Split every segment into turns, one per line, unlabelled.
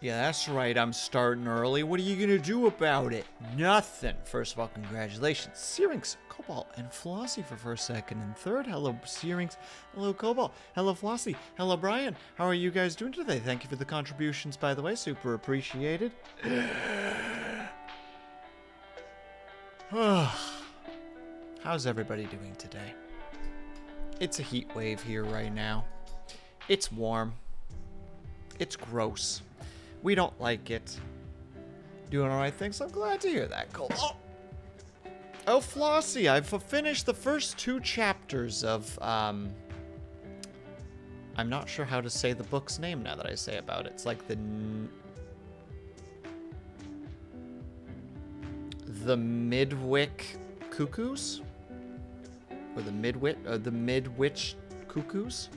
Yeah, that's right. I'm starting early. What are you gonna do about it? Nothing. First of all, congratulations, Syrinx, Cobalt, and Flossie for first, second, and third. Hello, Syrinx. Hello, Cobalt. Hello, Flossie. Hello, Brian. How are you guys doing today? Thank you for the contributions, by the way. Super appreciated. How's everybody doing today? It's a heat wave here right now. It's warm. It's gross. We don't like it. Doing alright, thanks. I'm glad to hear that, Cole. Oh, Flossie, I've finished the first 2 chapters of, I'm not sure how to say the book's name now that I say about it. It's like the Midwick Cuckoos? Or the Midwitch Cuckoos?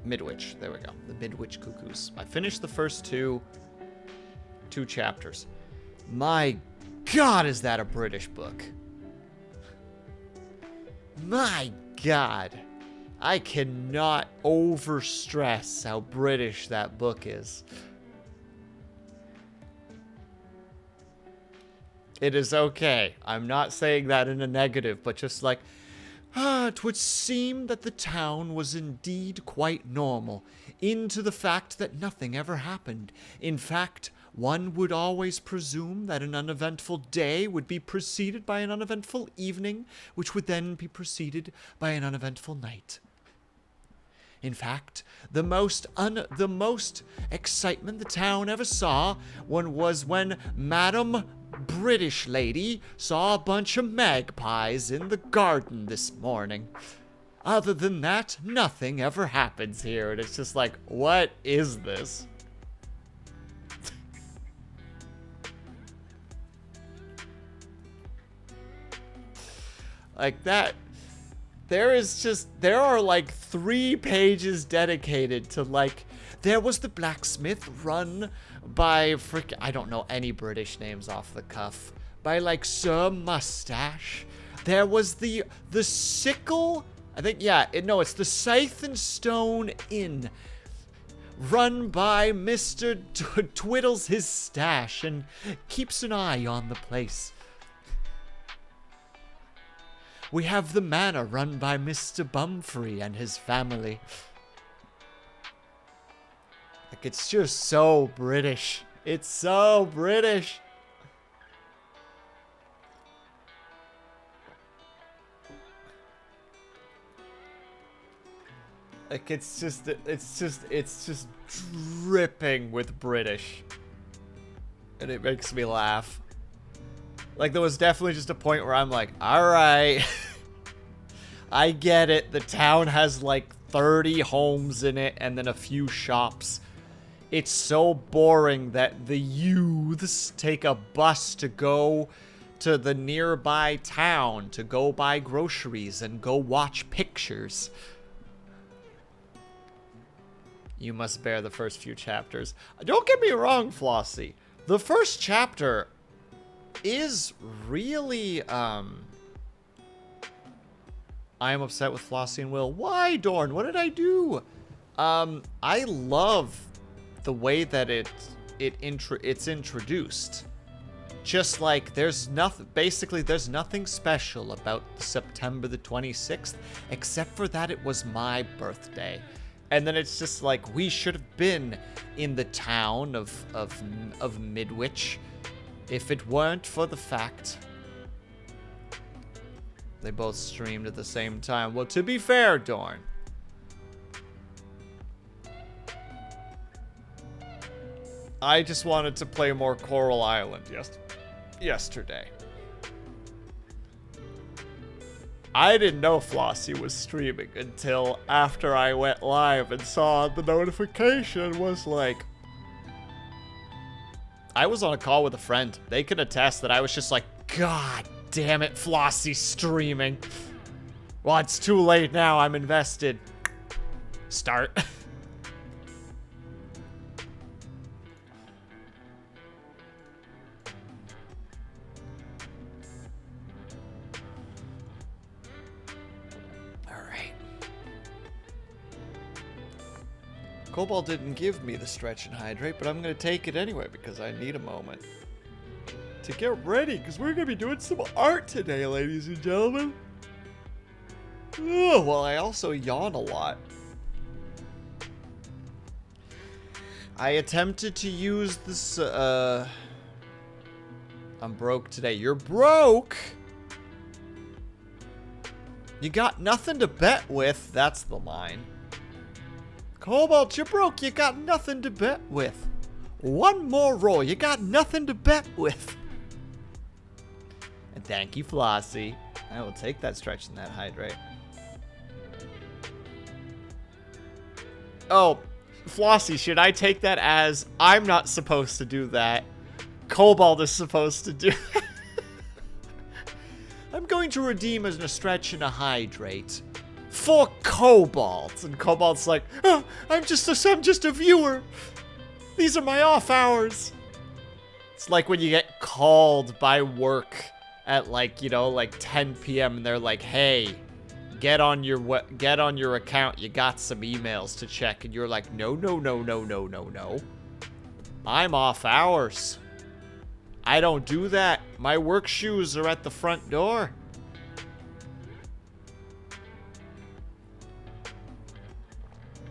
Midwitch, there we go. The Midwitch Cuckoos. I finished the first two chapters. My God, is that a British book? My God. I cannot overstress how British that book is. It is okay. I'm not saying that in a negative, but just like, it would seem that the town was indeed quite normal, into the fact that nothing ever happened. In fact, one would always presume that an uneventful day would be preceded by an uneventful evening, which would then be preceded by an uneventful night. In fact, the most excitement the town ever saw was when Madam British Lady saw a bunch of magpies in the garden this morning. Other than that, nothing ever happens here, and it's just like, what is this? Like that. There are like 3 pages dedicated to like, there was the blacksmith run by I don't know any British names off the cuff, by like Sir Mustache. There was the sickle, I think, yeah, it's the Scythe and Stone Inn, run by Mr. Twiddles his stash and keeps an eye on the place. We have the manor run by Mr. Bumfrey and his family. Like, it's just so British. It's so British. Like, it's just dripping with British. And it makes me laugh. Like, there was definitely just a point where I'm like, alright. I get it. The town has like 30 homes in it and then a few shops. It's so boring that the youths take a bus to go to the nearby town to go buy groceries and go watch pictures. You must bear the first few chapters. Don't get me wrong, Flossie. The first chapter is really, I am upset with Flossie and Will. Why, Dorn? What did I do? I love the way that it's introduced. Just like there's nothing special about September the 26th, except for that it was my birthday. And then it's just like, we should have been in the town of Midwich if it weren't for the fact they both streamed at the same time. Well, to be fair, Dorn, I just wanted to play more Coral Island yesterday. I didn't know Flossie was streaming until after I went live and saw the notification was like... I was on a call with a friend. They can attest that I was just like, God damn it, Flossie's streaming. Well, it's too late now. I'm invested. Start. Cobalt didn't give me the stretch and hydrate, but I'm going to take it anyway because I need a moment to get ready because we're going to be doing some art today, ladies and gentlemen. Oh, well, I also yawn a lot. I attempted to use this, I'm broke today. You're broke? You got nothing to bet with. That's the line. Cobalt, you're broke. You got nothing to bet with. One more roll. You got nothing to bet with. And thank you, Flossie. I will take that stretch and that hydrate. Oh, Flossie, should I take that as I'm not supposed to do that? Cobalt is supposed to do that. I'm going to redeem as a stretch and a hydrate for Cobalt. And Cobalt's like, oh, I'm just a viewer. These are my off hours. It's like when you get called by work at like, you know, like 10 p.m. and they're like, hey, get on your account. You got some emails to check. And you're like, no. I'm off hours. I don't do that. My work shoes are at the front door.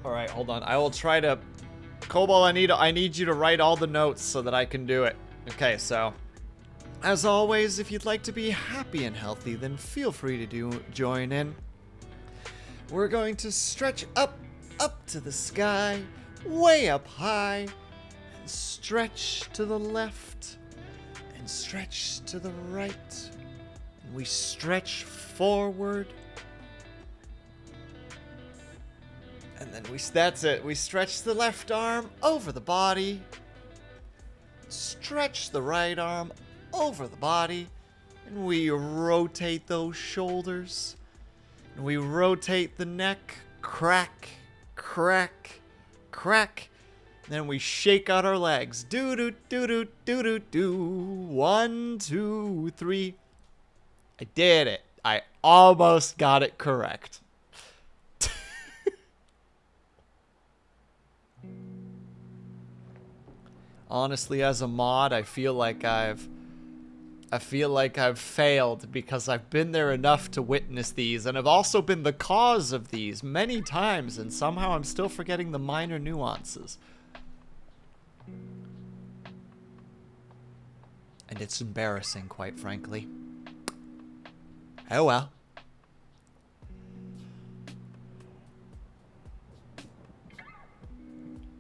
All right, hold on. I will try to... Cobalt, I need you to write all the notes so that I can do it. Okay, so... As always, if you'd like to be happy and healthy, then feel free to join in. We're going to stretch up to the sky, way up high, and stretch to the left, and stretch to the right, and we stretch forward, and then that's it. We stretch the left arm over the body, stretch the right arm over the body, and we rotate those shoulders, and we rotate the neck, crack, crack, crack. Then we shake out our legs. Do do do do do do do. 1, 2, 3. I did it. I almost got it correct. Honestly, as a mod, I feel like I've failed because I've been there enough to witness these, and I've also been the cause of these many times, and somehow I'm still forgetting the minor nuances. And it's embarrassing, quite frankly. Oh well.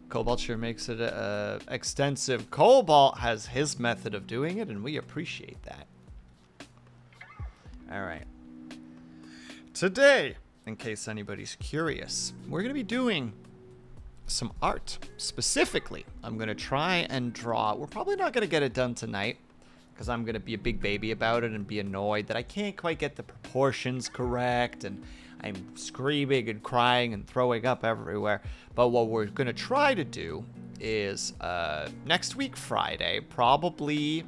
Cobalt sure makes it extensive. Cobalt has his method of doing it, and we appreciate that. Alright. Today, in case anybody's curious, we're going to be doing some art. Specifically, I'm going to try and draw. We're probably not going to get it done tonight, because I'm going to be a big baby about it and be annoyed that I can't quite get the proportions correct, and I'm screaming and crying and throwing up everywhere. But what we're going to try to do is next week, Friday, probably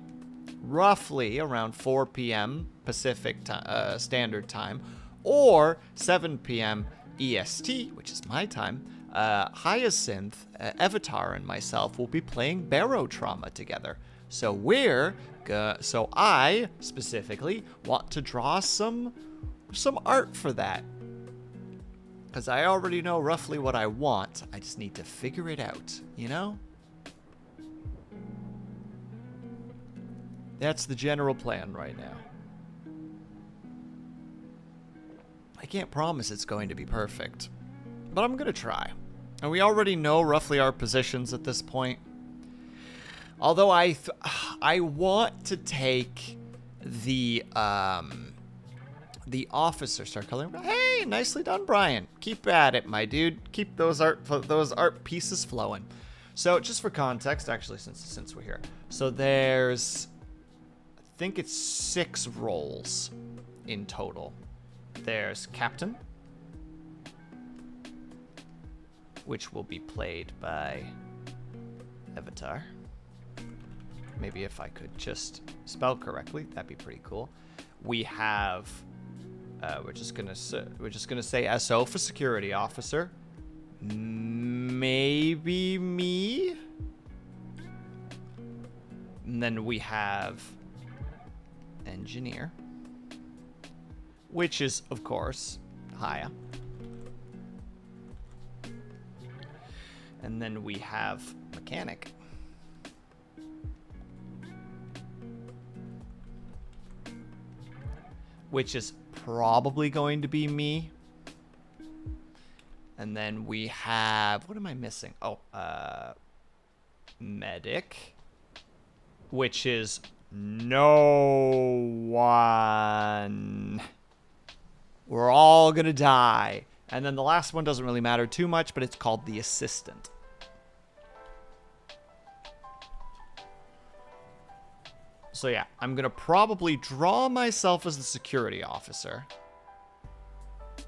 roughly around 4 p.m. Pacific Standard Time, or 7 p.m. EST, which is my time, Hyacinth, Avatar, and myself will be playing Barotrauma together. So so I specifically want to draw some art for that. Because I already know roughly what I want. I just need to figure it out, you know? That's the general plan right now. I can't promise it's going to be perfect, but I'm going to try. And we already know roughly our positions at this point. Although I want to take the officer, start coloring. Hey, nicely done, Brian. Keep at it, my dude. Keep those art pieces flowing. So just for context, actually, since we're here, so there's, I think it's 6 roles in total. There's Captain, which will be played by Avatar. Maybe if I could just spell correctly, that'd be pretty cool. We have, we're just gonna say SO for security officer. maybe me. And then we have engineer, which is, of course, Haya. And then we have mechanic, which is probably going to be me. And then we have, what am I missing? Oh, medic, which is no one. We're all gonna die. And then the last one doesn't really matter too much, but it's called the assistant. So yeah, I'm gonna probably draw myself as the security officer.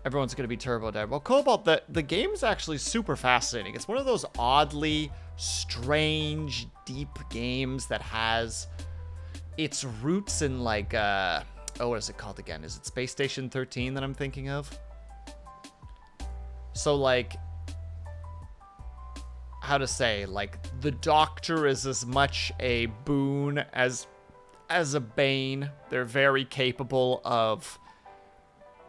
Everyone's gonna be turbo dead. Well, Cobalt, the game's actually super fascinating. It's one of those oddly strange, deep games that has its roots in like oh, what is it called again? Is it Space Station 13 that I'm thinking of? So like, how to say, like the Doctor is as much a boon as a bane. They're very capable of,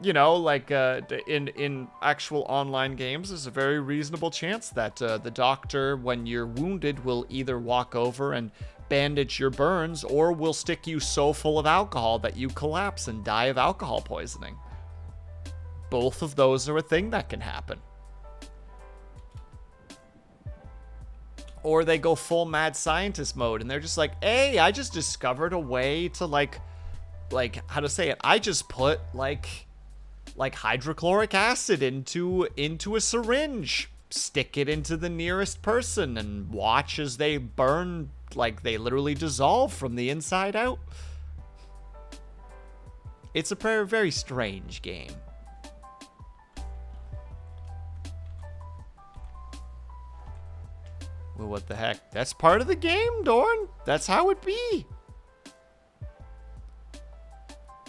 you know, like in actual online games, there's a very reasonable chance that the Doctor, when you're wounded, will either walk over and bandage your burns, or will stick you so full of alcohol that you collapse and die of alcohol poisoning. Both of those are a thing that can happen. Or they go full mad scientist mode and they're just like, hey, I just discovered a way to like how to say it? I just put like hydrochloric acid into a syringe, stick it into the nearest person, and watch as they burn, like they literally dissolve from the inside out. It's a very, very strange game. Well, what the heck? That's part of the game, Dorn. That's how it be.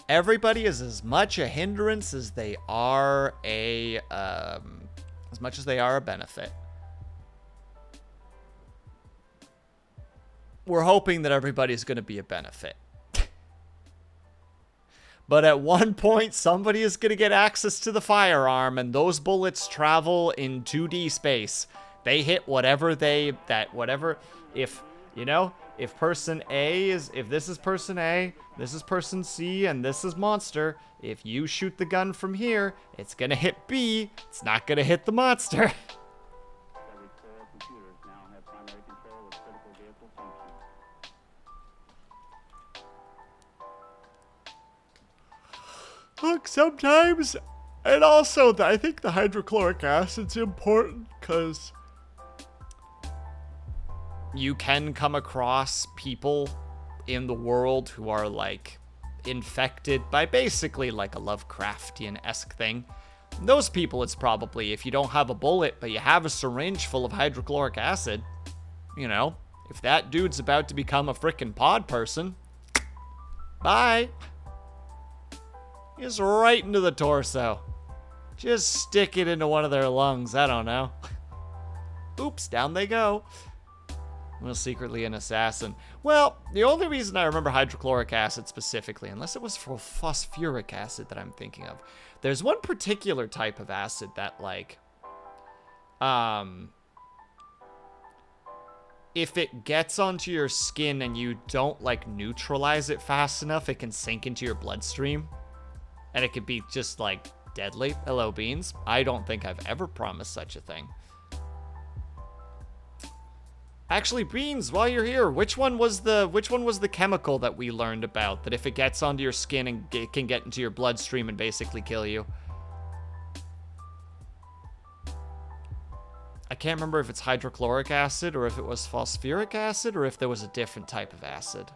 Everybody is as much a hindrance as they are a benefit. We're hoping that everybody's going to be a benefit. But at one point, somebody is going to get access to the firearm, and those bullets travel in 2D space. They hit if, you know, if person A is, if this is person A, this is person C, and this is monster, if you shoot the gun from here, it's gonna hit B, it's not gonna hit the monster. Look, sometimes, and also, I think the hydrochloric acid's important, because you can come across people in the world who are, like, infected by basically, like, a Lovecraftian-esque thing. Those people, it's probably, if you don't have a bullet, but you have a syringe full of hydrochloric acid, you know, if that dude's about to become a frickin' pod person, bye. Just right into the torso. Just stick it into one of their lungs, I don't know. Oops, down they go. Well, secretly an assassin. Well, the only reason I remember hydrochloric acid specifically, unless it was for phosphoric acid that I'm thinking of, there's one particular type of acid that, like, if it gets onto your skin and you don't, like, neutralize it fast enough, it can sink into your bloodstream. And it could be just, like, deadly. Hello, Beans. I don't think I've ever promised such a thing. Actually, Beans, while you're here, which one was the chemical that we learned about that if it gets onto your skin and it can get into your bloodstream and basically kill you? I can't remember if it's hydrochloric acid or if it was phosphoric acid or if there was a different type of acid.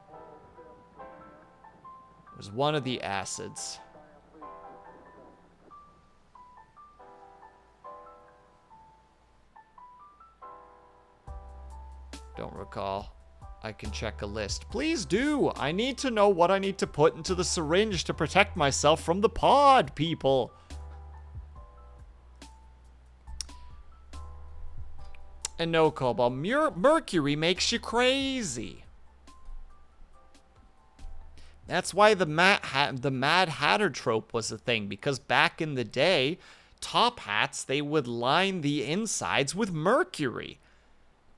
It was one of the acids. Don't recall. I can check a list. Please do! I need to know what I need to put into the syringe to protect myself from the pod, people! And no, Cobalt. Mercury makes you crazy. That's why the Mad Hatter trope was a thing, because back in the day, top hats, they would line the insides with mercury.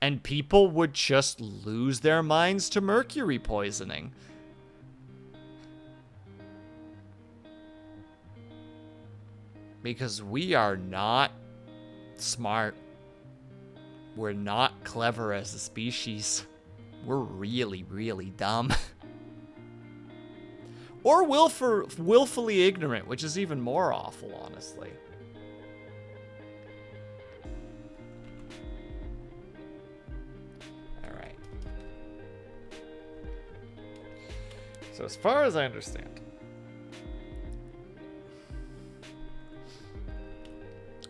And people would just lose their minds to mercury poisoning. Because we are not smart. We're not clever as a species. We're really, really dumb. Or willfully ignorant, which is even more awful, honestly. Alright. So as far as I understand,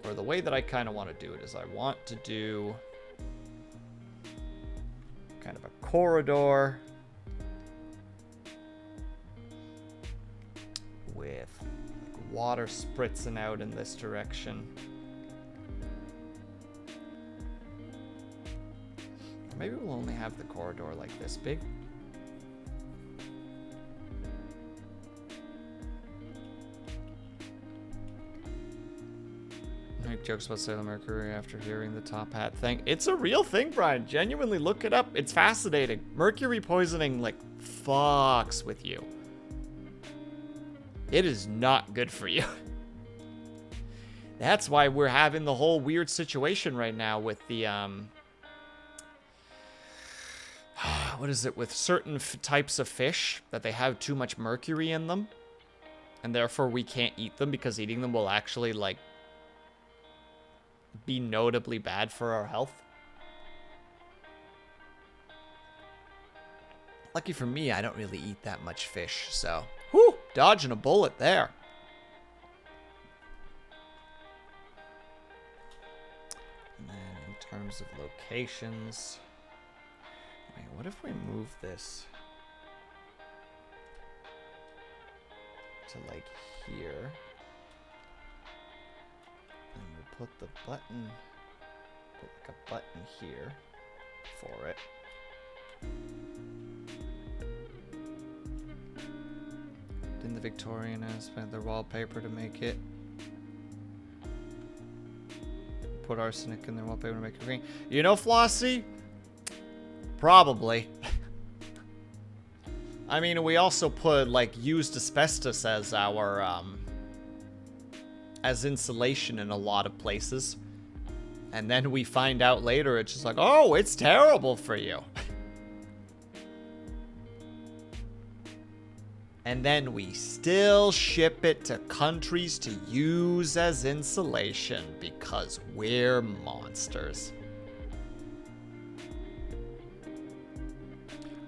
or the way that I kind of want to do it is I want to do kind of a corridor with like water spritzing out in this direction. Maybe we'll only have the corridor like this big. Make jokes about Sailor Mercury after hearing the top hat thing. It's a real thing, Brian. Genuinely, look it up. It's fascinating. Mercury poisoning, like, fucks with you. It is not good for you. That's why we're having the whole weird situation right now with the, what is it? With certain types of fish, that they have too much mercury in them. And therefore we can't eat them because eating them will actually, like, be notably bad for our health. Lucky for me, I don't really eat that much fish, so... Whew! Dodging a bullet there. And then in terms of locations... Wait, what if we move this to, like, here? And we'll put the button... Put, like, a button here for it. In the Victorian aspect, the wallpaper to make it. Put arsenic in their wallpaper to make it green. You know, Flossie? Probably. I mean, we also put, like, used asbestos as our, as insulation in a lot of places. And then we find out later, it's just like, oh, it's terrible for you. And then we still ship it to countries to use as insulation because we're monsters.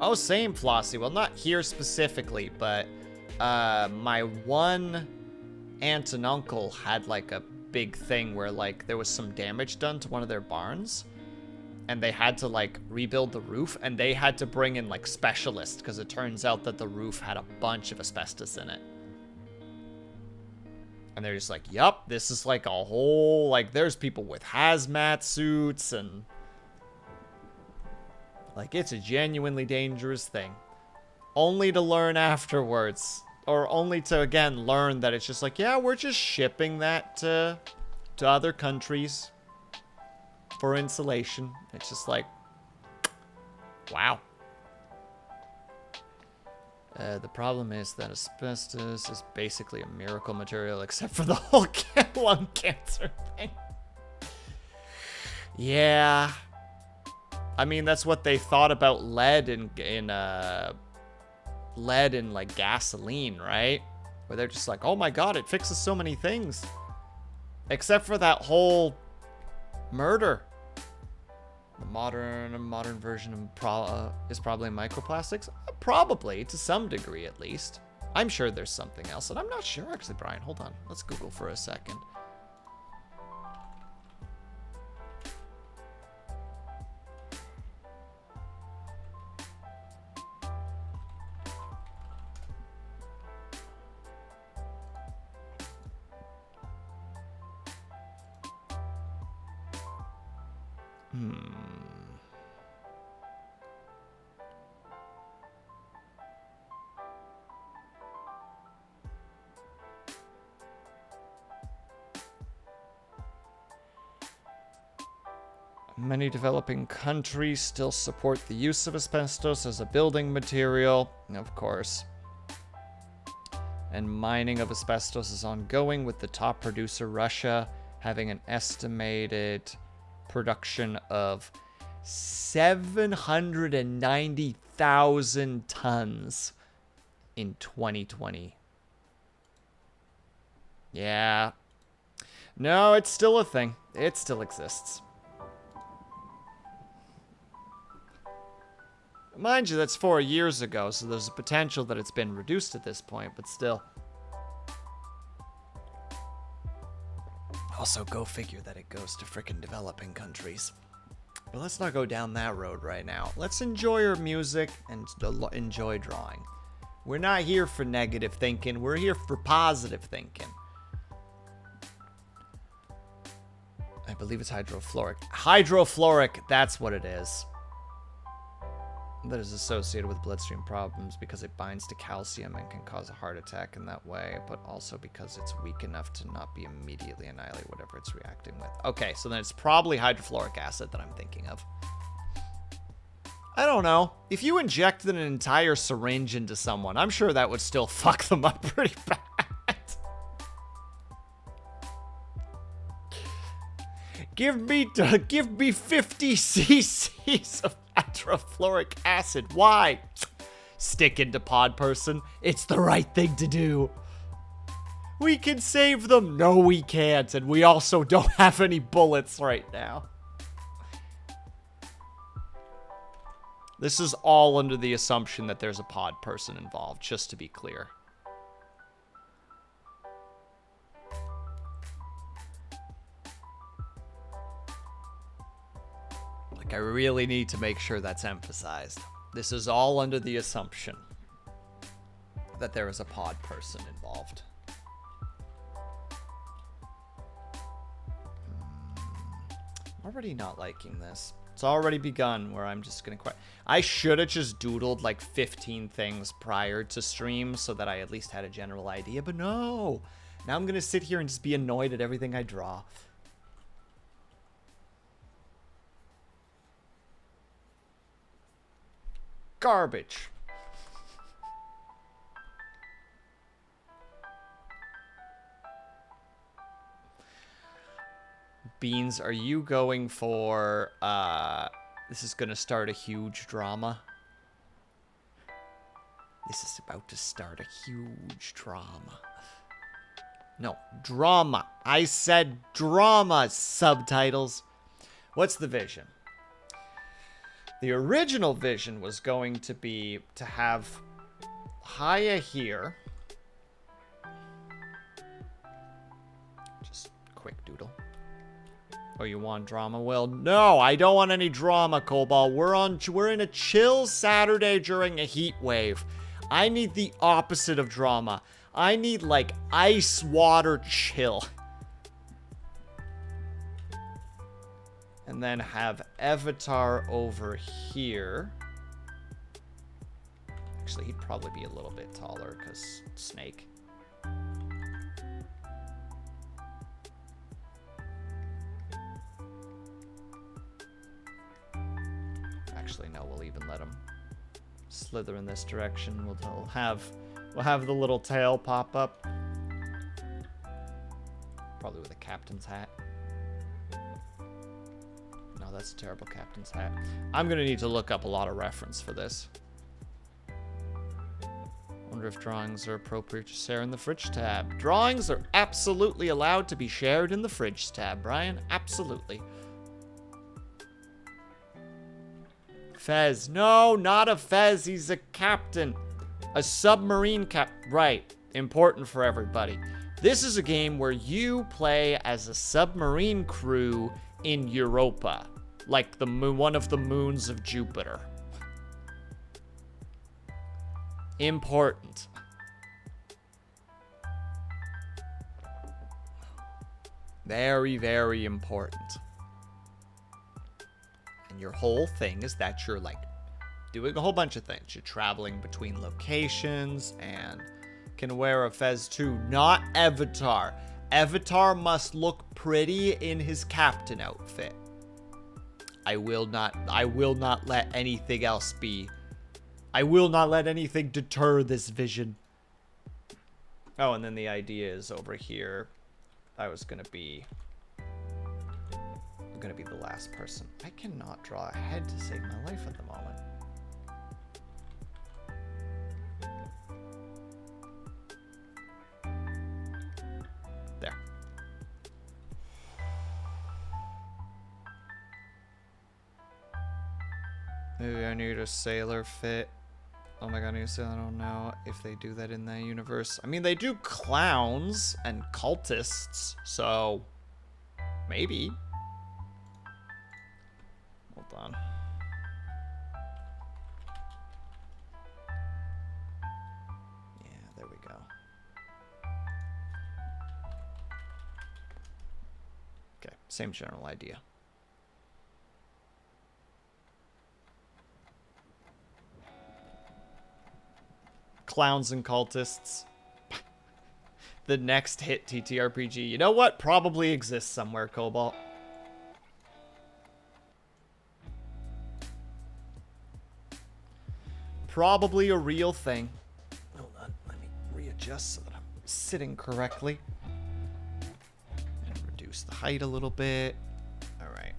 Oh, same, Flossie. Well, not here specifically, but my one aunt and uncle had like a big thing where like there was some damage done to one of their barns. And they had to, like, rebuild the roof, and they had to bring in, like, specialists, because it turns out that the roof had a bunch of asbestos in it. And they're just like, yup, this is, like, a whole, like, there's people with hazmat suits, and... Like, it's a genuinely dangerous thing. Only to learn afterwards. Or only to, again, learn that it's just like, yeah, we're just shipping that to other countries. For insulation. It's just like, wow. The problem is that asbestos is basically a miracle material except for the whole lung cancer thing. Yeah. I mean, that's what they thought about lead in like gasoline, right? Where they're just like, oh my god, it fixes so many things. Except for that whole murder. The modern version of is probably microplastics. Probably, to some degree at least. I'm sure there's something else, and I'm not sure actually, Brian. Hold on, let's Google for a second. Many developing countries still support the use of asbestos as a building material, of course. And mining of asbestos is ongoing, with the top producer, Russia, having an estimated production of 790,000 tons in 2020. Yeah. No, it's still a thing. It still exists. Mind you, that's 4 years ago, so there's a potential that it's been reduced at this point, but still. Also, go figure that it goes to frickin' developing countries. But let's not go down that road right now. Let's enjoy our music and enjoy drawing. We're not here for negative thinking. We're here for positive thinking. I believe it's hydrofluoric. Hydrofluoric, that's what it is. That is associated with bloodstream problems because it binds to calcium and can cause a heart attack in that way, but also because it's weak enough to not be immediately annihilate whatever it's reacting with. Okay, so then it's probably hydrofluoric acid that I'm thinking of. I don't know. If you injected an entire syringe into someone, I'm sure that would still fuck them up pretty bad. Give me 50 cc's of hydrofluoric acid. Why? Stick into pod person. It's the right thing to do. We can save them. No, we can't. And we also don't have any bullets right now. This is all under the assumption that there's a pod person involved, just to be clear. I really need to make sure that's emphasized. This is all under the assumption that there is a pod person involved. I'm already not liking this. It's already begun where I'm just gonna quit. I should have just doodled like 15 things prior to stream so that I at least had a general idea, but no. Now I'm gonna sit here and just be annoyed at everything I draw. Garbage. Beans, are you going for, this is gonna start a huge drama? This is about to start a huge drama. No, drama. I said drama, subtitles. What's the vision? The original vision was going to be to have Haya here. Just quick doodle. Oh, you want drama? Well, no, I don't want any drama, Cobalt. We're in a chill Saturday during a heat wave. I need the opposite of drama. I need like ice water chill. And then have Avatar over here. Actually, he'd probably be a little bit taller because snake. Actually, no, we'll even let him slither in this direction. We'll have the little tail pop up. Probably with a captain's hat. No, that's a terrible captain's hat. I'm gonna need to look up a lot of reference for this. Wonder if drawings are appropriate to share in the fridge tab. Drawings are absolutely allowed to be shared in the fridge tab, Brian. Absolutely. Fez. No, not a Fez. He's a captain. A submarine Right. Important for everybody. This is a game where you play as a submarine crew in Europa. Like the moon, one of the moons of Jupiter. Important. Very, very important. And your whole thing is that you're like doing a whole bunch of things. You're traveling between locations and can wear a fez too. Not Avatar. Avatar must look pretty in his captain outfit. I will not let anything else be. I will not let anything deter this vision. Oh, and then the idea is over here, I was gonna be the last person. I cannot draw a head to save my life at the moment. There. Maybe I need a sailor fit. Oh my god, I need a sailor. I don't know if they do that in that universe. I mean, they do clowns and cultists, so maybe. Hold on. Yeah, there we go. Okay, same general idea. Clowns and cultists. The next hit TTRPG. You know what? Probably exists somewhere, Cobalt. Probably a real thing. Hold on, let me readjust so that I'm sitting correctly. And reduce the height a little bit. All right.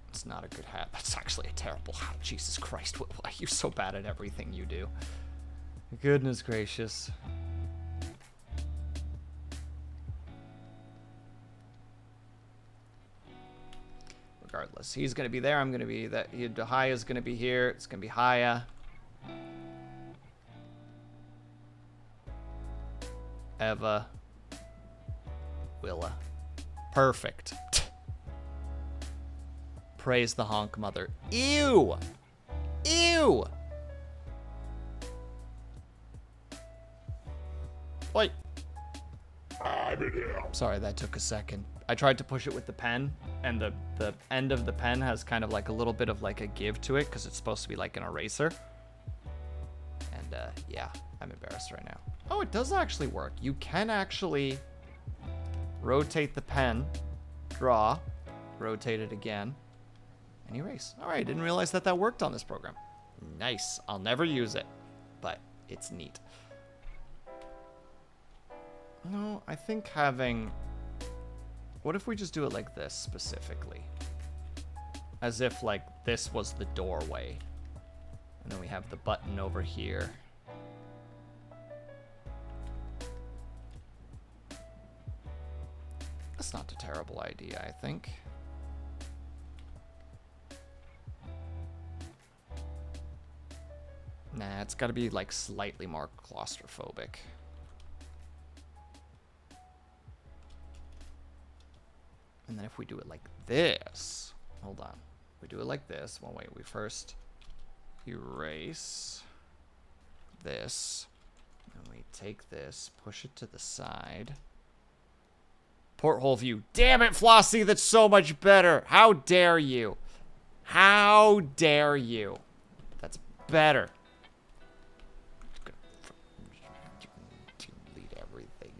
It's not a good hat. That's actually a terrible hat. Jesus Christ, Will, why are you so bad at everything you do? Goodness gracious. Regardless, he's gonna be there. I'm gonna be that. Haya's gonna be here. It's gonna be Haya. Eva. Willa. Perfect. Praise the honk mother. Ew! Ew! Wait. Sorry, that took a second. I tried to push it with the pen, and the end of the pen has kind of like a little bit of like a give to it, because it's supposed to be like an eraser. And yeah, I'm embarrassed right now. Oh, it does actually work. You can actually rotate the pen, draw, rotate it again, and erase. All right, didn't realize that that worked on this program. Nice. I'll never use it, but it's neat. No, I think having... What if we just do it like this specifically? As if like this was the doorway. And then we have the button over here. That's not a terrible idea, I think. Nah, it's gotta be like slightly more claustrophobic. And then if we do it like this, hold on. We do it like this. Well, wait, we first erase this. And we take this, push it to the side. Porthole view. Damn it, Flossie, that's so much better. How dare you? How dare you? That's better. Delete everything.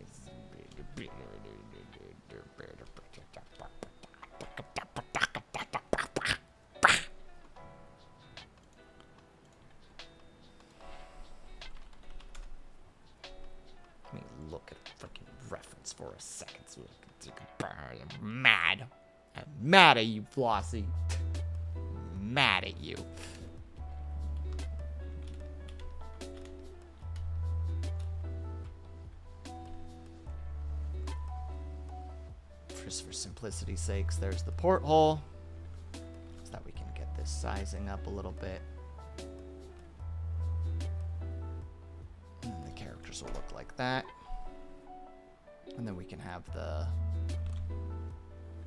Let me look at a freaking reference for a second so I can take a burn. I'm mad. I'm mad at you, Flossie. I'm mad at you. Just for simplicity's sakes, there's the porthole. So that we can get this sizing up a little bit. And then the characters will look like that. And then we can have the...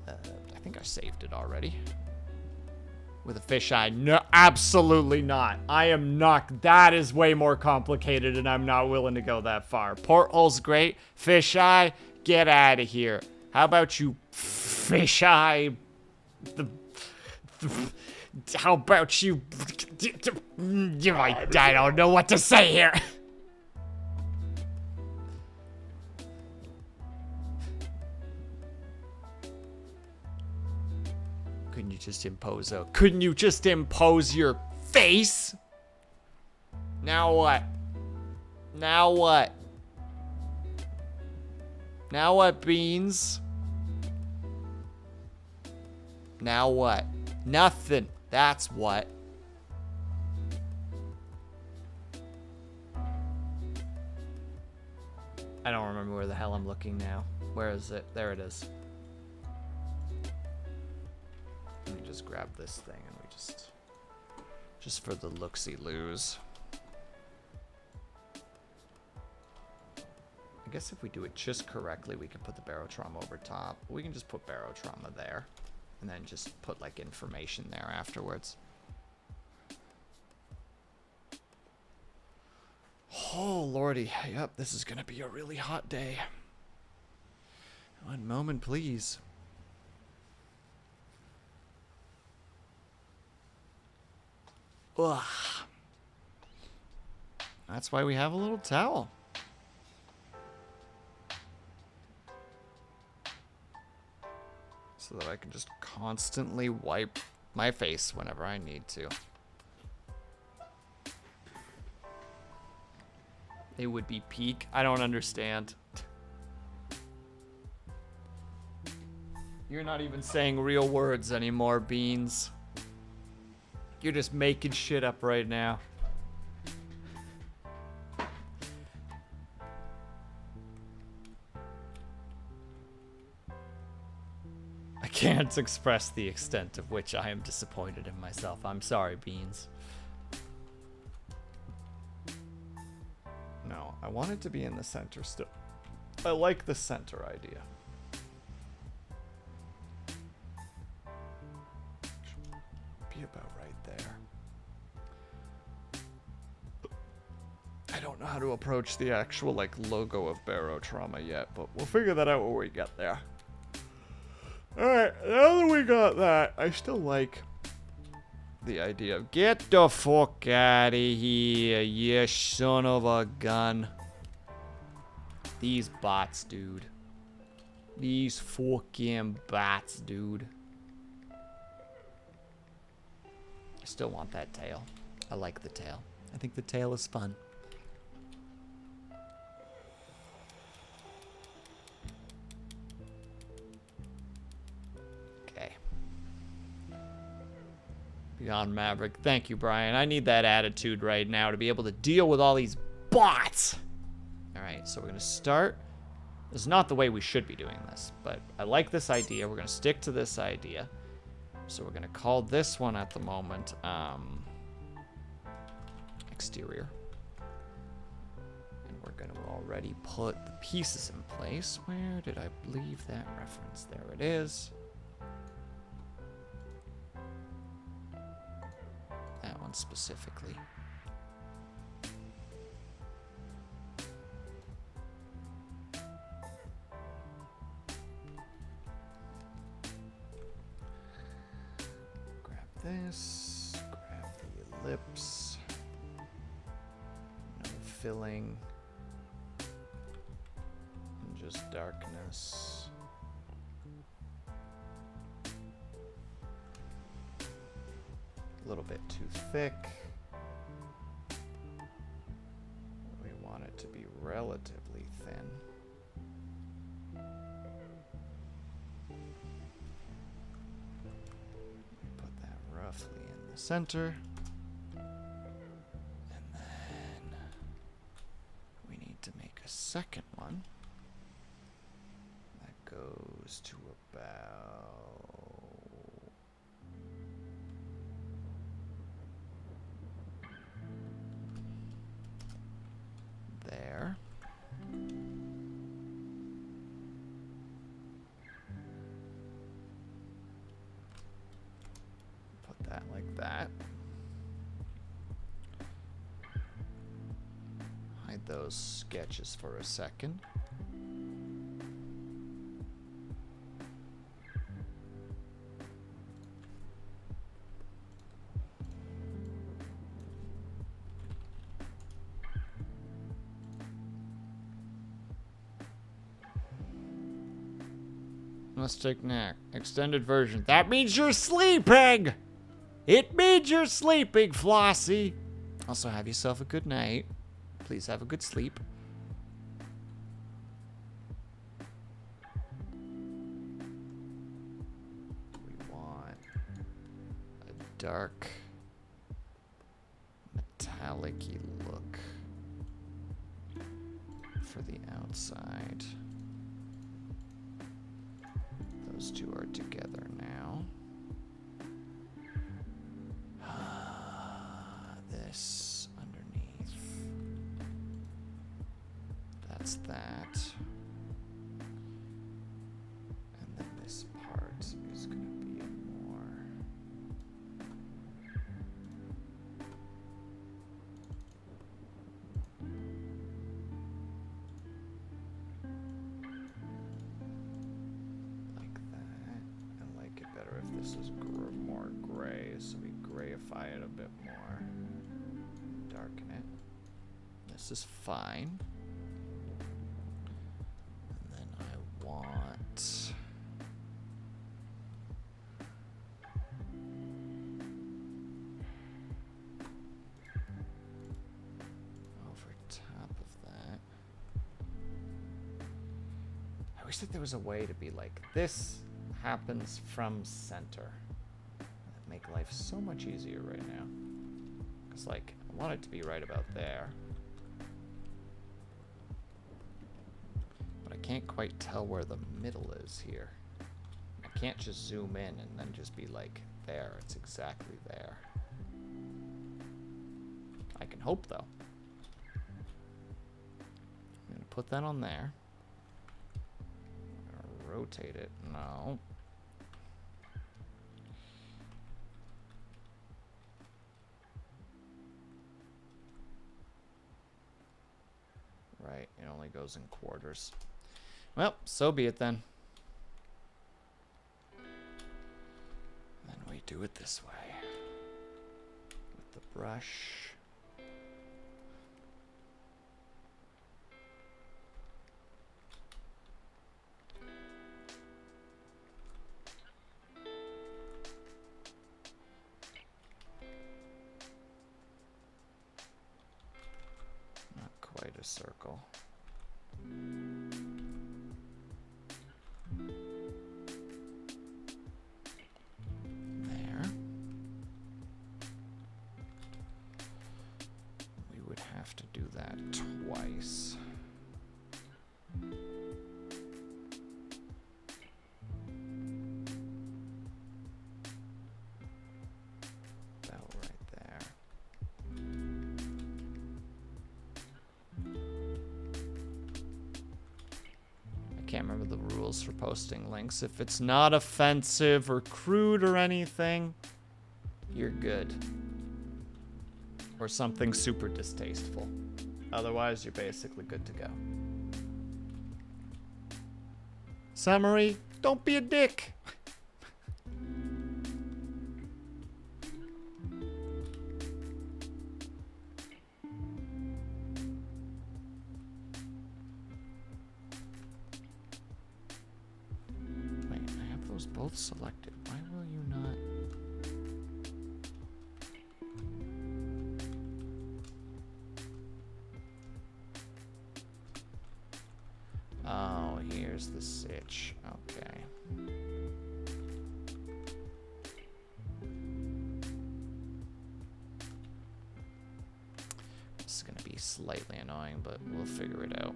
I think I saved it already. With a fisheye. No, absolutely not. I am not. That is way more complicated, and I'm not willing to go that far. Porthole's great. Fisheye, get out of here. How about you fisheye How about you? I don't know what to say here. Couldn't you just impose your face? Now what? Now what? Now what, Beans? Now what? Nothing. That's what. I don't remember where the hell I'm looking now. Where is it? There it is. Let me just grab this thing and we just for the looksy-loos. I guess if we do it just correctly, we can put the barotrauma over top. We can just put barotrauma there and then just put like information there afterwards. Oh, lordy. Yep, this is gonna be a really hot day. One moment, please. Ugh. That's why we have a little towel. So that I can just constantly wipe my face whenever I need to. It would be peak. I don't understand. You're not even saying real words anymore, Beans. You're just making shit up right now. I can't express the extent of which I am disappointed in myself. I'm sorry, Beans. No, I want it to be in the center still. I like the center idea. Be about right there. I don't know how to approach the actual like logo of barotrauma yet, but we'll figure that out when we get there. Alright, now that we got that, I still like the idea of get the fuck out of here, you son of a gun. These bots, dude. These fucking bots, dude. I still want that tail. I like the tail. I think the tail is fun. Okay. Beyond Maverick. Thank you, Brian. I need that attitude right now to be able to deal with all these bots. Alright, so we're going to start. This is not the way we should be doing this, but I like this idea. We're going to stick to this idea. So we're going to call this one at the moment exterior. And we're going to already put the pieces in place. Where did I leave that reference? There it is. That one specifically. This, grab the ellipse, no filling, and just darkness. A little bit too thick. We want it to be relatively thin. Roughly in the center. And then we need to make a second one that goes to about there. That like that. Hide those sketches for a second. Mystic neck. Extended version. That means you're sleeping! It means you're sleeping, Flossie! Also, have yourself a good night. Please have a good sleep. We want a dark, metallic-y look for the outside. Those two are together now. This underneath. That's that. And then this part is going to be more. Like that. I like it better if this is more gray, so we grayify it a bit more. Darken it. This is fine. And then I want over top of that. I wish that there was a way to be like, this happens from center. That'd make life so much easier right now. Because, like, I want it to be right about there. But I can't quite tell where the middle is here. I can't just zoom in and then just be like, there. It's exactly there. I can hope, though. I'm going to put that on there. I'm going to rotate it. No. Right, it only goes in quarters. Well, so be it then. Then we do it this way. With the brush. Not quite a circle. There. We would have to do that twice. About right there. I can't remember the rules for posting links. If it's not offensive or crude or anything, you're good. Or something super distasteful. Otherwise, you're basically good to go. Summary, don't be a dick. Wait, I have those both selected. Why will you not? Oh, here's the sitch. Okay. This is going to be slightly annoying, but we'll figure it out.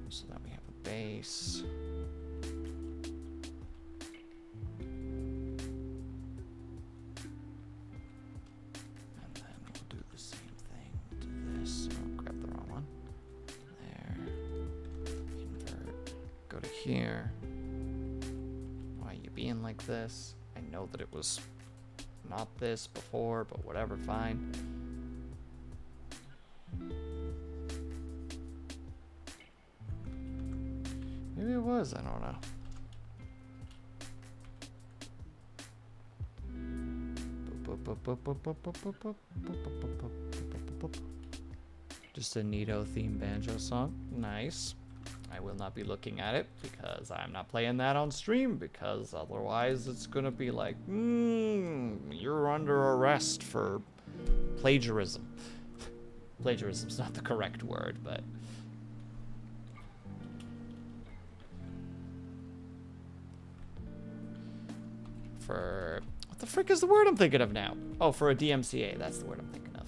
So that we have a base. And then we'll do the same thing to this. Oh, grab the wrong one. There. Invert. Go to here. Why are you being like this? I know that it was not this before, but whatever, fine. Maybe it was, I don't know. Just a neato theme banjo song. Nice. I will not be looking at it because I'm not playing that on stream, because otherwise it's gonna be like, you're under arrest for plagiarism. Plagiarism's not the correct word, but... For... What the frick is the word I'm thinking of now? Oh, for a DMCA, that's the word I'm thinking of.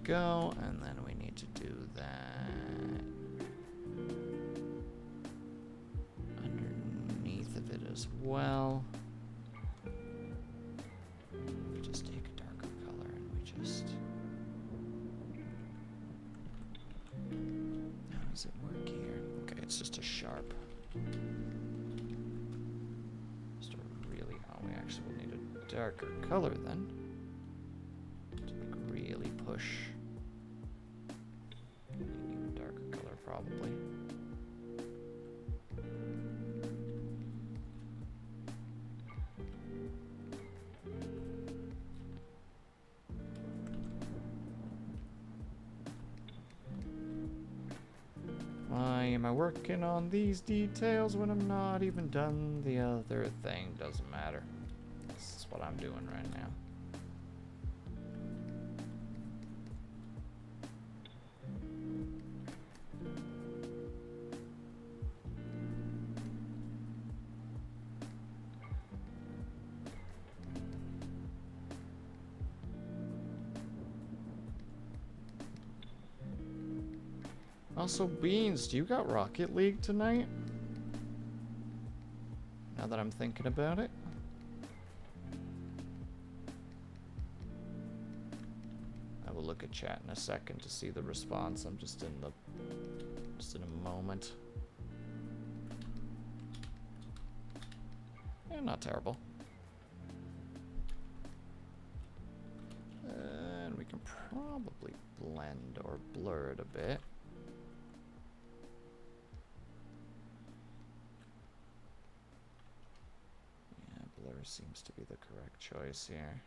Go, and then we need to do that underneath of it as well. We just take a darker color and we just... How does it work here? Okay, it's just a sharp. Just a really... Oh, we actually will need a darker color then. To really push. Even darker color, probably. Why am I working on these details when I'm not even done the other thing? Doesn't matter. This is what I'm doing right now. Also, Beans, do you got Rocket League tonight? Now that I'm thinking about it. I will look at chat in a second to see the response. I'm just in a moment. Yeah, not terrible. And we can probably blend or blur it a bit. Seems to be the correct choice here.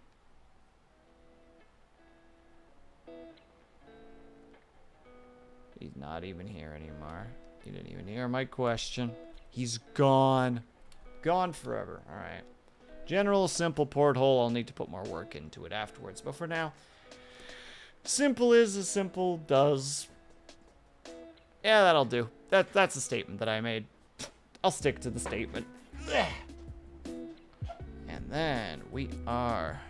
He's not even here anymore. He didn't even hear my question. He's gone. Gone forever. Alright. General simple porthole. I'll need to put more work into it afterwards. But for now, simple is as simple does. Yeah, that'll do. That's a statement that I made. I'll stick to the statement. And then we are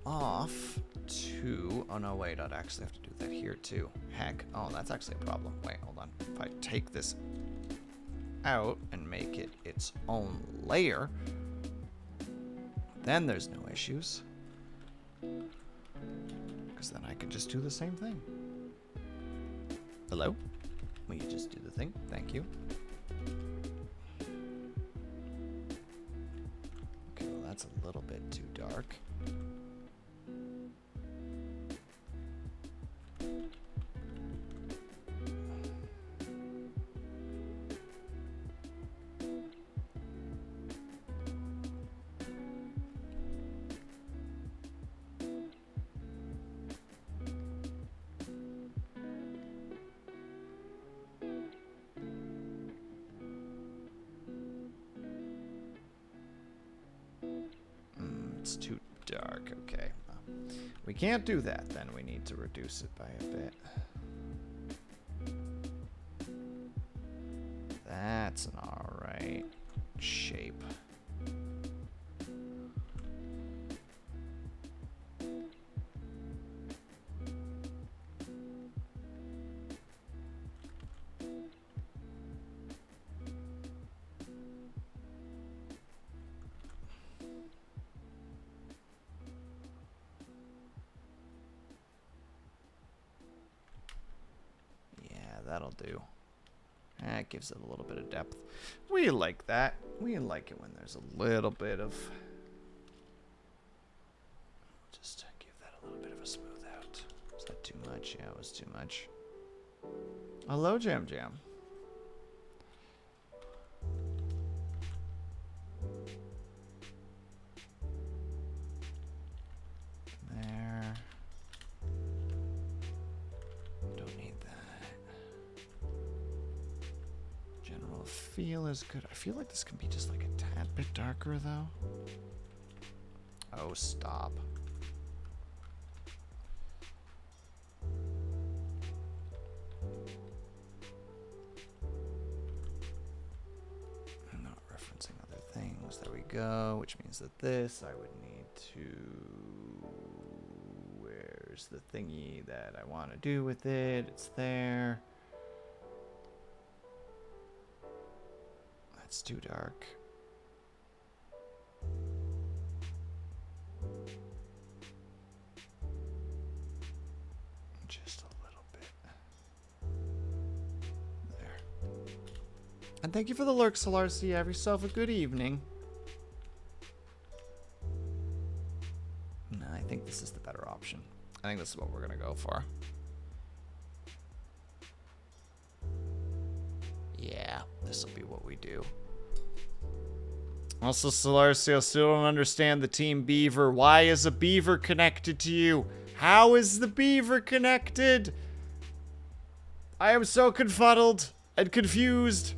off to... Oh, no, wait. I'd actually have to do that here, too. Heck. Oh, that's actually a problem. Wait, hold on. If I take this out and make it its own layer, then there's no issues. Because then I can just do the same thing. Hello? Will you just do the thing? Thank you. Okay, well, that's a little bit too dark. It's too dark. Okay. We can't do that. Then we need to reduce it by a bit. That's an alright shape. that'll do. That gives it a little bit of depth. We like that. We like it when there's a little bit of... Just give that a little bit of a smooth out. Was that too much? Yeah, it was too much. Hello, Jam Jam. There. Don't need that. General feel is good. I feel like this can be just like a tad bit darker, though. Oh, stop. I'm not referencing other things. There we go. Which means that this, I would need to... Where's the thingy that I want to do with it? It's there. That's too dark. Just a little bit. There. And thank you for the lurk, Solarcy. Have yourself a good evening. No, I think this is the better option. I think this is what we're going to go for. Yeah, this will be what we do. Also, Solarcy, I still don't understand the Team Beaver. Why is a beaver connected to you? How is the beaver connected? I am so confuddled and confused.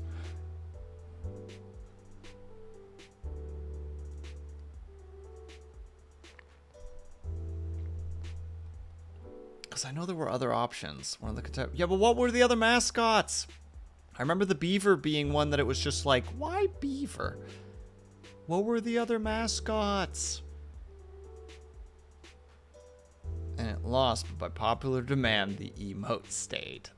Because I know there were other options. One of the yeah, but what were the other mascots? I remember the beaver being one that it was just like, why beaver? What were the other mascots? And it lost, but by popular demand, the emote stayed.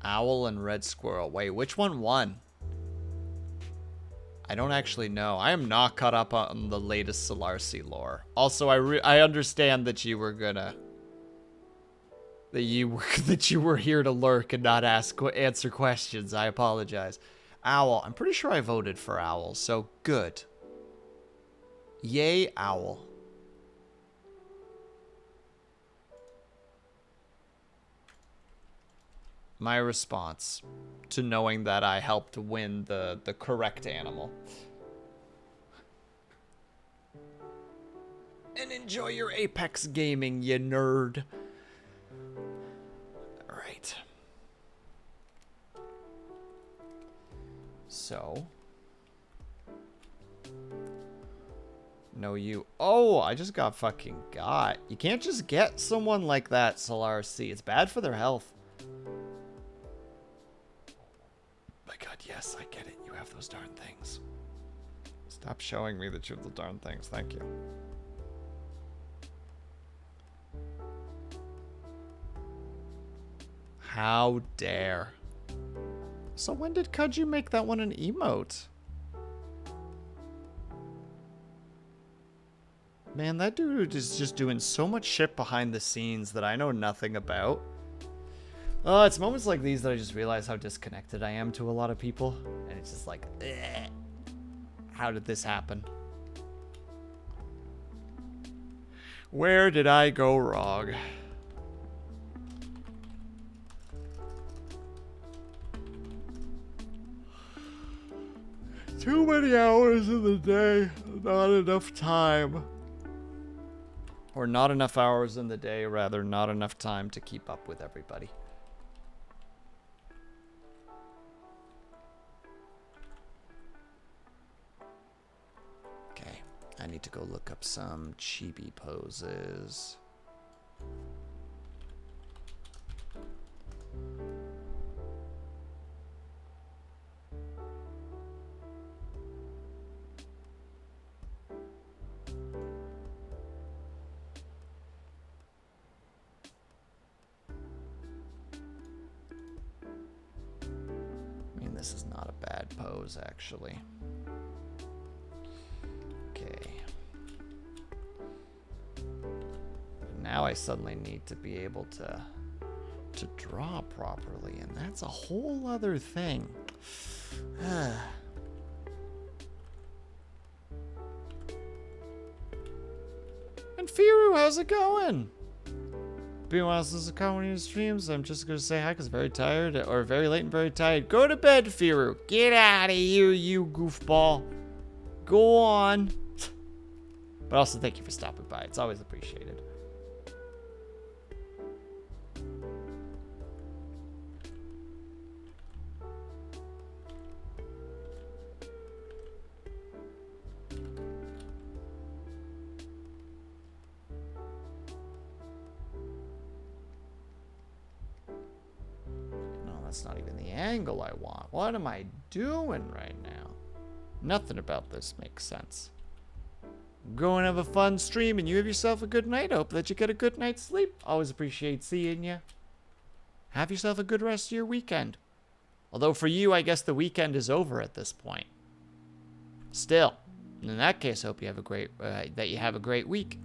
Owl and red squirrel. Wait, which one won? I don't actually know. I am not caught up on the latest Solarcy lore. Also, I understand that you were gonna... That you were here to lurk and not answer questions. I apologize. Owl. I'm pretty sure I voted for Owl, so good. Yay, Owl. My response to knowing that I helped win the correct animal. And enjoy your Apex gaming, you nerd. Alright. So. No, you. Oh, I just got fucking got. You can't just get someone like that, Solarcy. It's bad for their health. My god, yes, I get it. You have those darn things. Stop showing me that you have the darn things. Thank you. How dare. So when did Kaju make that one an emote? Man, that dude is just doing so much shit behind the scenes that I know nothing about. Oh, it's moments like these that I just realize how disconnected I am to a lot of people. And it's just like, ugh. How did this happen? Where did I go wrong? Too many hours in the day, not enough time. Or not enough hours in the day, rather, not enough time to keep up with everybody. Okay, I need to go look up some chibi poses. This is not a bad pose, actually. Okay. Now I suddenly need to be able to to draw properly, and that's a whole other thing. And Firu, how's it going? Being honest, this is comedy streams. I'm just gonna say hi because very tired, or very late and very tired. Go to bed, Firu. Get out of here, you goofball. Go on. But also, thank you for stopping by. It's always appreciated. That's not even the angle I want. What am I doing right now? Nothing about this makes sense. Go and have a fun stream, and you have yourself a good night. Hope that you get a good night's sleep. Always appreciate seeing you. Have yourself a good rest of your weekend. Although for you, I guess the weekend is over at this point. Still, in that case, hope you have a great that you have a great week.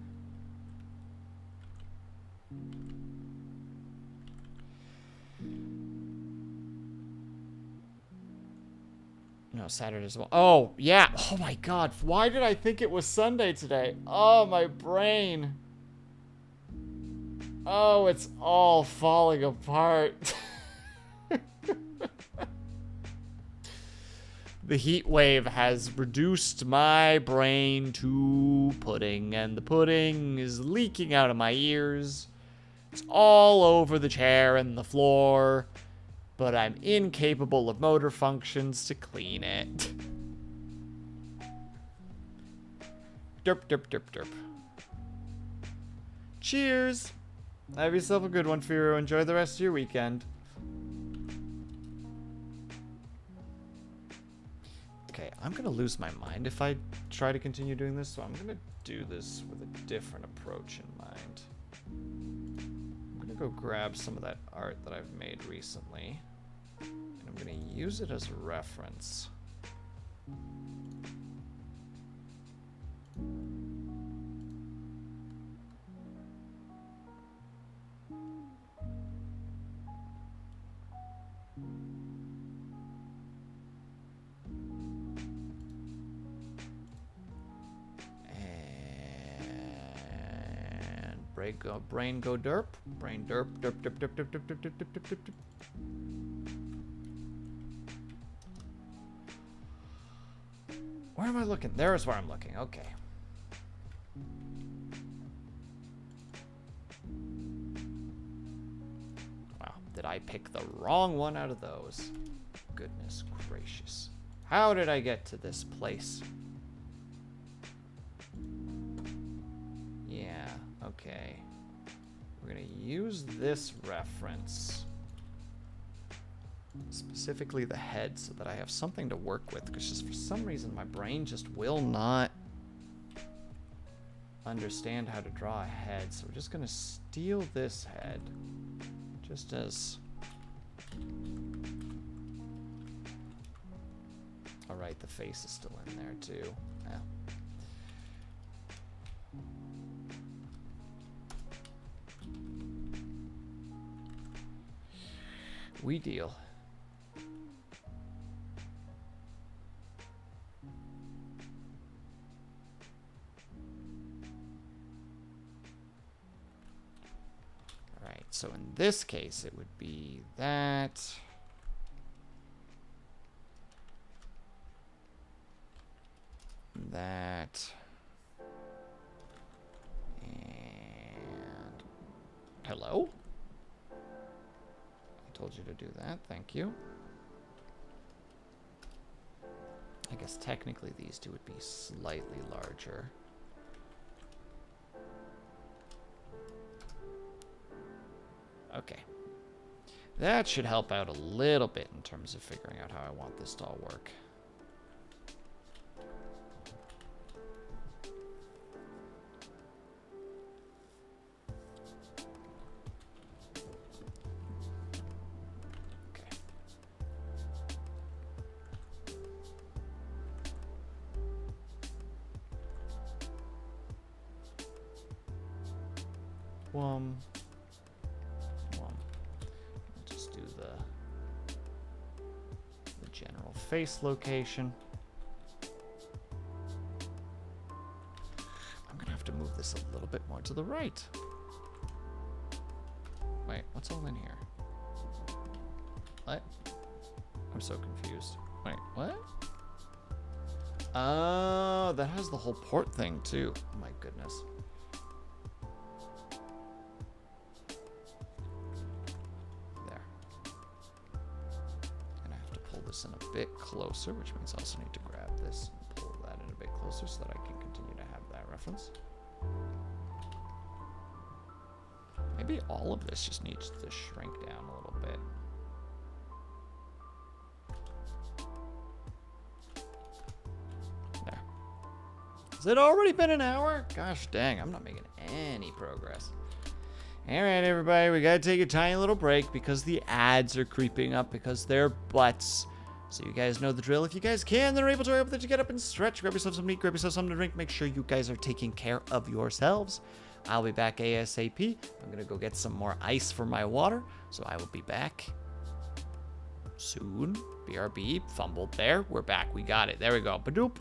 No, Saturday as well. Oh, yeah. Oh, my God. Why did I think it was Sunday today? Oh, my brain. Oh, it's all falling apart. The heat wave has reduced my brain to pudding, and the pudding is leaking out of my ears. It's all over the chair and the floor. But I'm incapable of motor functions to clean it. Derp, derp, derp, derp. Cheers! Have yourself a good one, Firo. Enjoy the rest of your weekend. Okay, I'm gonna lose my mind if I try to continue doing this, so I'm gonna do this with a different approach in mind. Go grab some of that art that I've made recently, and I'm going to use it as a reference. Brain go derp. Brain derp, derp, derp, derp, derp, derp, derp, derp, derp, derp, derp. Where am I looking? There's where I'm looking. Okay. Wow, did I pick the wrong one out of those? Goodness gracious. How did I get to this place? Yeah, okay. We're going to use this reference, specifically the head, so that I have something to work with, because just for some reason my brain just will not understand how to draw a head. So we're just going to steal this head, just as... Alright, the face is still in there too. Yeah. We deal. Alright, so in this case, it would be that. That. And. Hello? Told you to do that. Thank you. I guess technically these two would be slightly larger. Okay. That should help out a little bit in terms of figuring out how I want this to all work. face location. I'm gonna have to move this a little bit more to the right. Wait, what's all in here? What? I'm so confused. Wait, what? Oh, that has the whole port thing too. Oh my goodness. There. Gonna have to pull this in a bit closer, which means I also need to grab this and pull that in a bit closer so that I can continue to have that reference. Maybe all of this just needs to shrink down a little bit. There. Has it already been an hour? Gosh dang, I'm not making any progress. Alright everybody, we gotta take a tiny little break because the ads are creeping up because they're butts. So you guys know the drill. If you guys can, then are able to get up and stretch. Grab yourself some meat, grab yourself something to drink. Make sure you guys are taking care of yourselves. I'll be back ASAP. I'm gonna go get some more ice for my water. So I will be back soon. BRB, fumbled there. We're back, we got it. There we go, Badoop.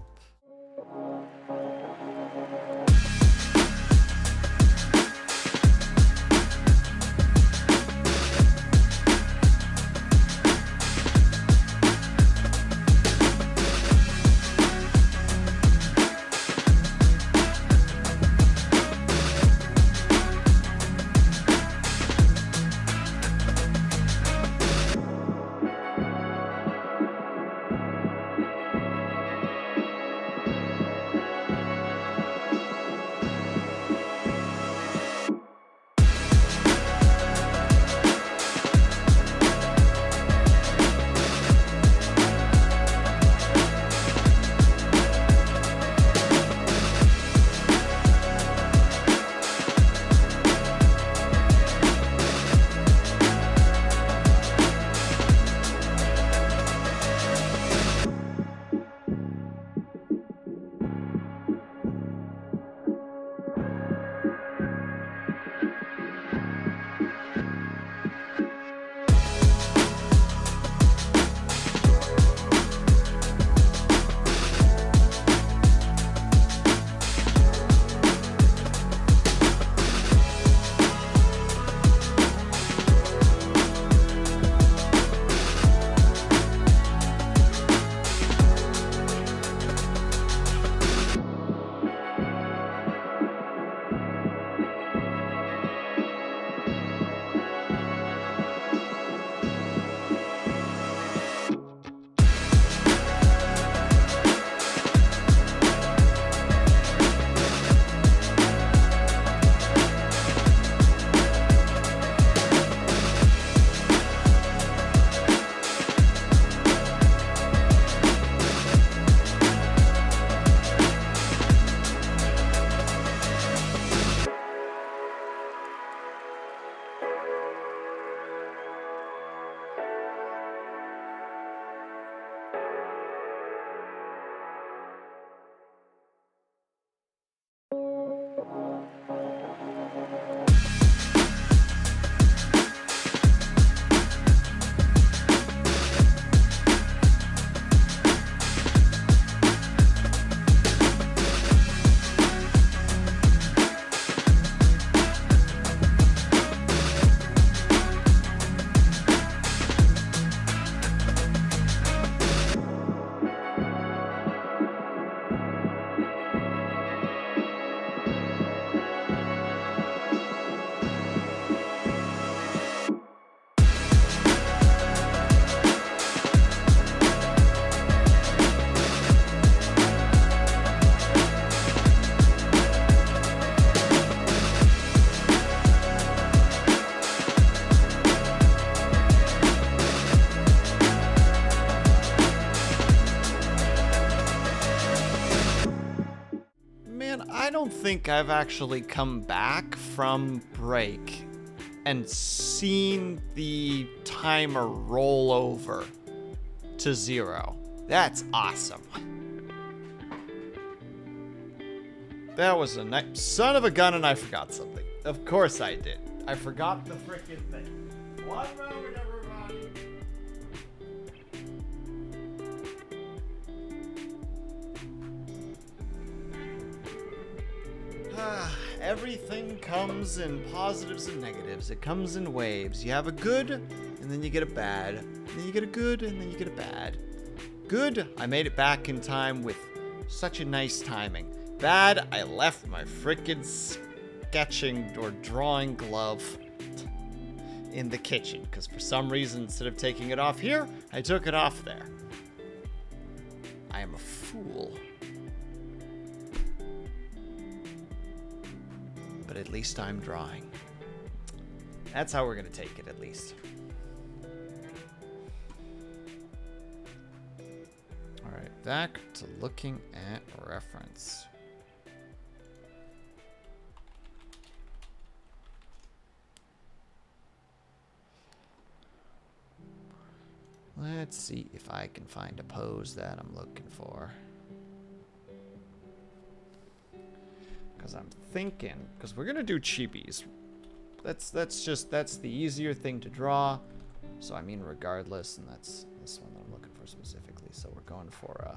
don't think I've actually come back from break and seen the timer roll over to 0. That's awesome. That was a nice son of a gun, and I forgot something. Of course I did. I forgot the frickin' thing. One moment, everybody. Everything comes in positives and negatives. It comes in waves. You have a good, and then you get a bad. And then you get a good, and then you get a bad. Good, I made it back in time with such a nice timing. Bad, I left my frickin' sketching or drawing glove in the kitchen, because for some reason, instead of taking it off here, I took it off there. I am a fool. But at least I'm drawing. That's how we're gonna take it, at least. Alright, back to looking at reference. Let's see if I can find a pose that I'm looking for. Because I'm thinking, because we're gonna do cheapies. That's the easier thing to draw. So I mean regardless, and that's this one that I'm looking for specifically. So we're going for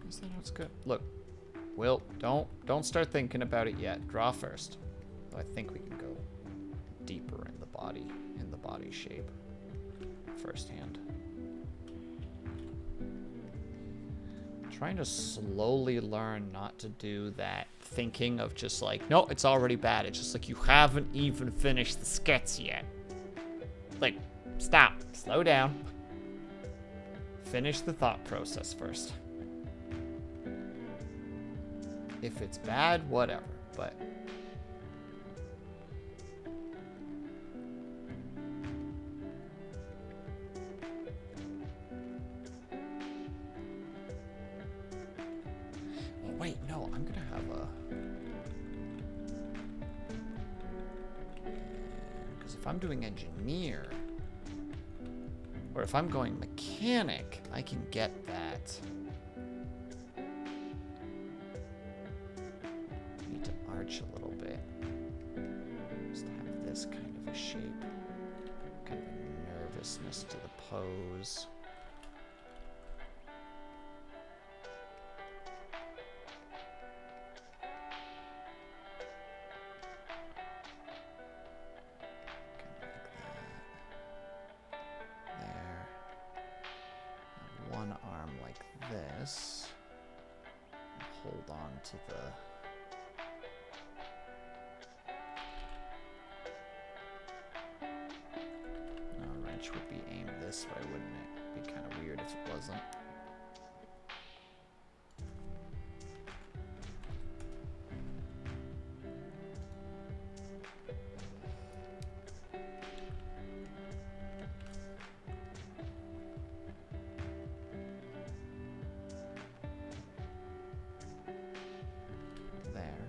is that how it's good? Look. Will, don't start thinking about it yet. Draw first. I think we can go deeper in the body shape firsthand. Trying to slowly learn not to do that thinking of just like, no, it's already bad. It's just like you haven't even finished the sketch yet. Like, stop, slow down. Finish the thought process first. If it's bad, whatever, but... Oh, wait, no, I'm gonna have a... Because if I'm doing engineer, or if I'm going mechanic, I can get that. A little bit. Just have this kind of a shape. Kind of a nervousness to the pose. Kind of like that. There. And one arm like this. And hold on to the... would be aimed this way, wouldn't it? It'd be kind of weird if it wasn't. There.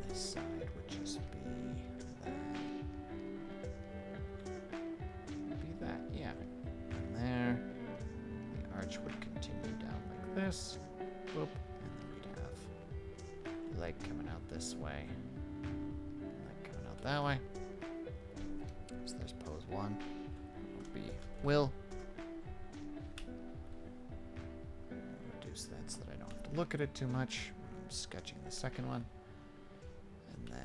And this side would just be would continue down like this, whoop, and then we'd have leg coming out this way, leg coming out that way. So there's pose one. It'll be Will. Reduce that so that I don't have to look at it too much. I'm sketching the second one, and then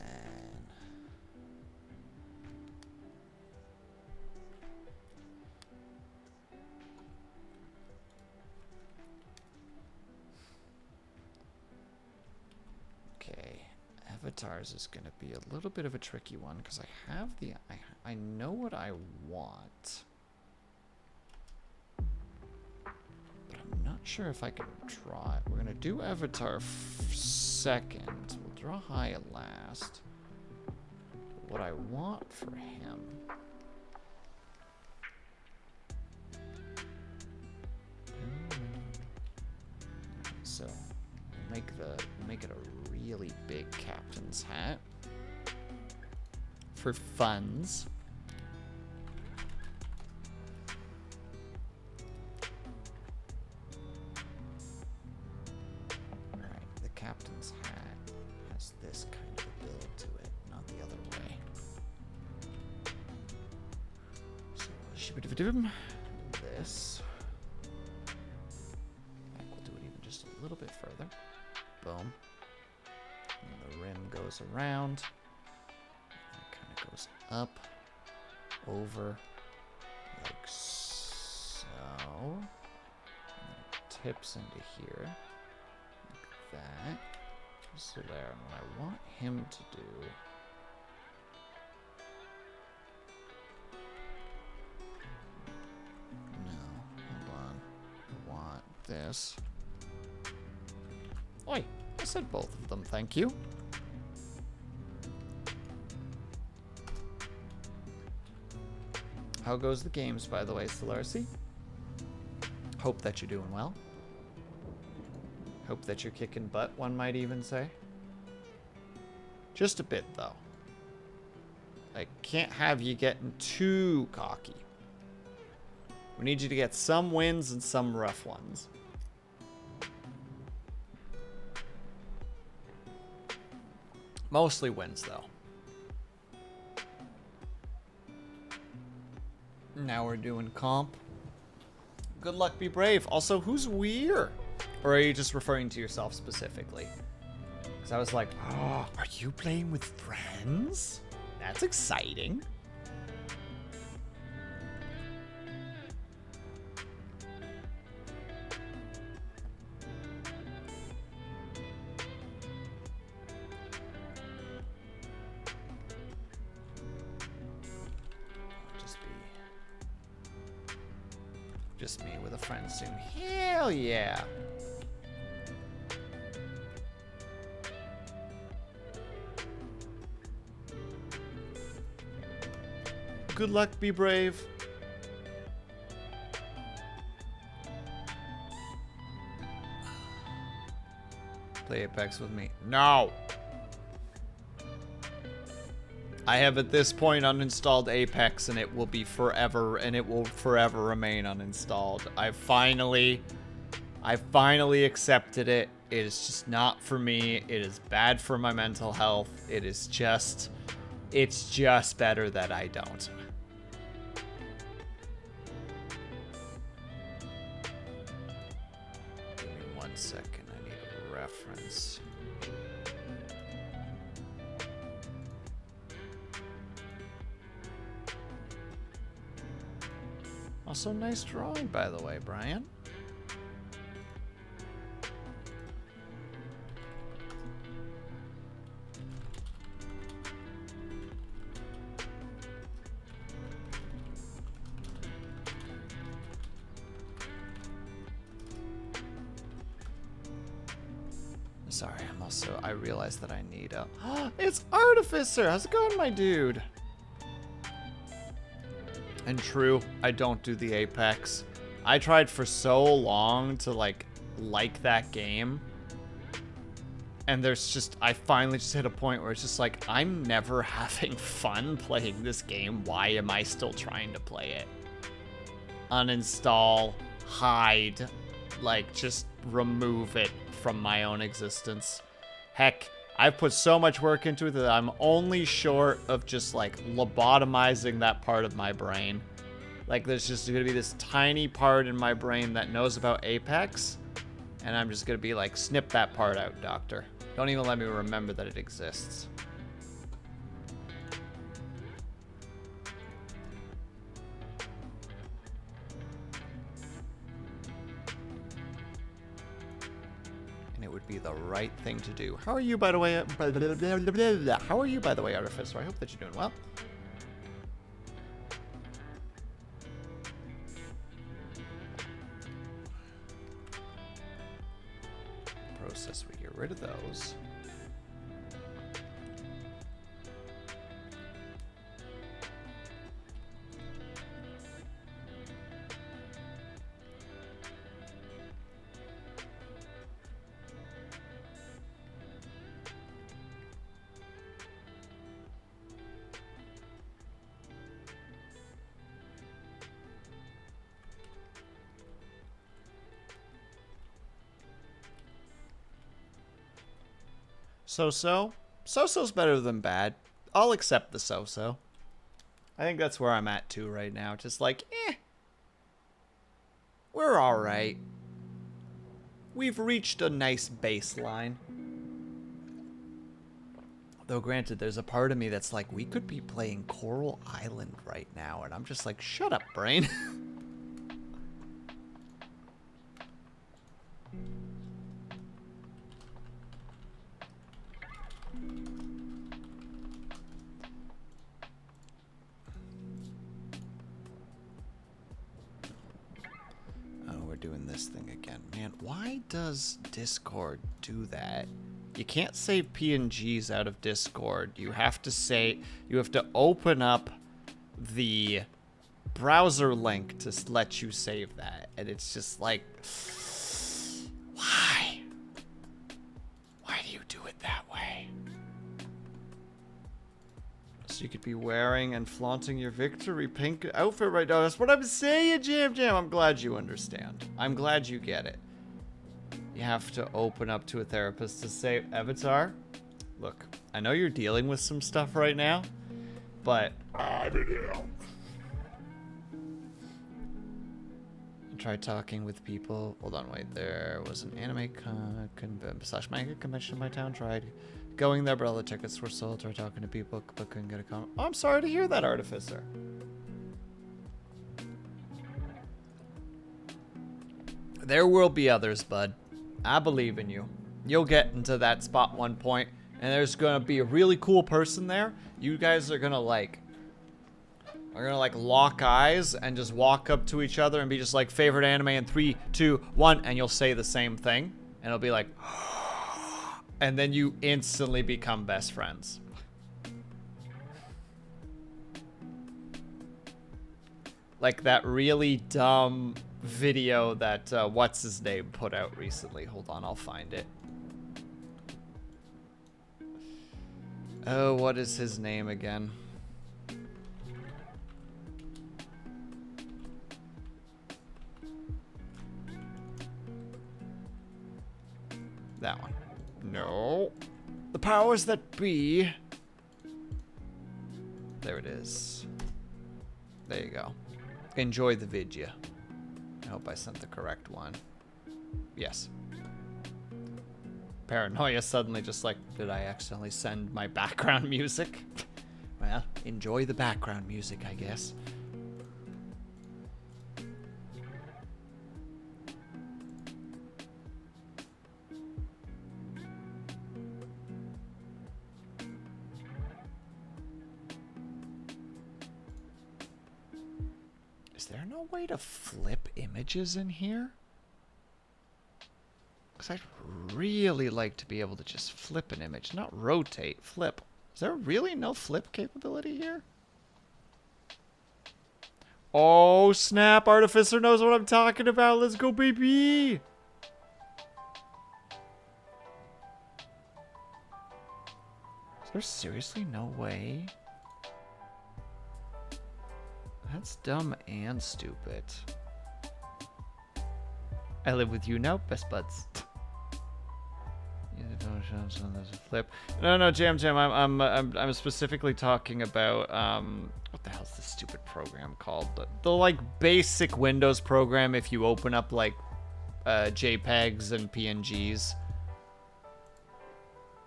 avatars is going to be a little bit of a tricky one because I have the I know what I want, but I'm not sure if I can draw it. We're going to do avatar second. We'll draw high last. What I want for him, so make it a really big captain's hat for funds. captain's hat has this kind of a build to it, not the other way. So, this. We'll do it even just a little bit further. Boom. And the rim goes around. And it kind of goes up, over, like so. And then it tips into here, like that. So there. And what I want him to do. No, hold on. I want this. Oi, I said both of them, thank you. How goes the games, by the way, Solarcy? Hope that you're doing well. Hope that you're kicking butt, one might even say. Just a bit, though. I can't have you getting too cocky. We need you to get some wins and some rough ones. Mostly wins, though. Now we're doing comp. Good luck, be brave. Also, who's we're? Or are you just referring to yourself specifically? Because I was like, oh, are you playing with friends? That's exciting. Just me with a friend soon. Hell yeah. Good luck, be brave. Play Apex with me. No. I have at this point uninstalled Apex, and it will be forever, and it will forever remain uninstalled. I finally accepted it. It is just not for me. It is bad for my mental health. It's just better that I don't. Give me 1 second. I need a reference. Also, nice drawing, by the way, Brian. Sorry, I realized that I need a... It's Artificer! How's it going, my dude? And true, I don't do the Apex. I tried for so long to like that game. And I finally just hit a point where it's just like, I'm never having fun playing this game. Why am I still trying to play it? Uninstall, hide, like just remove it from my own existence. Heck, I've put so much work into it that I'm only short of just like lobotomizing that part of my brain. Like there's just gonna be this tiny part in my brain that knows about Apex, and I'm just gonna be like, snip that part out, doctor. Don't even let me remember that it exists. And it would be the right thing to do. How are you, by the way? How are you, by the way, Artificer? I hope that you're doing well. Process, we get rid of those. So-so. So-so's better than bad. I'll accept the so-so. I think that's where I'm at too right now. Just like, we're alright. We've reached a nice baseline. Though granted, there's a part of me that's like, we could be playing Coral Island right now. And I'm just like, shut up, brain. Doing this thing again. Man, why does Discord do that? You can't save PNGs out of Discord. You have to open up the browser link to let you save that. And it's just like, why? Why do you do it that way? So you could be wearing and flaunting your victory pink outfit right now. That's what I'm saying, Jam Jam. I'm glad you understand. I'm glad you get it. You have to open up to a therapist to say, Avatar, look, I know you're dealing with some stuff right now, but try talking with people. Hold on, wait. There was an anime slash manga convention in my town. Tried going there, but all the tickets were sold. Tried talking to people, but couldn't get a comment. Oh, I'm sorry to hear that, Artificer. There will be others, bud. I believe in you. You'll get into that spot one point, and there's gonna be a really cool person there. You guys are gonna like lock eyes and just walk up to each other and be just like, favorite anime in 3, 2, 1, and you'll say the same thing, and it'll be like, and then you instantly become best friends. Like that really dumb video that what's his name put out recently. Hold on, I'll find it. Oh, what is his name again? That one. No. The powers that be. There it is. There you go. Enjoy the video. I hope I sent the correct one. Yes. Paranoia suddenly just like, did I accidentally send my background music? Well, enjoy the background music, I guess. Is there no way to flip images in here? Because I'd really like to be able to just flip an image, not rotate, flip. Is there really no flip capability here? Oh, snap. Artificer knows what I'm talking about. Let's go, baby. Is there seriously no way? That's dumb and stupid. I live with you now, best buds. There's a flip. No, Jam. I'm specifically talking about what the hell's this stupid program called? The like basic Windows program. If you open up like JPEGs and PNGs,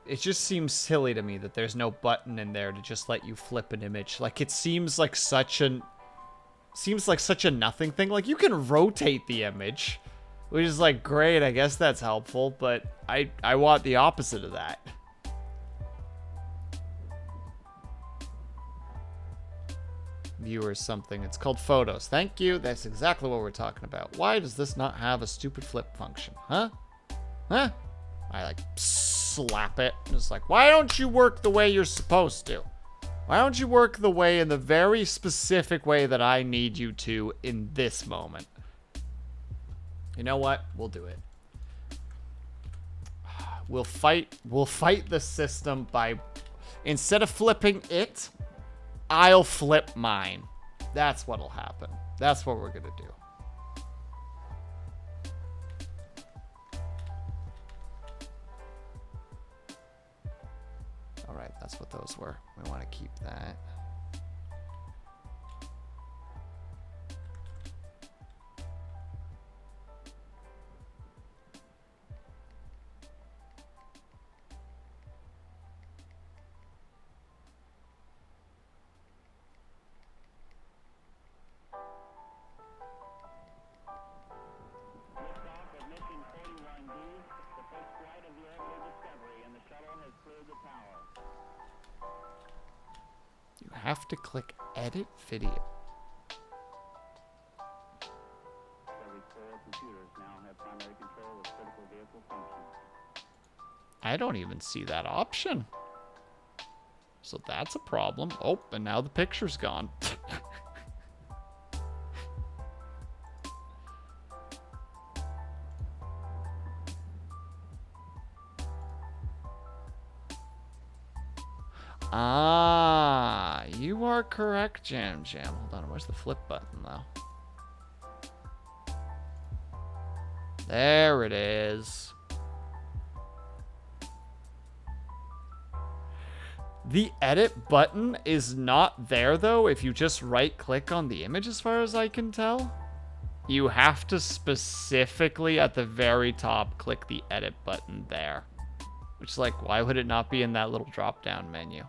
it just seems silly to me that there's no button in there to just let you flip an image. Like it seems like such a nothing thing. Like you can rotate the image, which is like great. I guess that's helpful, but I want the opposite of that. Viewers something. It's called photos. Thank you. That's exactly what we're talking about. Why does this not have a stupid flip function? Huh? Huh? I like slap it. Just like, why don't you work the way you're supposed to? Why don't you work the way in the very specific way that I need you to in this moment? You know what? We'll do it. We'll fight the system by, instead of flipping it, I'll flip mine. That's what'll happen. That's what we're gonna do. All right, that's what those were. We want to keep that. You have to click edit video. I don't even see that option. So that's a problem. Oh, and now the picture's gone. Ah, you are correct, Jam Jam. Hold on, where's the flip button, though? There it is. The edit button is not there, though, if you just right-click on the image, as far as I can tell. You have to specifically, at the very top, click the edit button there. Which is like, why would it not be in that little drop-down menu?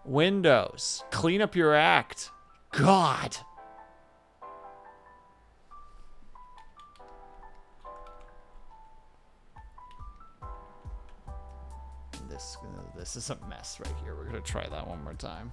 Windows. Clean up your act. God. This is a mess right here. We're going to try that one more time.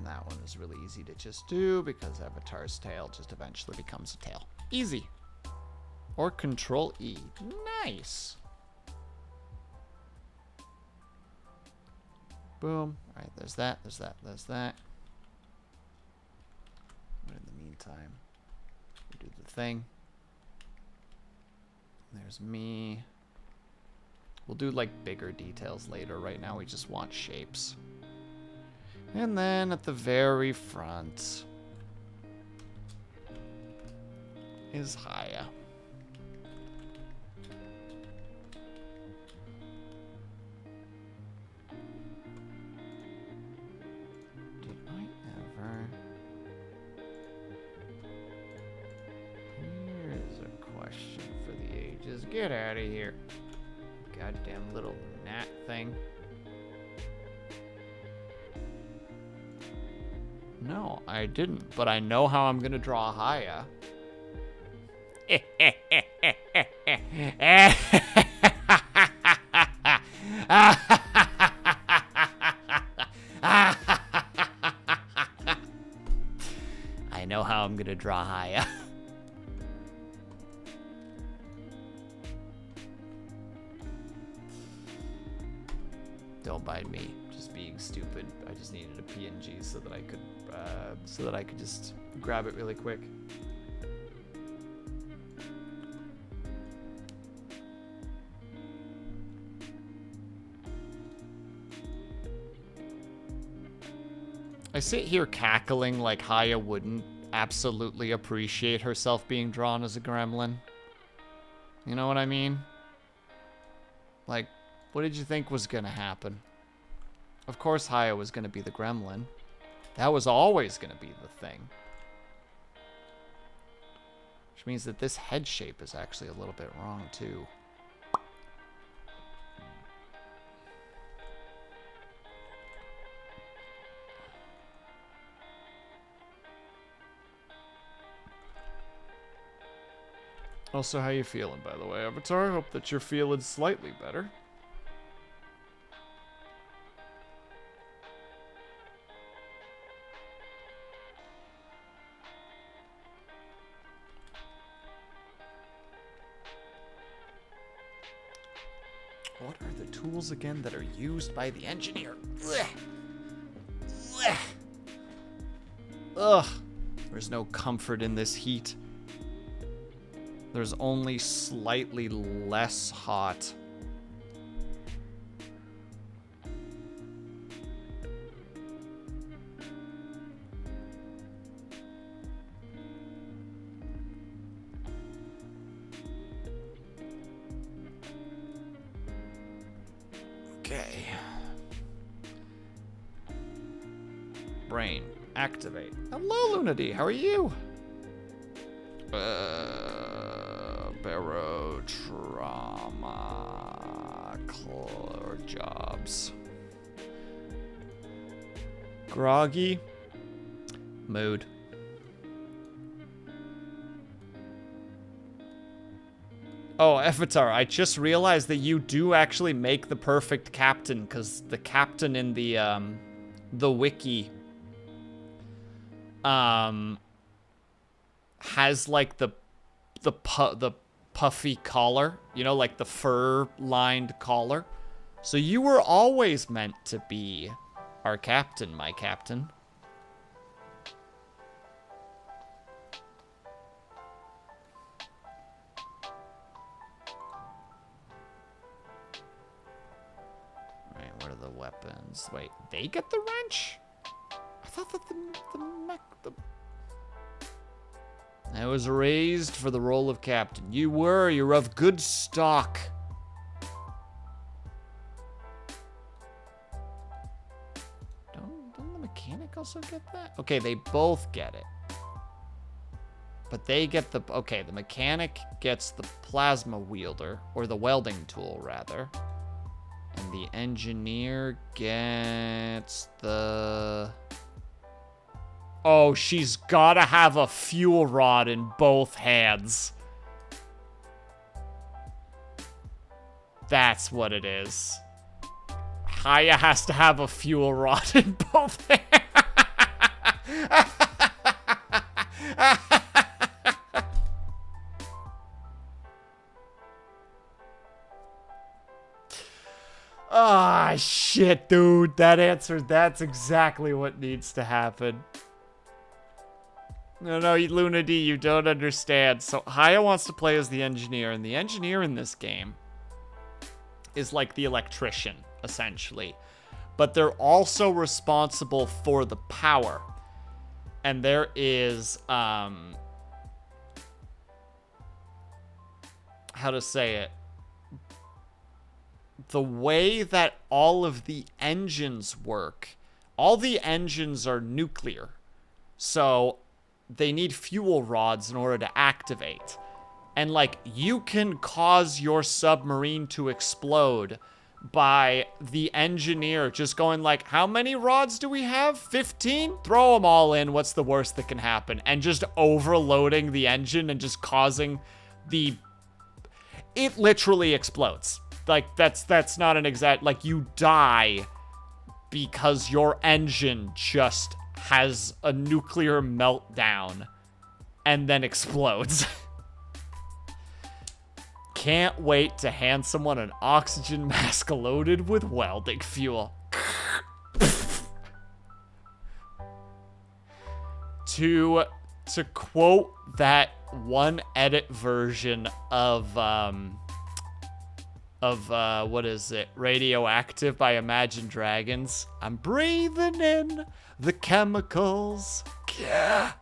That one is really easy to just do because Avatar's tail just eventually becomes a tail. Easy. Or Control E. Nice. Boom. All right, there's that, there's that, there's that. But in the meantime, we do the thing. There's me. We'll do like bigger details later. Right now we just want shapes. And then at the very front is Haya. Did I ever? Here's a question for the ages. Get out of here. Goddamn little gnat thing. No, I didn't, but I know how I'm gonna draw Haya. I know how I'm gonna draw Haya. Don't mind me. Being stupid. I just needed a PNG so that I could just grab it really quick. I sit here cackling like Haya wouldn't absolutely appreciate herself being drawn as a gremlin. You know what I mean? Like, what did you think was gonna happen? Of course Haya was going to be the gremlin. That was always going to be the thing. Which means that this head shape is actually a little bit wrong, too. Also, how you feeling, by the way, Avatar? Hope that you're feeling slightly better. What are the tools again that are used by the engineer? Ugh. Ugh. Ugh. There's no comfort in this heat. There's only slightly less hot. Okay. Brain, activate. Hello, Lunity. How are you? Barotrauma. Clore jobs. Groggy. Mood. Oh, Avatar, I just realized that you do actually make the perfect captain, because the captain in the wiki has like the puffy collar, you know, like the fur-lined collar. So you were always meant to be our captain, my captain. Right, what are the weapons? Wait, they get the wrench? I thought that the I was raised for the role of captain. You're of good stock. Don't the mechanic also get that? Okay, they both get it. But they get the, okay, the mechanic gets the plasma wielder, or the welding tool, rather. And the engineer gets the... Oh, she's gotta have a fuel rod in both hands. That's what it is. Haya has to have a fuel rod in both hands. Ah, shit, dude. That's exactly what needs to happen. No, Luna D, you don't understand. So, Haya wants to play as the engineer, and the engineer in this game is like the electrician, essentially. But they're also responsible for the power. And there is, how to say it? The way that all of the engines work, all the engines are nuclear. So they need fuel rods in order to activate. And like, you can cause your submarine to explode by the engineer just going like, how many rods do we have? 15? Throw them all in. What's the worst that can happen? And just overloading the engine and just causing the... It literally explodes. Like, that's not an exact... Like, you die because your engine just has a nuclear meltdown and then explodes. Can't wait to hand someone an oxygen mask loaded with welding fuel. To quote that one edit version of what is it? Radioactive by Imagine Dragons. I'm breathing in the chemicals. Yeah.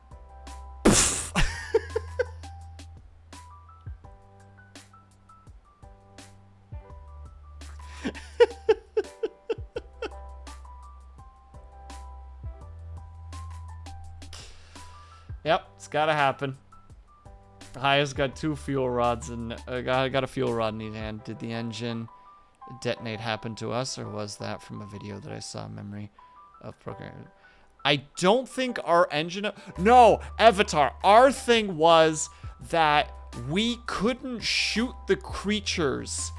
Yep, it's gotta happen. Haya's got 2 fuel rods and got a fuel rod in each hand. Did the engine detonate happen to us, or was that from a video that I saw? Memory of program. I don't think our engine... No, Avatar. Our thing was that we couldn't shoot the creatures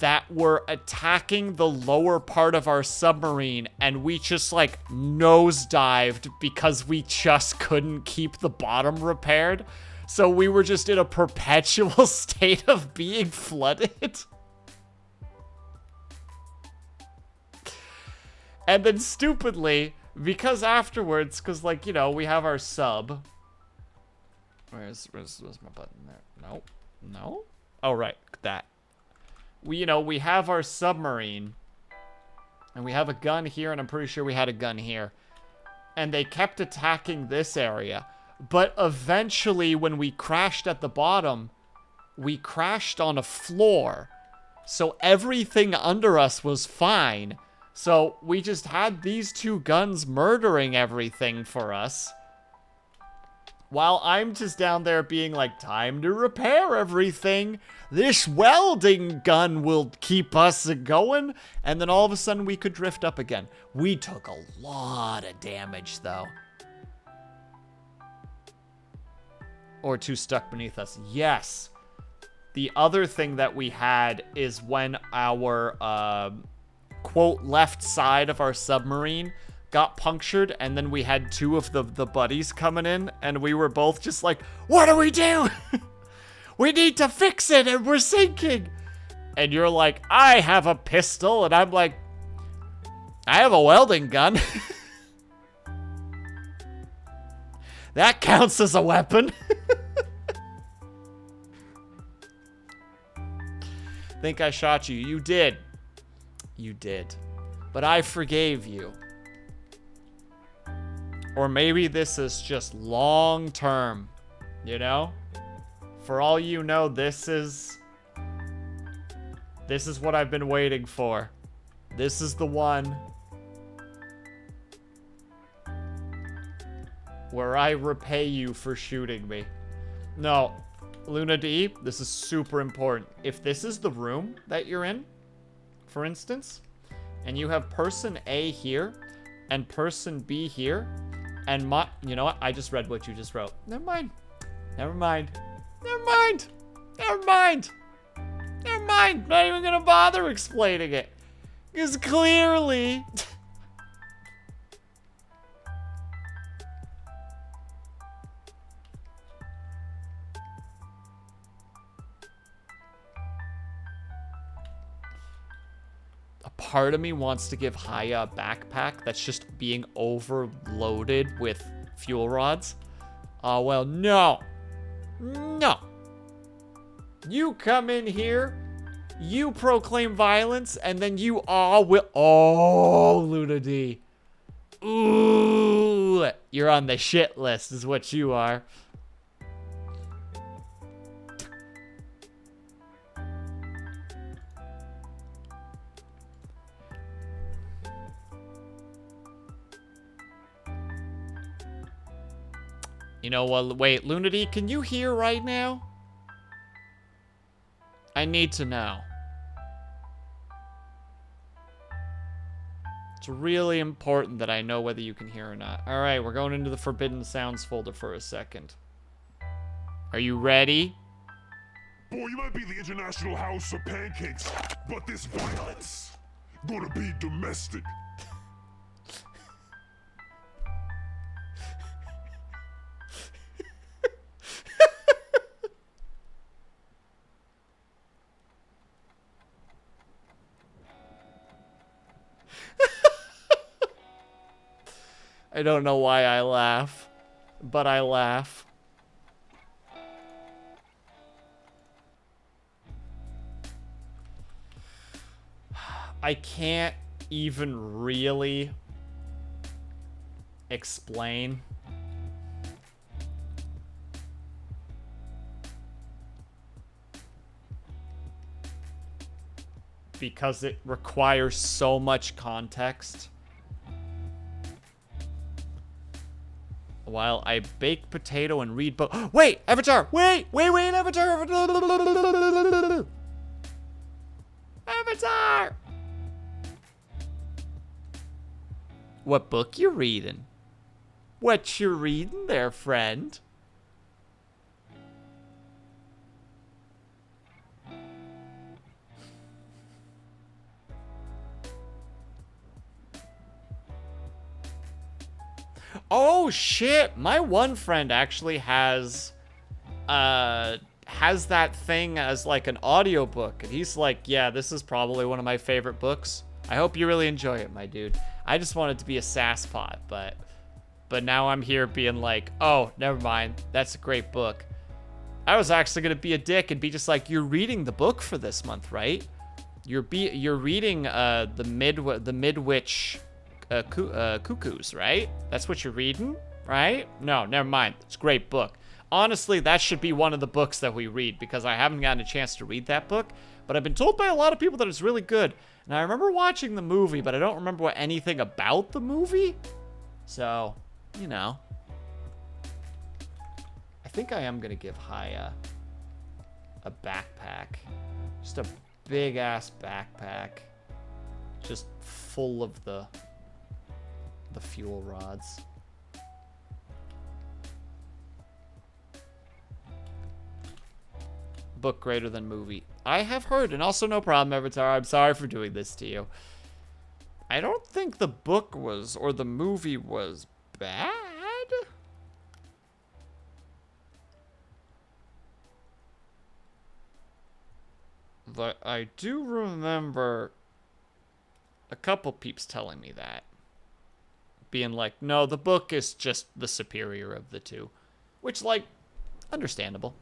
that were attacking the lower part of our submarine, and we just like nosedived because we just couldn't keep the bottom repaired. So we were just in a perpetual state of being flooded. And then stupidly, because afterwards, because, like, you know, we have our sub. Where's my button there? No. No? Oh, right. That. We have our submarine. And we have a gun here, and I'm pretty sure we had a gun here. And they kept attacking this area. But eventually, when we crashed at the bottom, we crashed on a floor. So everything under us was fine. So we just had these two guns murdering everything for us. While I'm just down there being like, time to repair everything. This welding gun will keep us going. And then all of a sudden we could drift up again. We took a lot of damage though. Or two stuck beneath us. Yes. The other thing that we had is when our, quote, left side of our submarine got punctured, and then we had two of the buddies coming in, and we were both just like, what do we do? We need to fix it, and we're sinking. And you're like, I have a pistol, and I'm like, I have a welding gun. That counts as a weapon. Think I shot you. You did. You did. But I forgave you. Or maybe this is just long term, you know? For all you know, this is what I've been waiting for. This is the one where I repay you for shooting me. No, Luna D, this is super important. If this is the room that you're in, for instance, and you have person A here and person B here, and you know what? I just read what you just wrote. Never mind. Never mind. Never mind. Never mind. Never mind. Not even gonna bother explaining it. Because clearly... a part of me wants to give Haya a backpack that's just being overloaded with fuel rods. Oh, well, no. No. You come in here, you proclaim violence, and then you all will... Oh, Luna D. Ooh. You're on the shit list is what you are. You know what? Wait, Lunity, can you hear right now? I need to know. It's really important that I know whether you can hear or not. All right, we're going into the Forbidden Sounds folder for a second. Are you ready?
Boy, you might be the international house of pancakes, but this violence gonna be domestic.
I don't know why I laugh, but I laugh. I can't even really explain. Because it requires so much context. While I bake potato and read book. Wait, Avatar! Wait, Avatar! Avatar! What book you reading? What you reading there, friend? Oh shit, my one friend actually has that thing as like an audiobook, and he's like, yeah, this is probably one of my favorite books. I hope you really enjoy it, my dude. I just wanted to be a sasspot, but now I'm here being like, oh, never mind. That's a great book. I was actually gonna be a dick and be just like, you're reading the book for this month, right? You're reading the Midwich Cuckoos, right? That's what you're reading, right? No, never mind. It's a great book. Honestly, that should be one of the books that we read because I haven't gotten a chance to read that book, but I've been told by a lot of people that it's really good. And I remember watching the movie, but I don't remember anything about the movie. So, you know. I think I am gonna give Haya a backpack. Just a big ass backpack. Just full of the fuel rods. Book greater than movie. I have heard, and also no problem, Avatar. I'm sorry for doing this to you. I don't think the book was, or the movie was bad. But I do remember a couple peeps telling me that. Being like, no, the book is just the superior of the two. Which, like, understandable.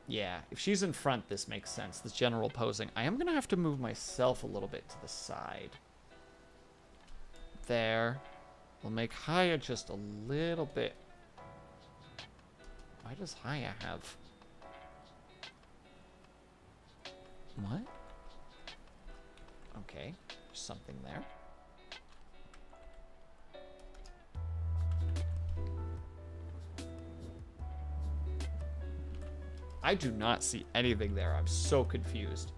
Yeah, if she's in front, this makes sense. This general posing. I am going to have to move myself a little bit to the side. There. We'll make Haya just a little bit. Why does Haya have... What? Okay, there's something there. I do not see anything there. I'm so confused.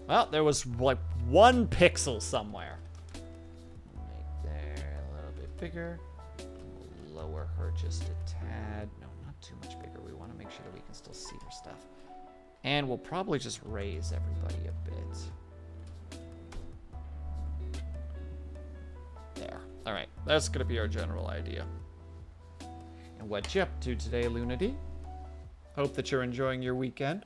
Well, there was like 1 pixel somewhere. Make there a little bit bigger. Lower her just a tad. No, not too much bigger. We want to make sure that we can still see her stuff. And we'll probably just raise everybody a bit. There. All right. That's going to be our general idea. And what you up to today, Lunity? Hope that you're enjoying your weekend.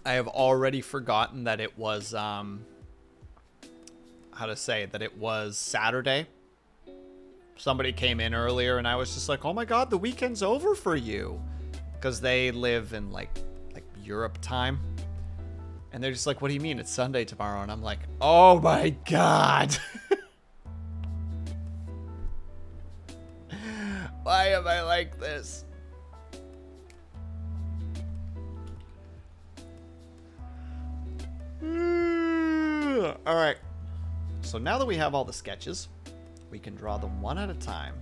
I have already forgotten that it was, how to say, that it was Saturday. Somebody came in earlier and I was just like, oh my god, the weekend's over for you. Because they live in like Europe time. And they're just like, what do you mean? It's Sunday tomorrow. And I'm like, oh my god. Why am I like this? All right. So now that we have all the sketches, we can draw them one at a time.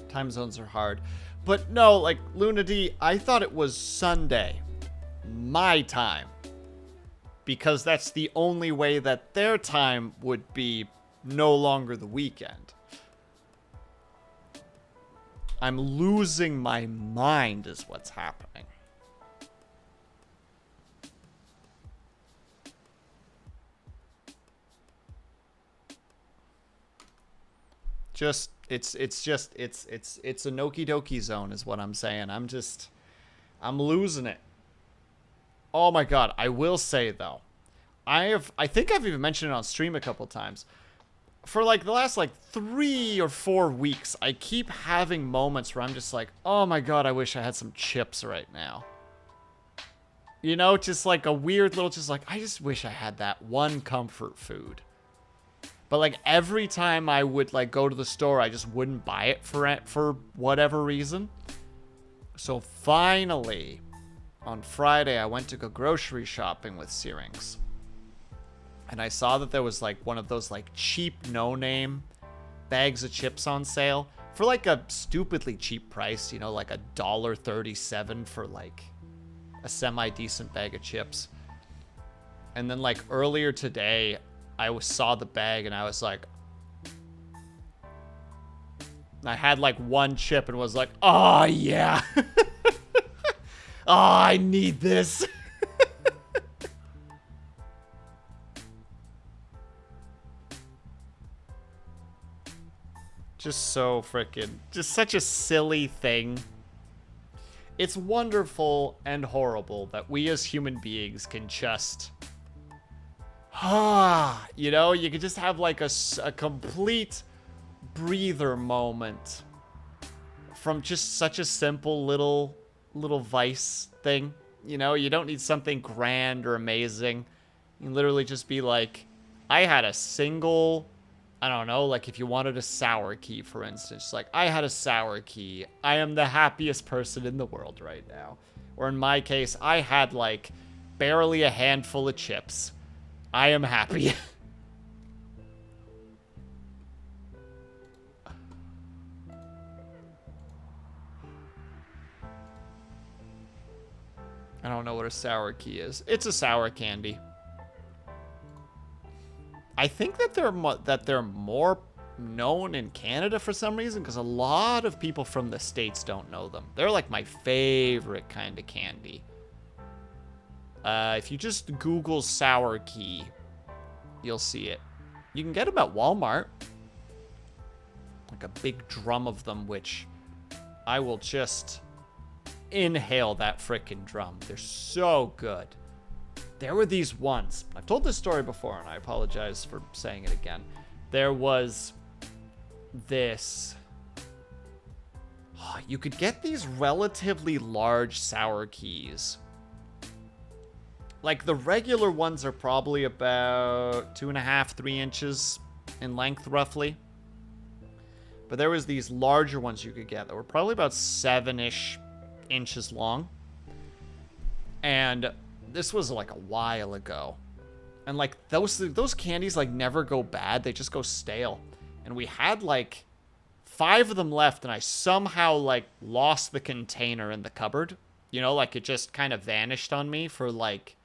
Time zones are hard. But no, like, Lunady, I thought it was Sunday. My time. Because that's the only way that their time would be no longer the weekend. I'm losing my mind is what's happening. It's a Noki Doki zone is what I'm saying. I'm losing it. Oh my god, I will say though. I think I've even mentioned it on stream a couple times. For like the last like 3 or 4 weeks, I keep having moments where I'm just like, oh my god, I wish I had some chips right now. You know, just like a weird little, just like, I just wish I had that one comfort food. But like every time I would like go to the store, I just wouldn't buy it for whatever reason. So finally, on Friday, I went to go grocery shopping with Syrinx. And I saw that there was like one of those like cheap no-name bags of chips on sale for like a stupidly cheap price, you know, like $1.37 for like a semi-decent bag of chips. And then like earlier today, I saw the bag and I was like, I had like one chip and was like, oh yeah. Oh, I need this. Just so freaking, just such a silly thing It's wonderful and horrible that we as human beings can just... you know, you could just have like a complete breather moment from just such a simple little vice thing. You know, you don't need something grand or amazing. You can literally just be like, I had a single, I don't know, like if you wanted a sour key, for instance, like I had a sour key. I am the happiest person in the world right now. Or in my case, I had like barely a handful of chips. I am happy. I don't know what a sour key is. It's a sour candy. I think that they're more known in Canada for some reason, because a lot of people from the States don't know them. They're like my favorite kind of candy. If you just Google sour key, you'll see it. You can get them at Walmart. Like a big drum of them, which I will just inhale that frickin' drum. They're so good. There were these ones. I've told this story before, and I apologize for saying it again. There was this... you could get these relatively large sour keys. Like, the regular ones are probably about 2.5, 3 inches in length, roughly. But there was these larger ones you could get that were probably about 7-ish inches long. And this was like a while ago. And like those candies like never go bad. They just go stale. And we had like 5 of them left, and I somehow like lost the container in the cupboard. You know, like it just kind of vanished on me for like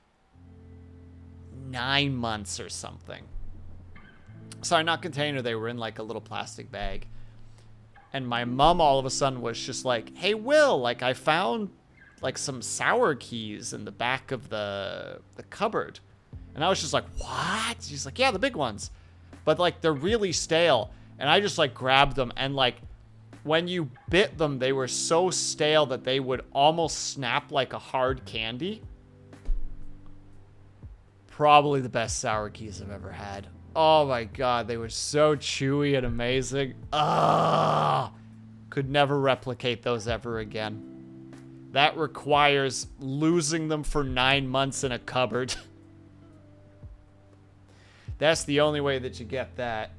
9 months or something. Sorry, not container. They were in like a little plastic bag. And my mom all of a sudden was just like, hey, Will, like I found like some sour keys in the back of the cupboard. And I was just like, what? She's like, yeah, the big ones. But like they're really stale. And I just like grabbed them, and like when you bit them, they were so stale that they would almost snap like a hard candy. Probably the best sour keys I've ever had. Oh my god, they were so chewy and amazing. Could never replicate those ever again. That requires losing them for 9 months in a cupboard. That's the only way that you get that.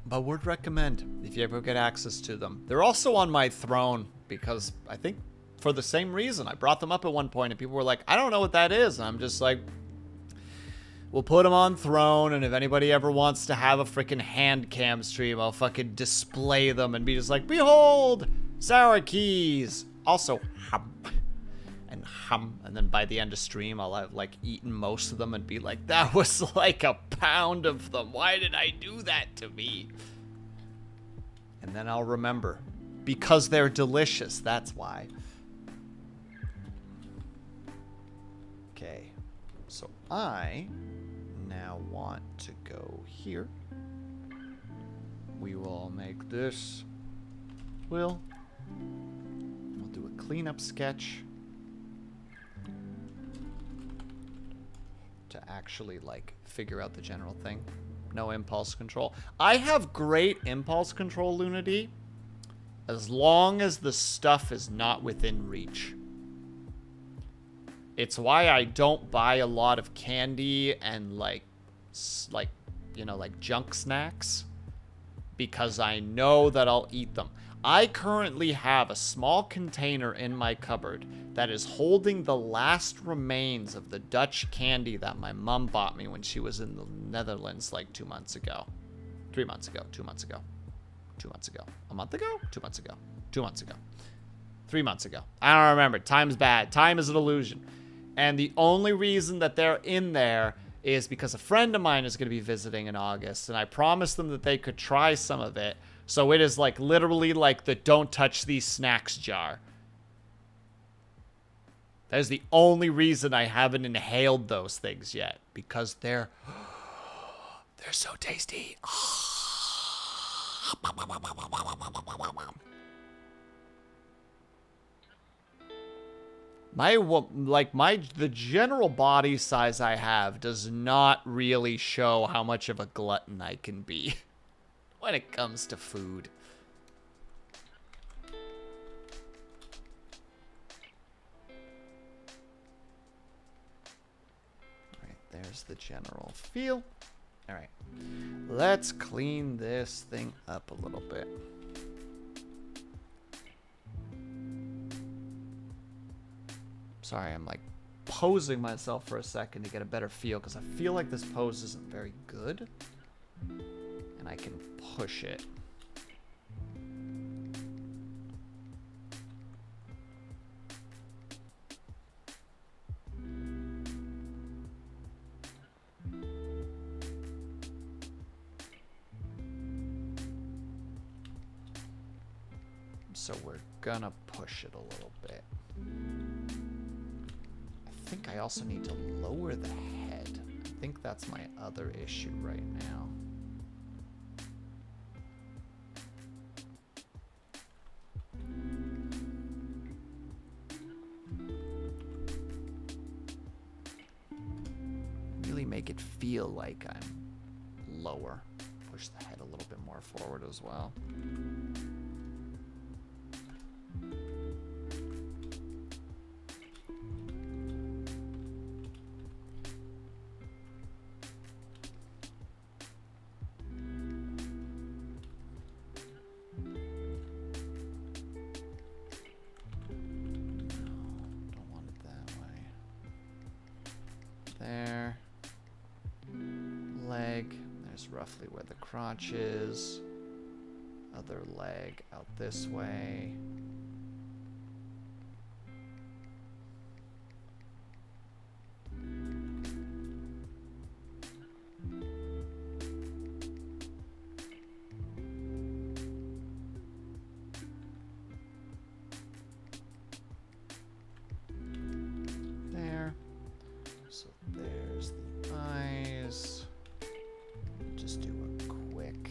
But would recommend if you ever get access to them. They're also on my throne because I think for the same reason. I brought them up at one point and people were like, I don't know what that is. And I'm just like, we'll put them on throne, and if anybody ever wants to have a freaking hand cam stream, I'll fucking display them and be just like, behold, sour keys. Also, hum. And hum. And then by the end of stream, I'll have like eaten most of them and be like, that was like a pound of them. Why did I do that to me? And then I'll remember. Because they're delicious, that's why. Okay. So I now want to go here. We will make this. We'll do a cleanup sketch to actually like figure out the general thing. No impulse control. I have great impulse control, Lunity, as long as the stuff is not within reach. It's why I don't buy a lot of candy and like, you know, like junk snacks, because I know that I'll eat them. I currently have a small container in my cupboard that is holding the last remains of the Dutch candy that my mom bought me when she was in the Netherlands like 2 months ago. 3 months ago, 2 months ago, 2 months ago, a month ago, 2 months ago, 2 months ago, 3 months ago. I don't remember. Time's bad. Time is an illusion. And the only reason that they're in there is because a friend of mine is going to be visiting in August, and I promised them that they could try some of it. So it is like literally like the don't touch these snacks jar. That is the only reason I haven't inhaled those things yet, because they're so tasty. The general body size I have does not really show how much of a glutton I can be when it comes to food. Alright, there's the general feel. Alright, let's clean this thing up a little bit. Sorry, I'm like posing myself for a second to get a better feel because I feel like this pose isn't very good. And I can push it. So we're gonna push it a little bit. I think I also need to lower the head. I think that's my other issue right now. Really make it feel like I'm lower. Push the head a little bit more forward as well. There. Leg. There's roughly where the crotch is. Other leg out this way. There. So there's the eyes. Just do a quick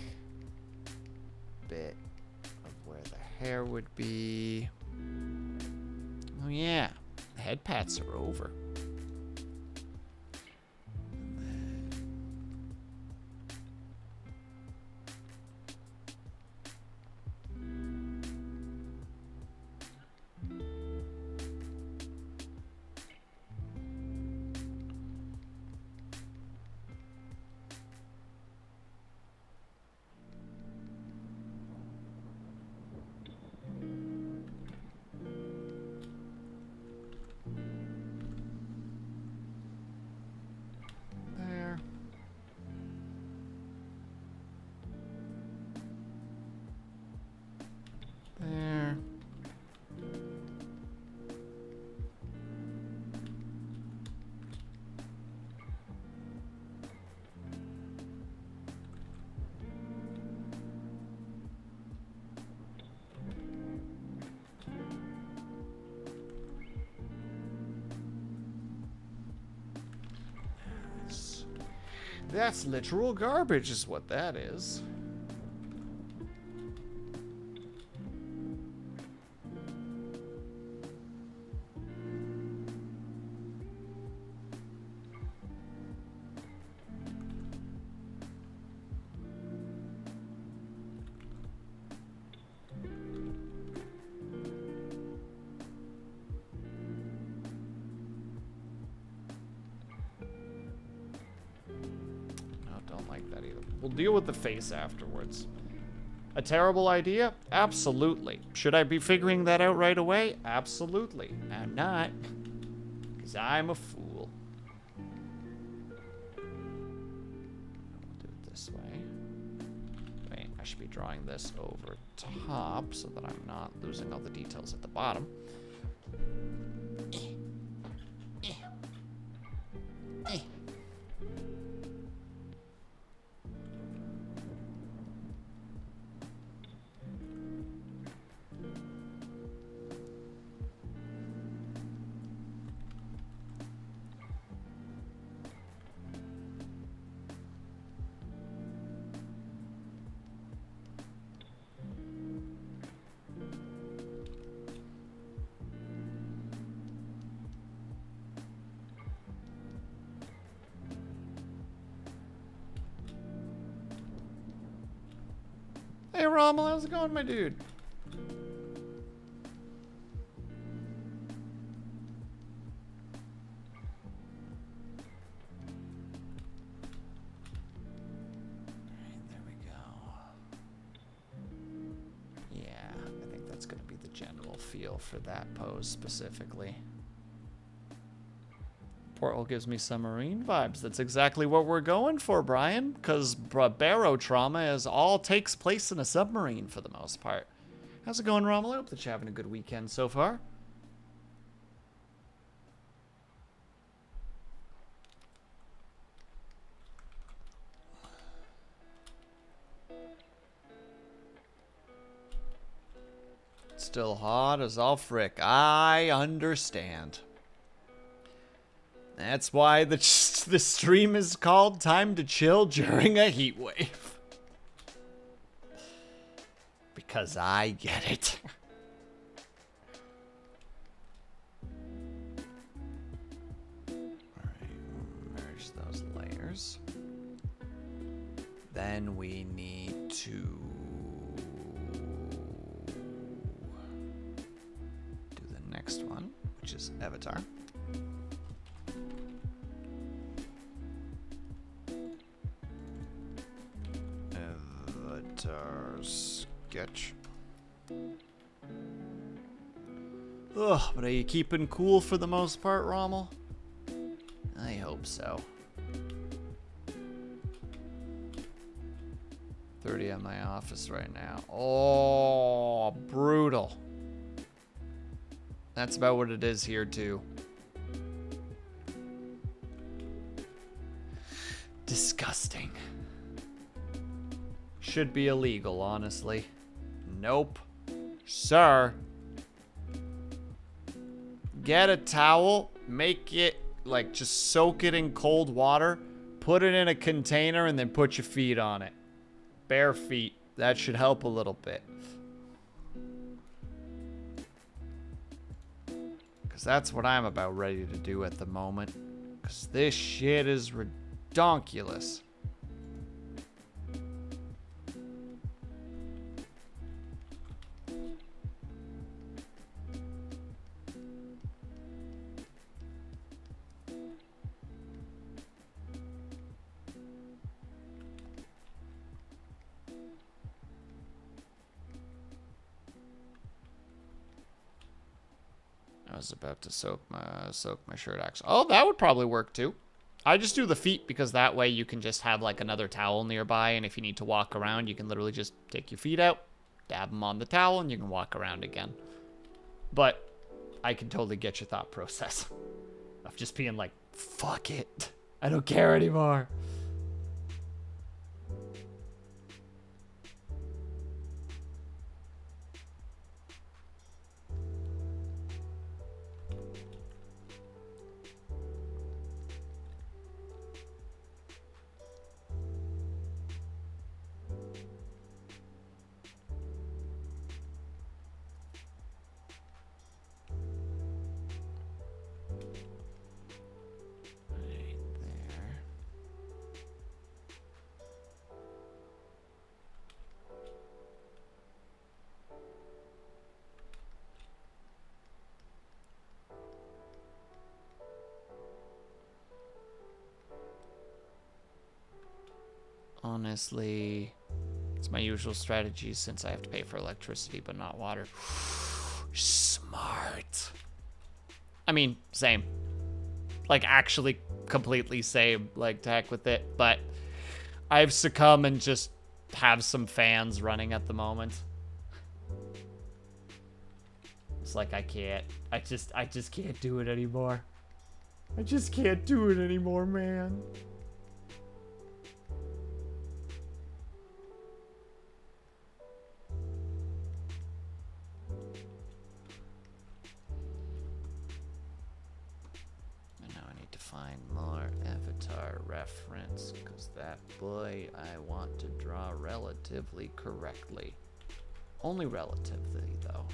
bit of where the hair would be. Oh yeah, the head pats are over. There. That's literal garbage is what that is. We'll deal with the face afterwards. A terrible idea? Absolutely. Should I be figuring that out right away? Absolutely. I'm not. Because I'm a fool. We'll do it this way. Wait, I should be drawing this over top so that I'm not losing all the details at the bottom. Hey, Rommel, how's it going, my dude? There we go. Yeah, I think that's going to be the general feel for that pose specifically. Portal gives me some marine vibes. That's exactly what we're going for, Brian, because barrow trauma all takes place in a submarine for the most part. How's it going, Rommel? I hope that you're having a good weekend so far. Still hot as all frick. I understand. That's why the stream is called Time to Chill During a Heat Wave. Because I get it. Alright, we'll merge those layers. Then we need to do the next one, which is Avatar. Sketch. Ugh, but are you keeping cool for the most part, Rommel? I hope so. 30 at my office right now. Oh, brutal. That's about what it is here, too. Disgusting. Should be illegal, honestly. Nope. Sir. Get a towel, make it, like, just soak it in cold water, put it in a container, and then put your feet on it. Bare feet. That should help a little bit. Because that's what I'm about ready to do at the moment. Because this shit is redonkulous. I was about to soak my shirt axe. Oh, that would probably work too. I just do the feet because that way you can just have like another towel nearby, and if you need to walk around, you can literally just take your feet out, dab them on the towel, and you can walk around again. But I can totally get your thought process of just being like, fuck it. I don't care anymore. Honestly, it's my usual strategy since I have to pay for electricity but not water. Smart. I mean, same. Like, actually completely same. Like, to heck with it. But I've succumbed and just have some fans running at the moment. It's like I can't. I just can't do it anymore. I just can't do it anymore, man. Find more Avatar reference, because that boy I want to draw relatively correctly. Only relatively, though.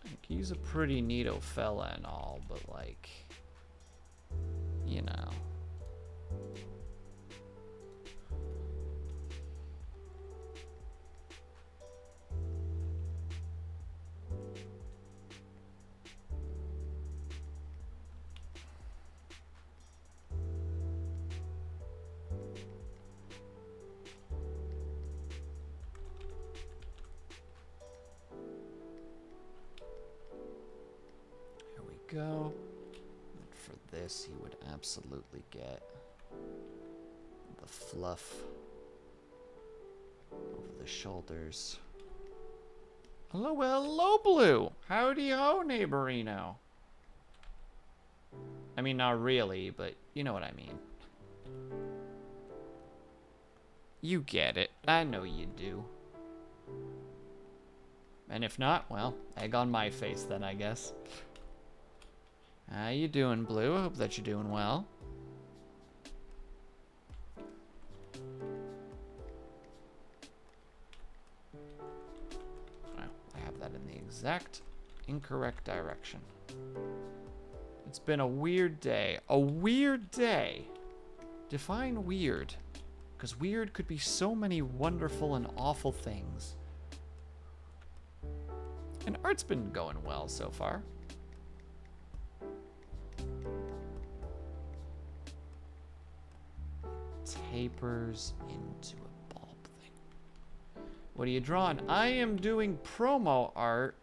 Like, he's a pretty neato fella and all, but like, you know. go. And for this, he would absolutely get the fluff over the shoulders. Hello, hello, Blue. Howdy ho, neighborino. I mean, not really, but you know what I mean. You get it. I know you do. And if not, well, egg on my face then, I guess. How you doing, Blue? I hope that you're doing well. Well, I have that in the exact incorrect direction. It's been a weird day. A weird day. Define weird. Because weird could be so many wonderful and awful things. And art's been going well so far. Tapers into a bulb thing. What are you drawing? I am doing promo art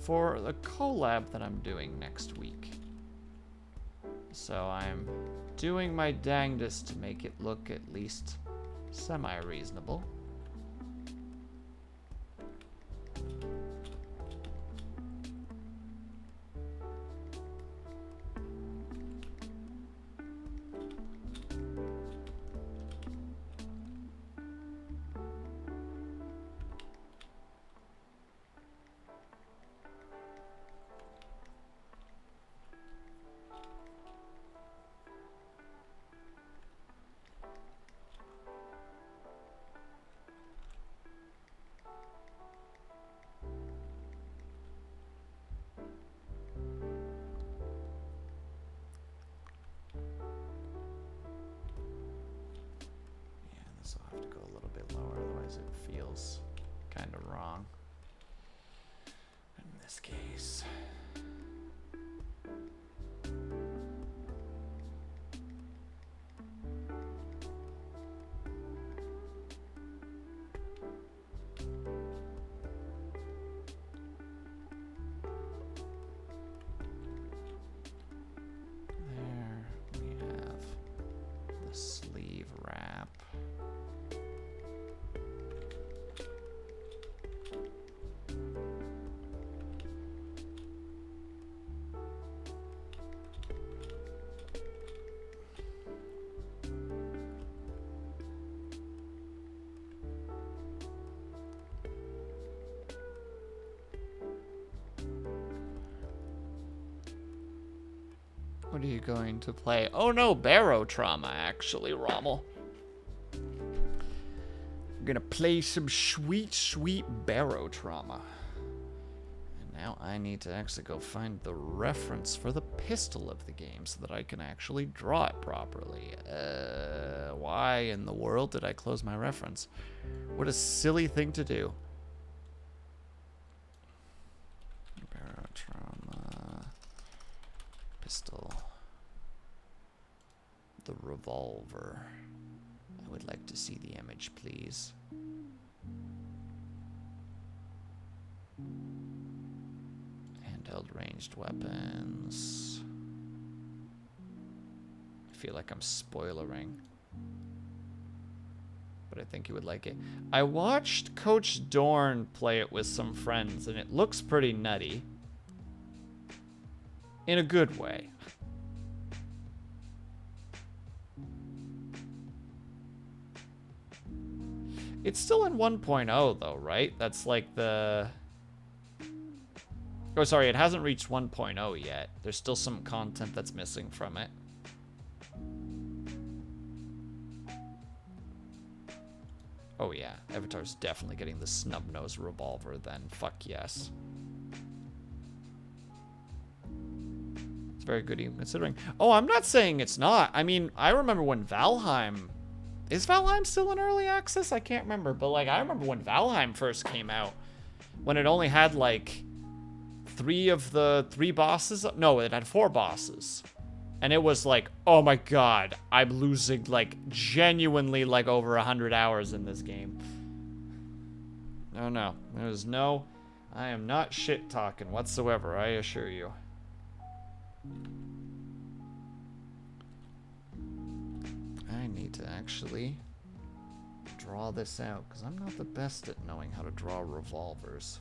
for the collab that I'm doing next week. So I'm doing my dangdest to make it look at least semi-reasonable. Kind of wrong in this case. There we have the sleeve wrap. What are you going to play? Oh no, Barotrauma, actually, Rommel. I'm gonna play some sweet, sweet Barotrauma. And now I need to actually go find the reference for the pistol of the game so that I can actually draw it properly. Why in the world did I close my reference? What a silly thing to do. Barotrauma. Pistol. The revolver. I would like to see the image, please. Handheld ranged weapons. I feel like I'm spoilering, but I think you would like it. I watched Coach Dorn play it with some friends, and it looks pretty nutty. In a good way. It's still in 1.0 though, right? That's like the... Oh, sorry, it hasn't reached 1.0 yet. There's still some content that's missing from it. Oh yeah, Avatar's definitely getting the snub-nose revolver then. Fuck yes. It's very good even considering. Oh, I'm not saying it's not. I mean, I remember when Valheim... Is Valheim still in early access? I can't remember, but like I remember when Valheim first came out, when it only had like 3 of the 3 bosses. No, it had 4 bosses, and it was like, oh my god, I'm losing like genuinely like over 100 hours in this game. No, there's no, I am not shit talking whatsoever, I assure you. I need to actually draw this out, because I'm not the best at knowing how to draw revolvers.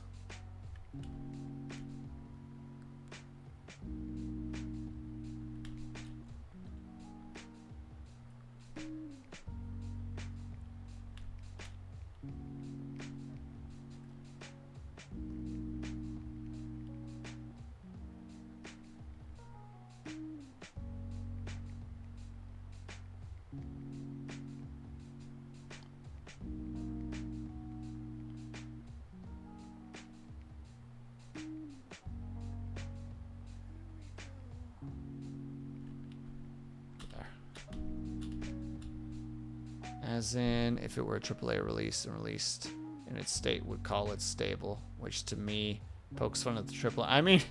As in, if it were a AAA release and released in its state, would call it stable, which to me pokes fun at the AAA. I mean,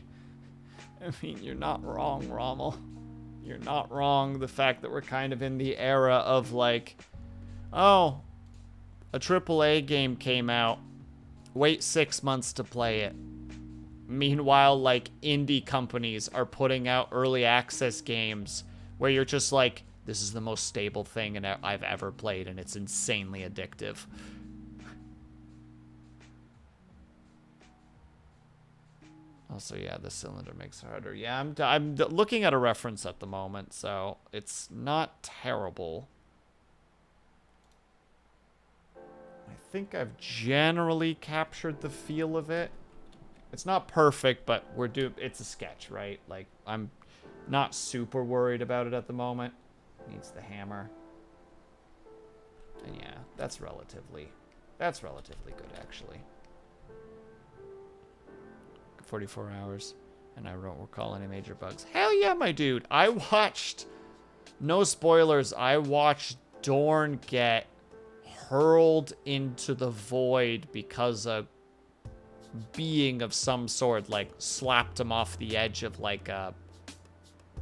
you're not wrong, Rommel. You're not wrong. The fact that we're kind of in the era of like, oh, a AAA game came out, wait 6 months to play it. Meanwhile, like, indie companies are putting out early access games where you're just like, this is the most stable thing I've ever played, and it's insanely addictive. Also, yeah, the cylinder makes it harder. Yeah, I'm looking at a reference at the moment, so it's not terrible. I think I've generally captured the feel of it. It's not perfect, but it's a sketch, right? Like, I'm not super worried about it at the moment. Needs the hammer. And yeah, that's relatively good, actually. 44 hours, and I don't recall any major bugs. Hell yeah, my dude. I watched, no spoilers, I watched Dorn get hurled into the void because a being of some sort, like, slapped him off the edge of, like, a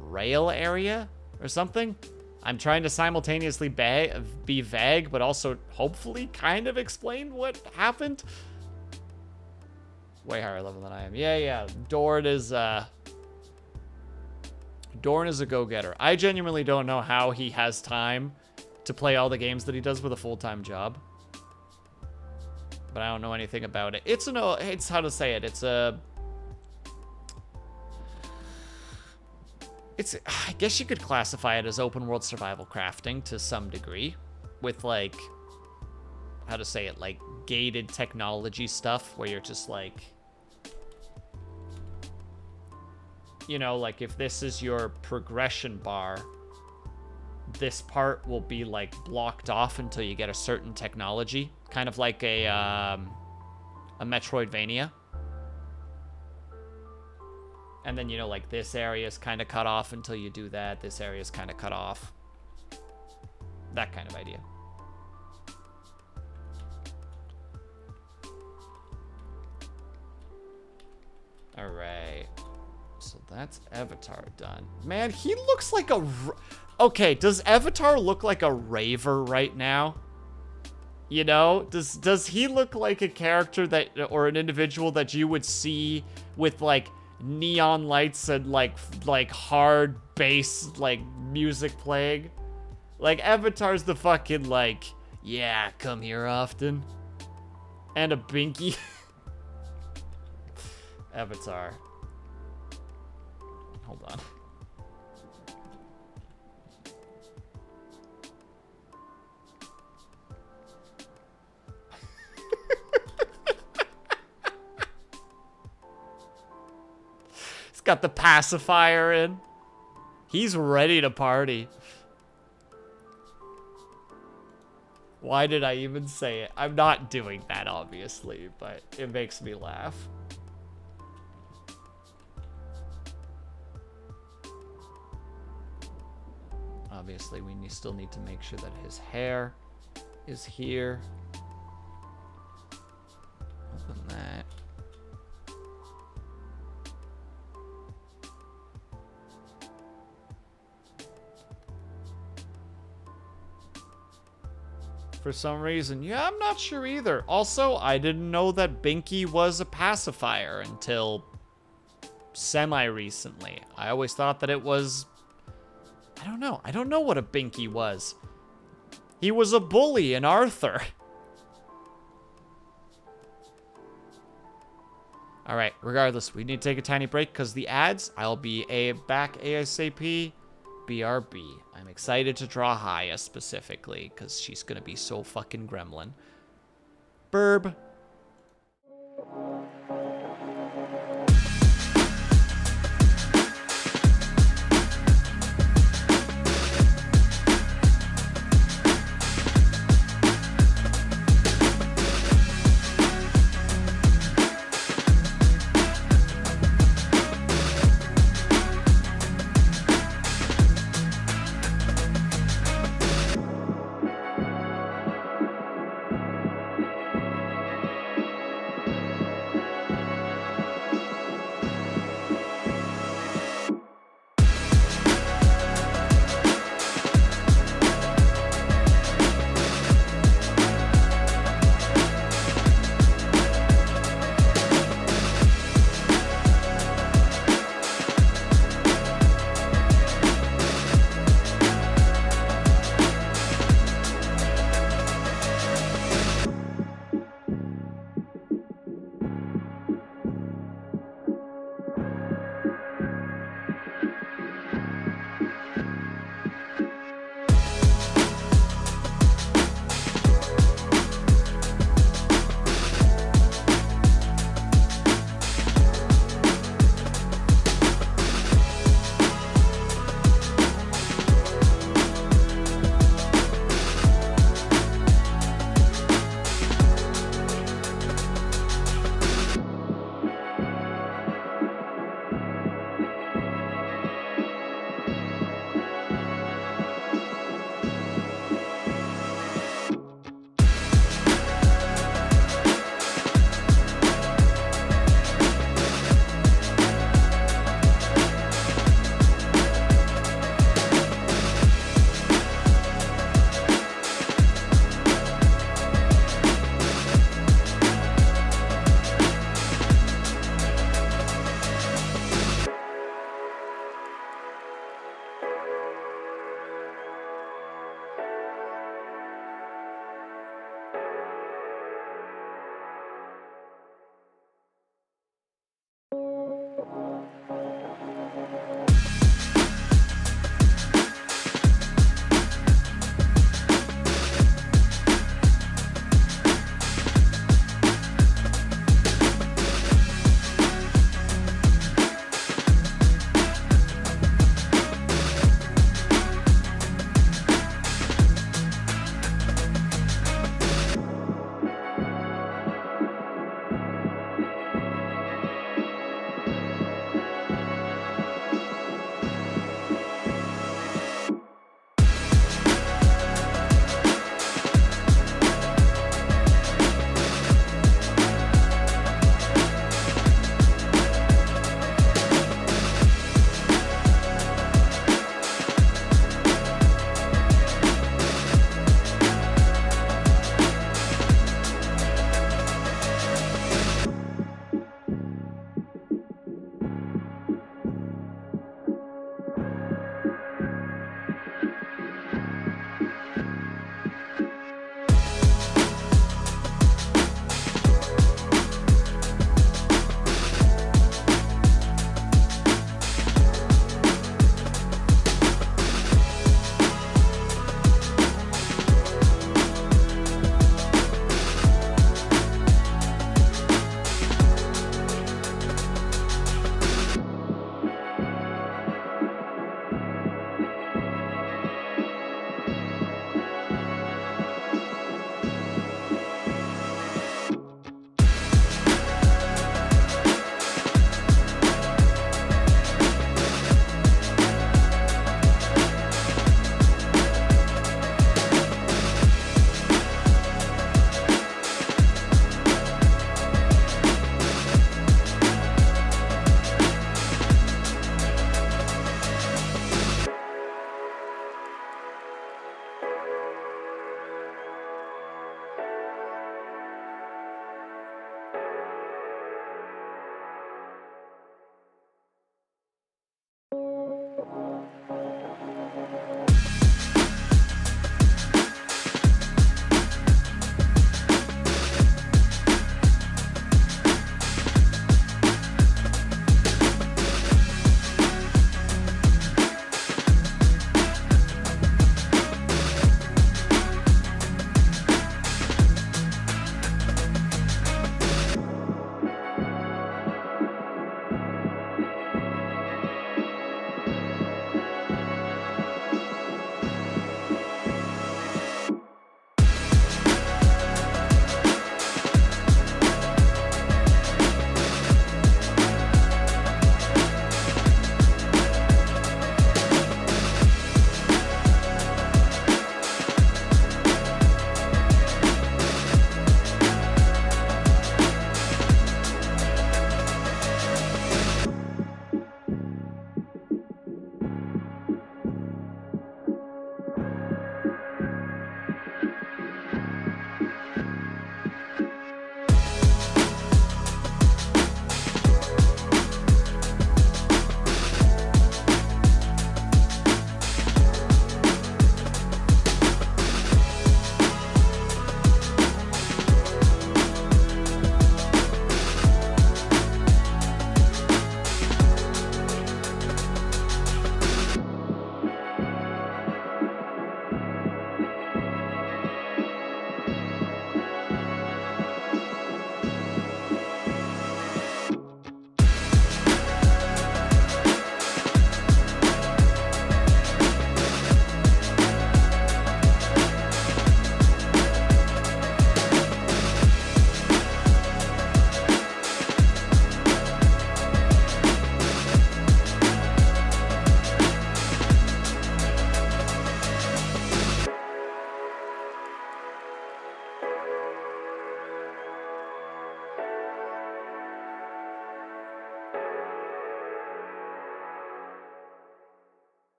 rail area or something. I'm trying to simultaneously be vague, but also hopefully kind of explain what happened. Way higher level than I am. Yeah. Dorn is a go-getter. I genuinely don't know how he has time to play all the games that he does with a full-time job. But I don't know anything about it. It's how to say it. I guess you could classify it as open world survival crafting to some degree, with, like, how to say it, like, gated technology stuff where you're just like, you know, like, if this is your progression bar, this part will be, like, blocked off until you get a certain technology, kind of like a Metroidvania. And then, you know, like, this area is kind of cut off until you do that. This area is kind of cut off. That kind of idea. All right. So that's Avatar done. Man, he looks like a... Okay, does Avatar look like a raver right now? You know? Does he look like a character that... Or an individual that you would see with, like, neon lights and like hard bass like music playing? Like, Avatar's the fucking, like, yeah, come here often, and a binky. Avatar, hold on. Got the pacifier in. He's ready to party. Why did I even say it? I'm not doing that, obviously, but it makes me laugh. Obviously, we still need to make sure that his hair is here. Other than that, for some reason. Yeah, I'm not sure either. Also, I didn't know that Binky was a pacifier until semi-recently. I always thought that it was... I don't know. I don't know what a Binky was. He was a bully in Arthur. All right, regardless, we need to take a tiny break because the ads, I'll be back ASAP. BRB. I'm excited to draw Haya specifically because she's going to be so fucking gremlin. Burb.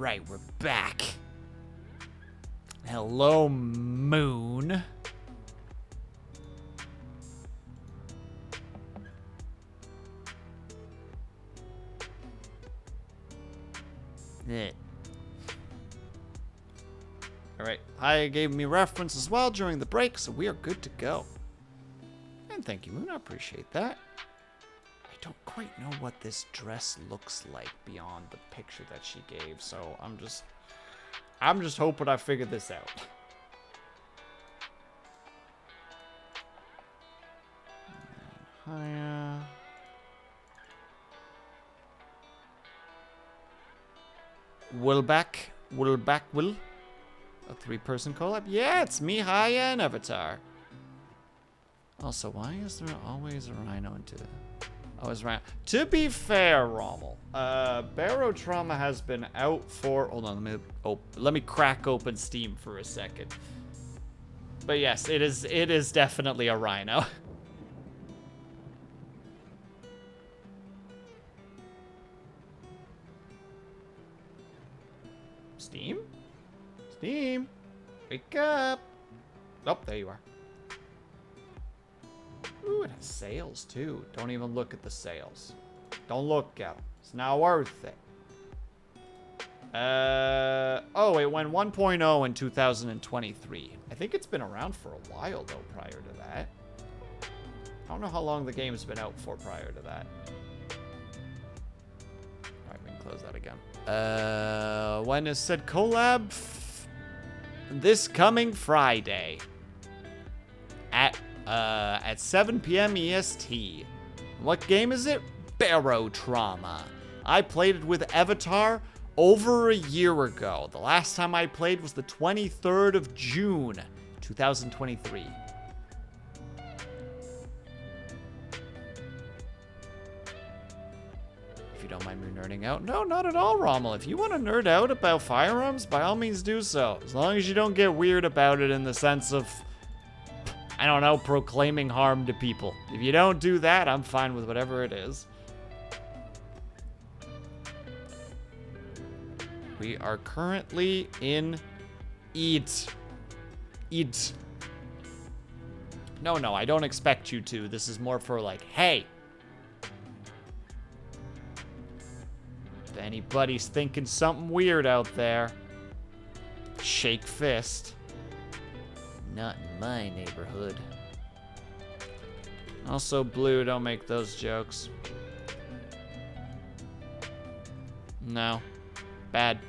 Alright, we're back. Hello, Moon. Yeah. Alright, Haya gave me reference as well during the break, so we are good to go. And thank you, Moon, I appreciate that. I don't quite know what this dress looks like beyond the picture that she gave, so I'm just hoping I figure this out. Haya. Will. A 3-person collab? Yeah, it's me, Haya, and Avatar. Also, why is there always a rhino into... Oh, it's rhino. To be fair, Rommel, Barotrauma has been out for... Hold on, let me crack open Steam for a second. But yes, it is definitely a rhino. Steam? Steam? Wake up! Oh, there you are. Ooh, it has sales too. Don't even look at the sales. Don't look at them. It's not worth it. Oh, it went 1.0 in 2023. I think it's been around for a while though prior to that. I don't know how long the game's been out for prior to that. Alright, we can close that again. When is said collab? This coming Friday. At 7 p.m. EST. What game is it? Barotrauma. I played it with Avatar over a year ago. The last time I played was the 23rd of June, 2023. If you don't mind me nerding out. No, not at all, Rommel. If you want to nerd out about firearms, by all means do so. As long as you don't get weird about it in the sense of, I don't know, proclaiming harm to people. If you don't do that, I'm fine with whatever it is. We are currently in Eat. No, I don't expect you to. This is more for like, hey. If anybody's thinking something weird out there, shake fist. Not in my neighborhood. Also, Blue, don't make those jokes. No. Bad.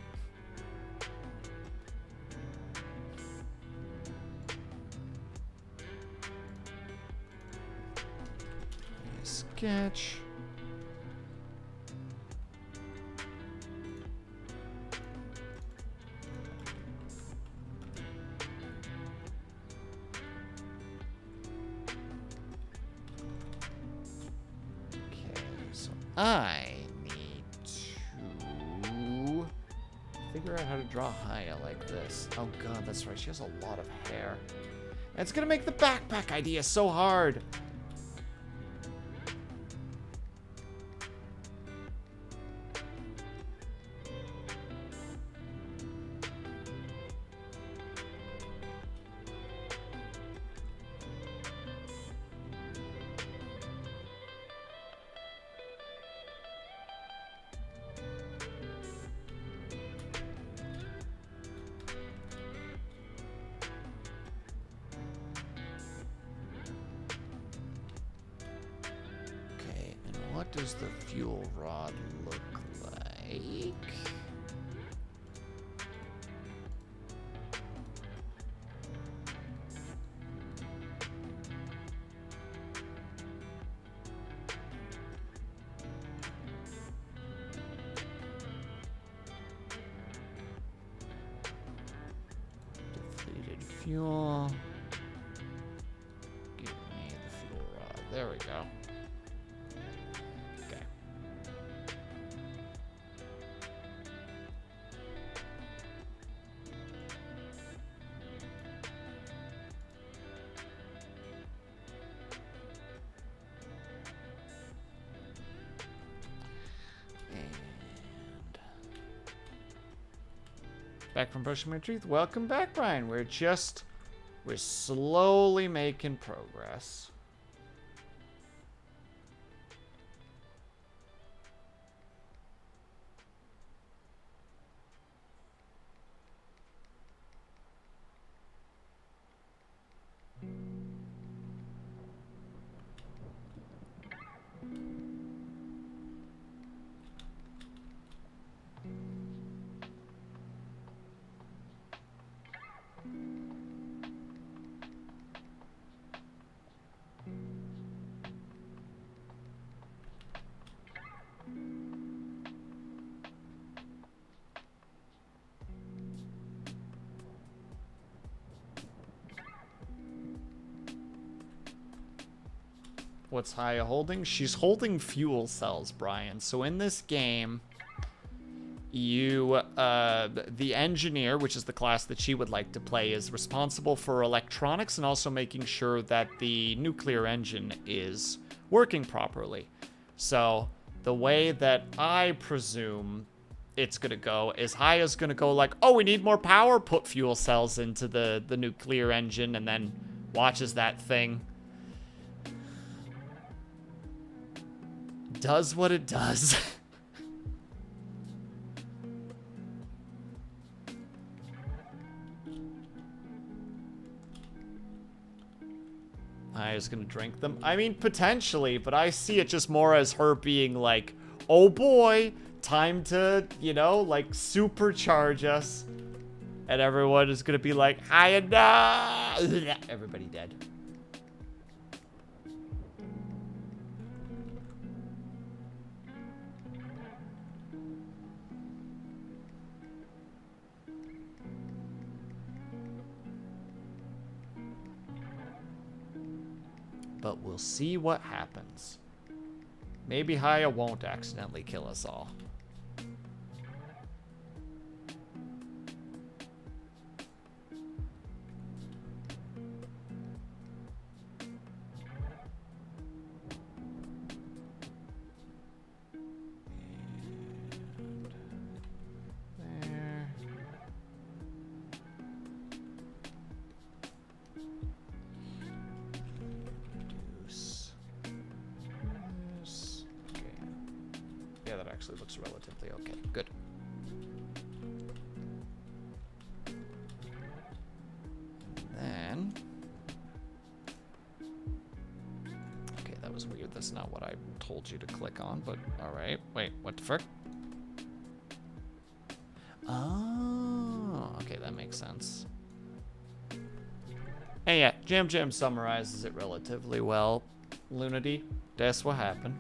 Sketch. I need to figure out how to draw Haya like this. Oh god, that's right. She has a lot of hair. And it's gonna make the backpack idea so hard. What does the fuel rod look like? Depleted fuel. Give me the fuel rod. There we go. Back from brushing my teeth. Welcome back, Brian. We're slowly making progress. What's Haya holding? She's holding fuel cells, Brian. So in this game, you, the engineer, which is the class that she would like to play, is responsible for electronics and also making sure that the nuclear engine is working properly. So the way that I presume it's gonna go is Haya's gonna go like, oh, we need more power, put fuel cells into the nuclear engine, and then watches that thing. Does what it does. I was gonna drink them. I mean, potentially, but I see it just more as her being like, oh boy, time to, you know, like supercharge us. And everyone is gonna be like, hiya, nah. Everybody dead. But we'll see what happens. Maybe Haya won't accidentally kill us all. Looks relatively okay. Good. And then... okay, that was weird. That's not what I told you to click on, but alright. Wait, what the frick? Oh, okay, that makes sense. And yeah, Jam summarizes it relatively well. Lunity, that's what happened.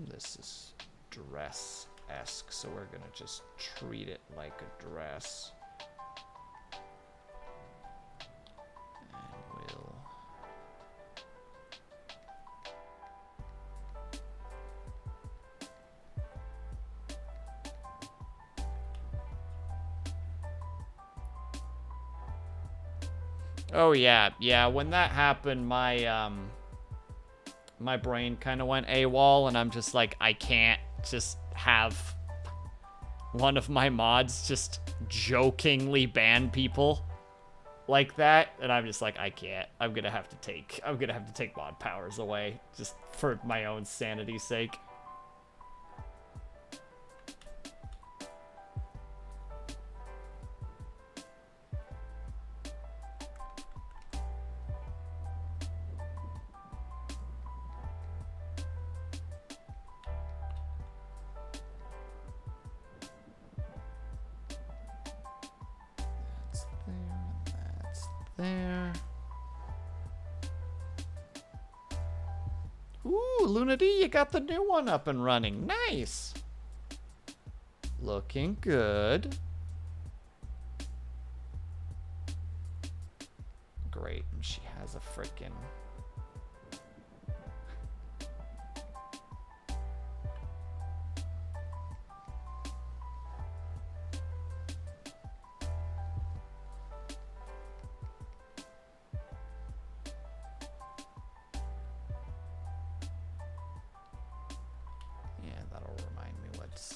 This is dress-esque, so we're gonna just treat it like a dress. And we'll... oh yeah, when that happened, my brain kind of went AWOL, and I'm just like, I can't just have one of my mods just jokingly ban people like that, and I'm just like, I can't. I'm gonna have to take mod powers away just for my own sanity's sake. There. Ooh, Lunity, you got the new one up and running. Nice. Looking good. Great. She has a frickin'...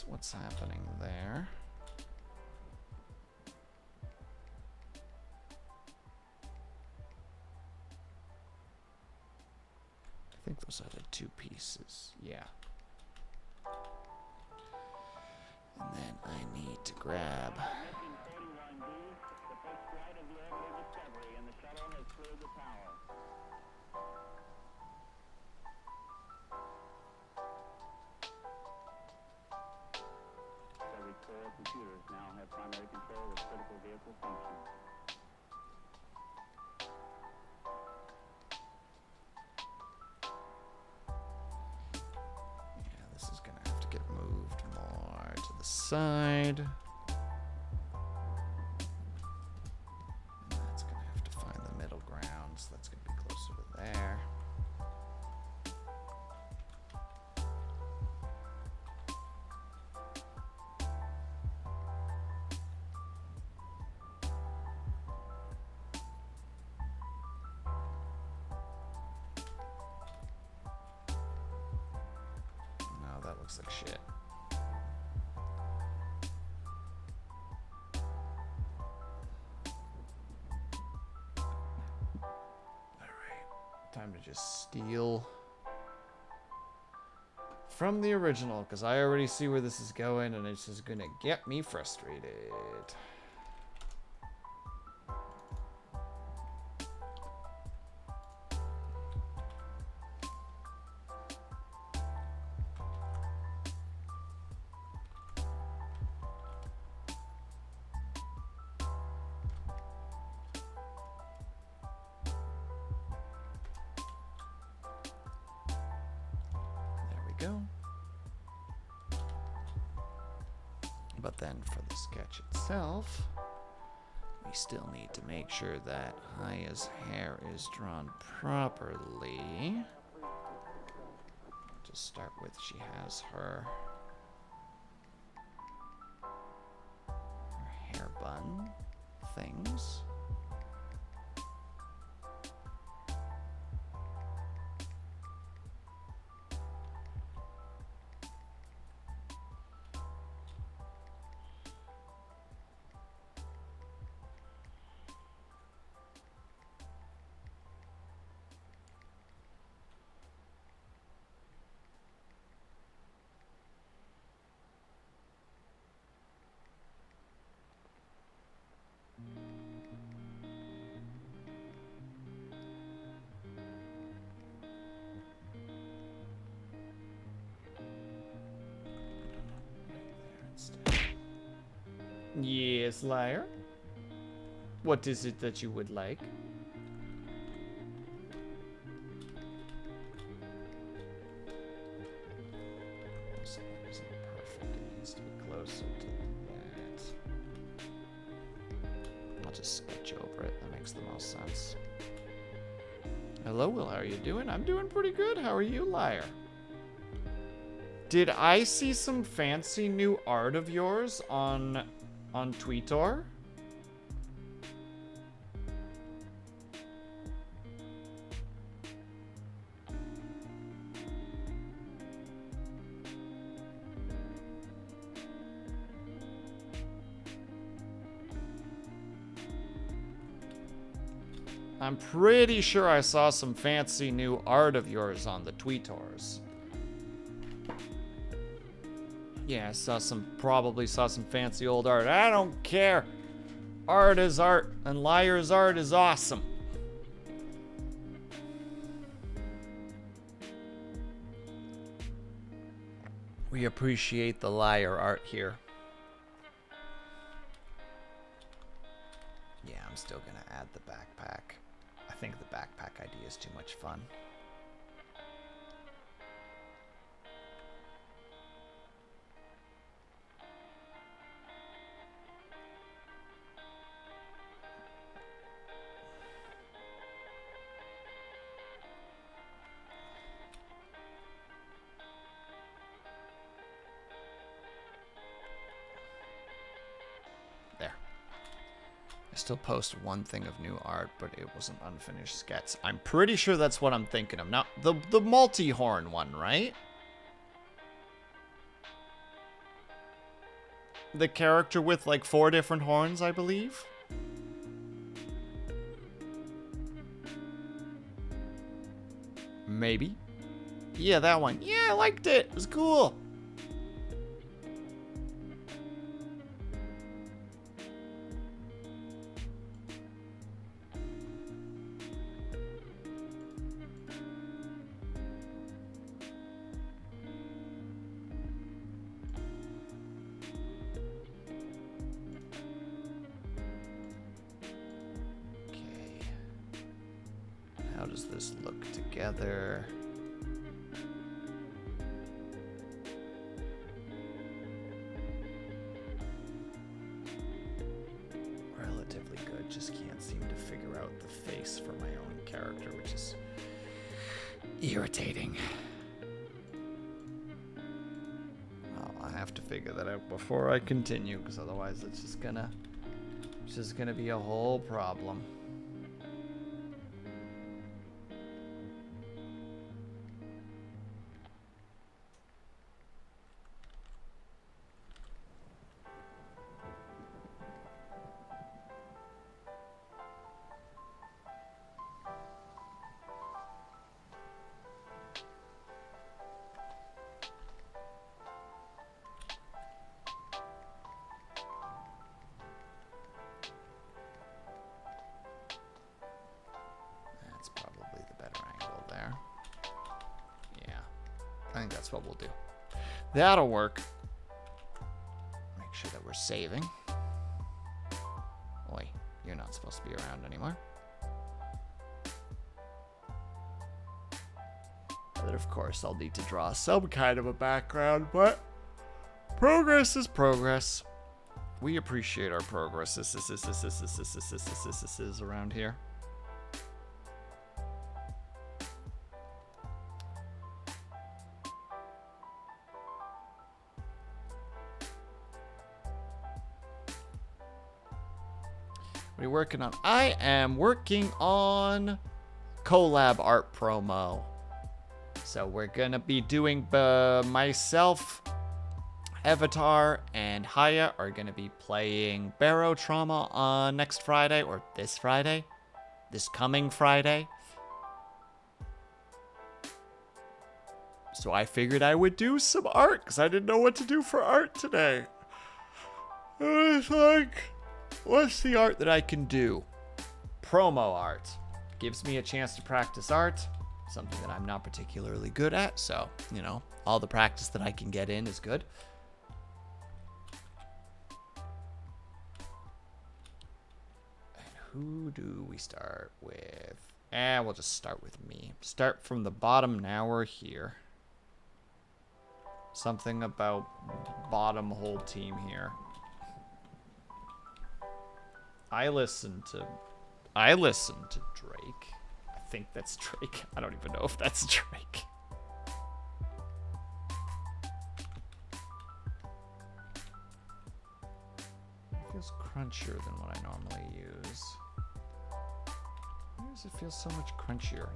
what's happening there. I think those are the 2 pieces. Yeah. And then I need to grab.
Computers now have primary control of critical vehicle functions.
Yeah, this is gonna have to get moved more to the side. And that's gonna have to find the middle ground, so that's gonna be closer to there. That looks like shit. Alright, time to just steal from the original, because I already see where this is going, and it's just gonna get me frustrated. Go. But then for the sketch itself, we still need to make sure that Haya's hair is drawn properly. To start with, she has her hair bun things. Yes, liar. What is it that you would like? This one isn't perfect. It needs to be closer to that. I'll just sketch over it. That makes the most sense. Hello, Will. How are you doing? I'm doing pretty good. How are you, liar? Did I see some fancy new art of yours on Twitter? I'm pretty sure I saw some fancy new art of yours on the Tweetors. Yeah, probably saw some fancy old art. I don't care. Art is art, and liar's art is awesome. We appreciate the liar art here. Yeah, I'm still gonna add the backpack. I think the backpack idea is too much fun. Still post one thing of new art, but it was an unfinished sketch. I'm pretty sure that's what I'm thinking of. Now, the multi-horn one, right? the character with like 4 different horns, I believe. Maybe. Yeah, that one. Yeah, I liked it. It was cool. How does this look together? Relatively good, just can't seem to figure out the face for my own character, which is irritating. Well, I have to figure that out before I continue, because otherwise it's just gonna be a whole problem. I think that's what we'll do. That'll work. Make sure that we're saving. Oi, you're not supposed to be around anymore. And then, of course, I'll need to draw some kind of a background, but progress is progress. We appreciate our progress around here. What are you working on? I am working on collab art promo. So we're gonna be doing myself, Avatar, and Haya are gonna be playing Barrow Trauma on next Friday, or this Friday, this coming Friday. So I figured I would do some art because I didn't know what to do for art today. I was like, what's the art that I can do? Promo art. Gives me a chance to practice art, something that I'm not particularly good at, so, you know, all the practice that I can get in is good. And who do we start with? We'll just start with me. Start from the bottom, now we're here. Something about bottom whole team here. I listen to Drake. I think that's Drake. I don't even know if that's Drake. It feels crunchier than what I normally use. Why does it feel so much crunchier?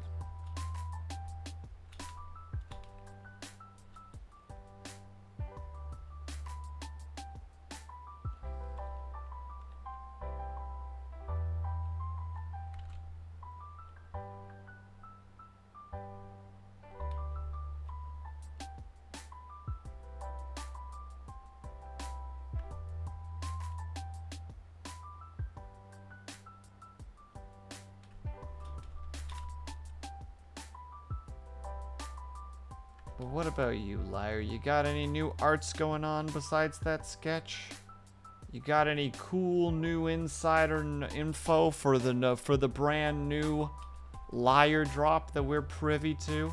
But what about you, Liar? You got any new arts going on besides that sketch? You got any cool new insider info for the brand new Liar drop that we're privy to?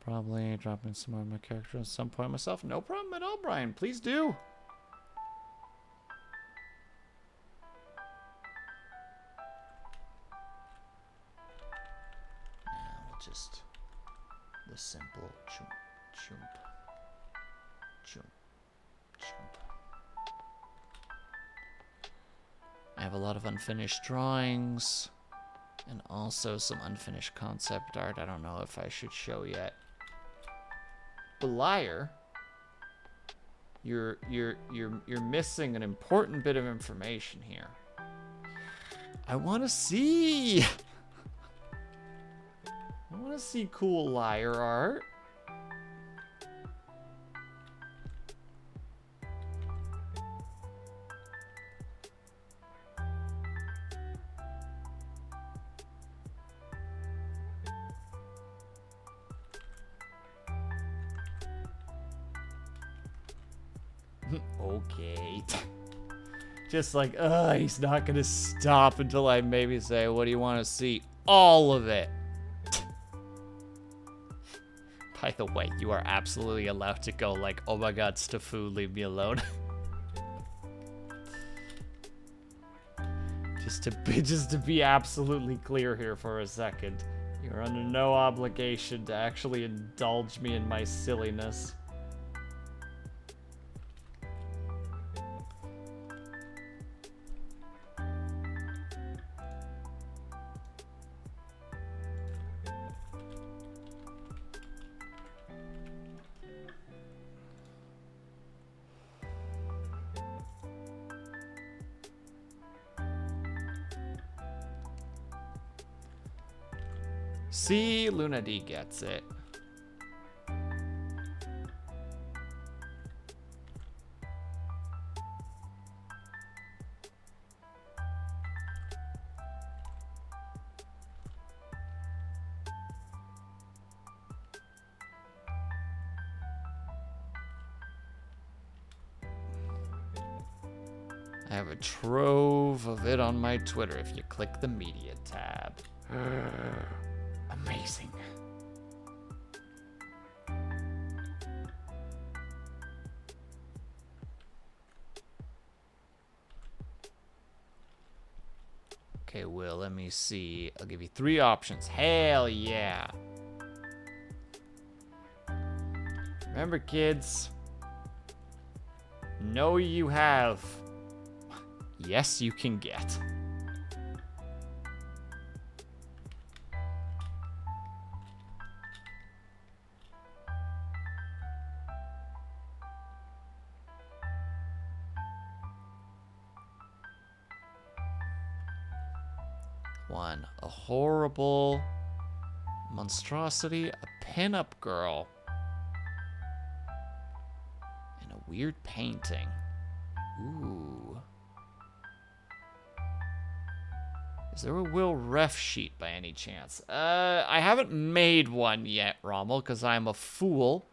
probably drop in some more of my character at some point myself. No problem at all, Brian. Please do. Now we'll just the simple chump, chump, chump, chump. I have a lot of unfinished drawings and also some unfinished concept art. I don't know if I should show yet. But liar, you're missing an important bit of information here. I want to see. I want to see cool liar art. Okay. Just like, he's not gonna stop until I maybe say, what do you want to see? All of it. By the way, you are absolutely allowed to go like, oh my god, Stafu, leave me alone. just to be absolutely clear here for a second. You're under no obligation to actually indulge me in my silliness. See, Luna D gets it. I have a trove of it on my Twitter if you click the media tab. Amazing. Okay, Will, let me see. I'll give you 3 options. Hell yeah. Remember, kids. Know you have. Yes, you can get. One, a horrible monstrosity, a pinup girl, and a weird painting. Ooh. Is there a Will ref sheet by any chance? I haven't made one yet, Rommel, because I'm a fool.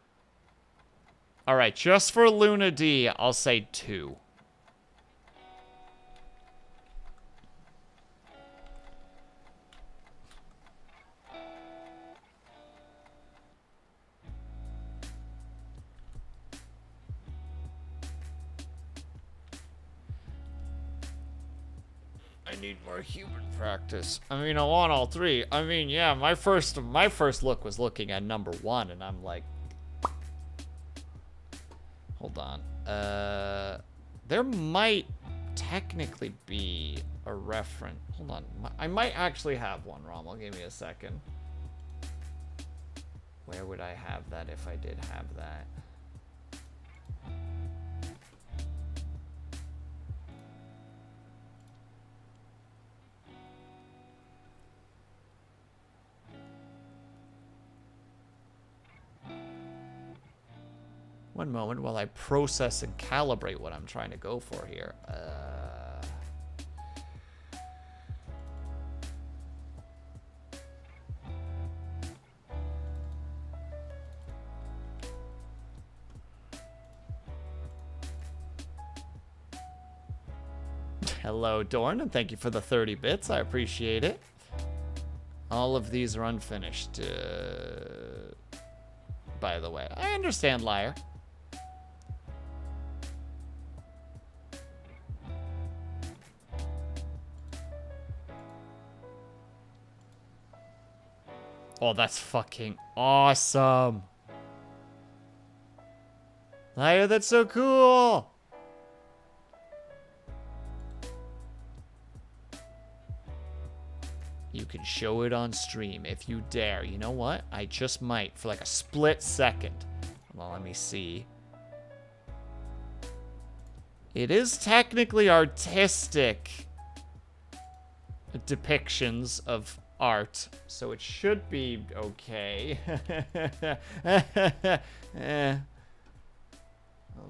All right, just for Luna D, I'll say 2. I need more human practice. I mean, I want all 3. I mean, yeah, my first look was looking at number 1, and I'm like, hold on. There might technically be a reference. Hold on. I might actually have one, Rommel. Give me a second. Where would I have that if I did have that? One moment while I process and calibrate what I'm trying to go for here. Hello, Dorn, and thank you for the 30 bits. I appreciate it. All of these are unfinished. by the way. I understand liar. Oh, that's fucking awesome. Liar, that's so cool. You can show it on stream if you dare. You know what? I just might for like a split second. Well, let me see. It is technically artistic depictions of art, so it should be okay. Hold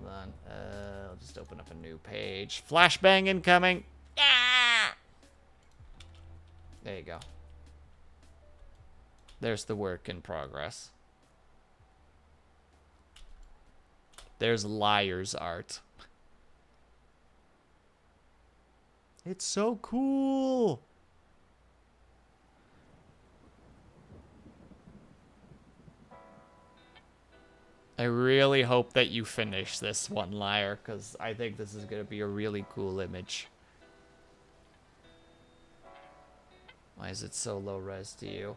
on. I'll just open up a new page. Flashbang incoming. Ah! There you go. There's the work in progress. There's Liar's art. It's so cool. I really hope that you finish this one, Liar, because I think this is going to be a really cool image. Why is it so low res to you?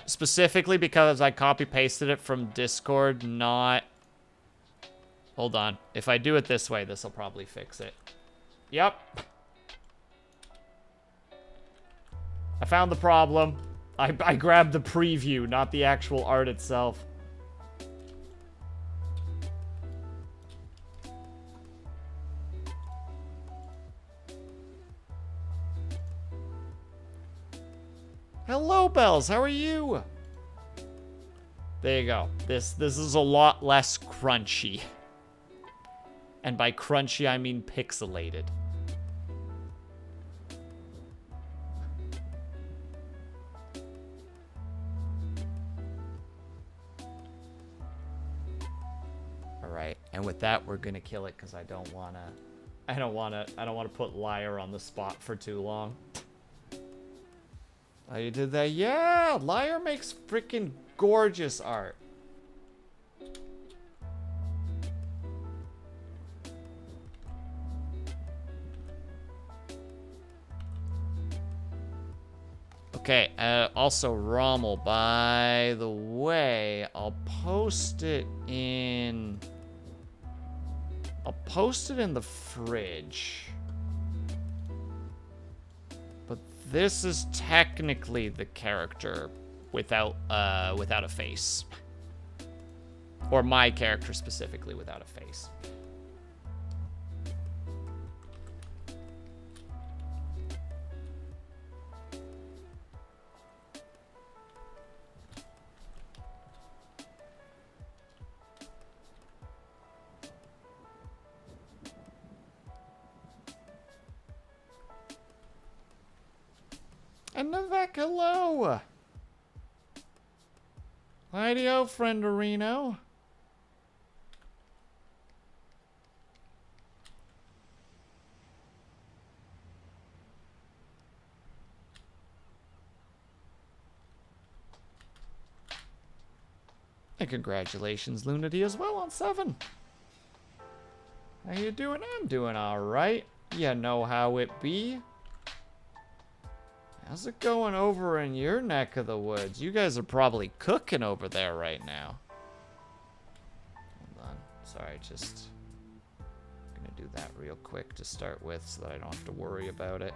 Specifically because I copy-pasted it from Discord, not... Hold on. If I do it this way, this will probably fix it. Yep. I found the problem. I grabbed the preview, not the actual art itself. Hello, Bells. How are you? There you go. This is a lot less crunchy. And by crunchy, I mean pixelated. All right, and with that, we're gonna kill it because I don't wanna put Liar on the spot for too long. Oh, you did that? Yeah, Liar makes freaking gorgeous art. Okay, also Rommel, by the way, I'll post it in the fridge. But this is technically the character without a face. Or my character specifically without a face. And Navek, hello! Hi-dio, friend Areno. And congratulations, Lunity, as well on 7. How you doing? I'm doing alright. You know how it be. How's it going over in your neck of the woods? You guys are probably cooking over there right now. Hold on. Sorry, just gonna do that real quick to start with so that I don't have to worry about it.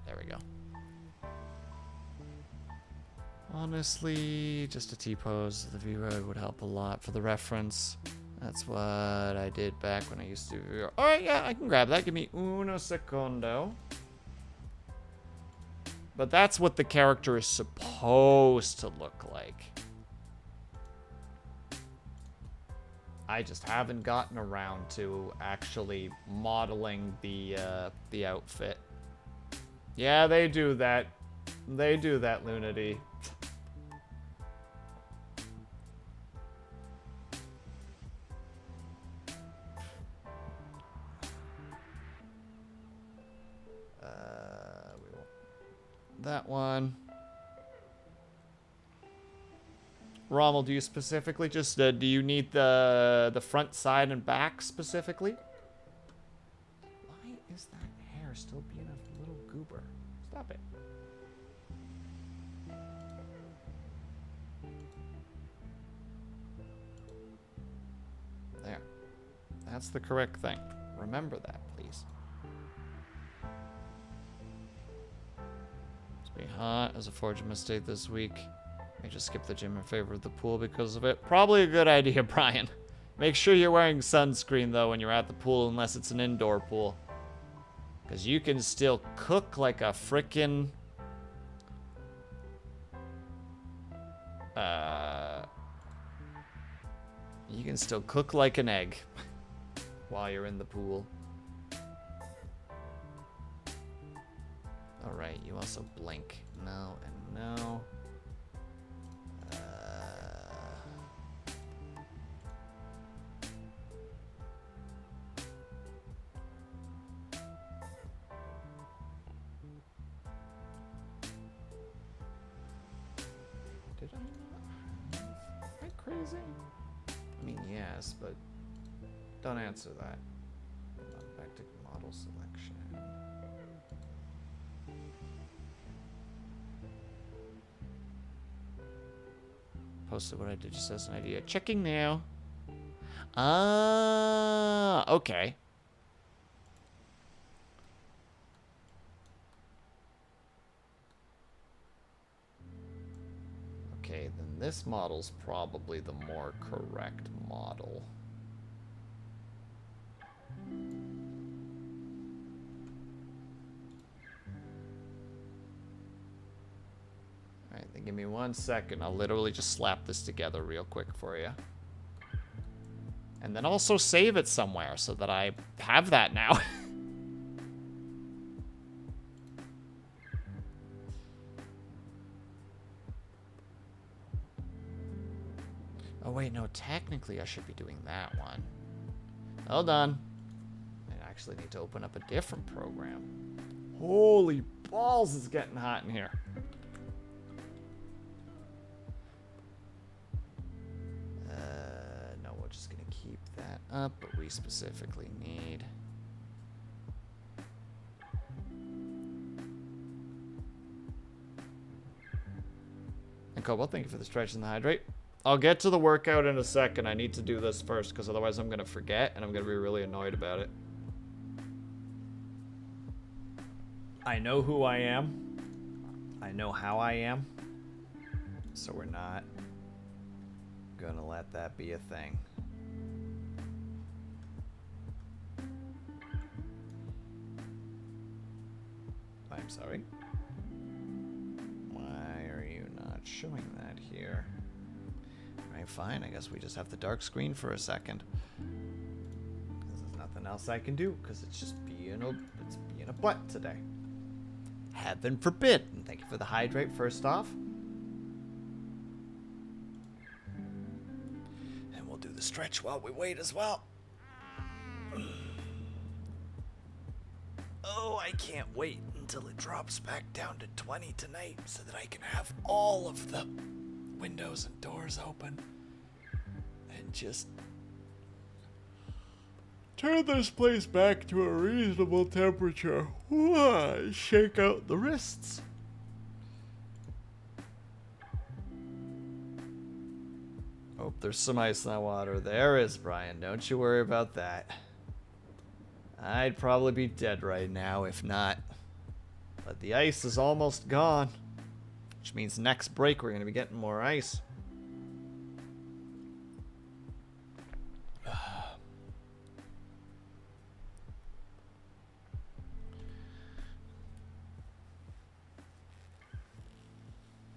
There we go. Honestly, just a T-pose of the viewer would help a lot for the reference. That's what I did back when I used to do. Alright, yeah, I can grab that. Give me uno secondo. But that's what the character is supposed to look like. I just haven't gotten around to actually modeling the outfit. Yeah, they do that. They do that, Lunity. that one. Rommel, do you specifically just, do you need the front, side, and back specifically? Why is that hair still being a little goober? Stop it. There. That's the correct thing. Remember that, please. It's be hot as a fortunate mistake this week. I just skipped the gym in favor of the pool because of it. Probably a good idea, Brian. Make sure you're wearing sunscreen, though, when you're at the pool, unless it's an indoor pool. Because you can still cook like a frickin'... You can still cook like an egg while you're in the pool. Alright, you also blink. No and no. Did I not? Am I crazy? I mean, yes, but don't answer that. Back to model selection. Posted what I did just as an idea. Checking now. Ah, okay. Okay, then this model's probably the more correct model. Alright, then give me 1 second. I'll literally just slap this together real quick for you. And then also save it somewhere so that I have that now. Oh wait, no, technically I should be doing that one. Hold on. I actually need to open up a different program. Holy balls, it's getting hot in here. No, we're just gonna keep that up, but we specifically need... And Cobalt, thank you for the stretch and the hydrate. I'll get to the workout in a second. I need to do this first, because otherwise I'm going to forget, and I'm going to be really annoyed about it. I know who I am. I know how I am. So we're not going to let that be a thing. I'm sorry. Why are you not showing that here? Alright, fine. I guess we just have the dark screen for a second. Because there's nothing else I can do. Because it's just being a butt today. Heaven forbid. And thank you for the hydrate first off. And we'll do the stretch while we wait as well. Oh, I can't wait until it drops back down to 20 tonight so that I can have all of the windows and doors open and just turn this place back to a reasonable temperature. Shake out the wrists. Oh, there's some ice in that water. There is, Brian. Don't you worry about that. I'd probably be dead right now if not. But the ice is almost gone. Which means next break we're going to be getting more ice.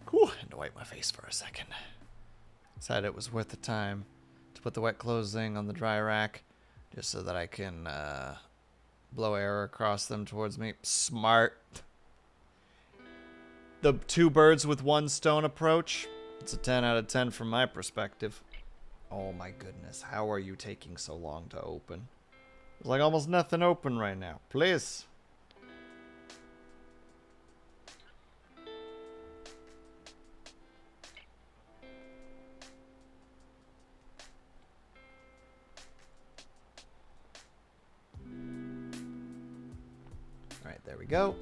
Whew, had to wipe my face for a second. Decided it was worth the time to put the wet clothes thing on the dry rack. Just so that I can blow air across them towards me. Smart. The two birds with one stone approach. It's a 10 out of 10 from my perspective. Oh my goodness. How are you taking so long to open? There's like almost nothing open right now. Please. Alright, there we go.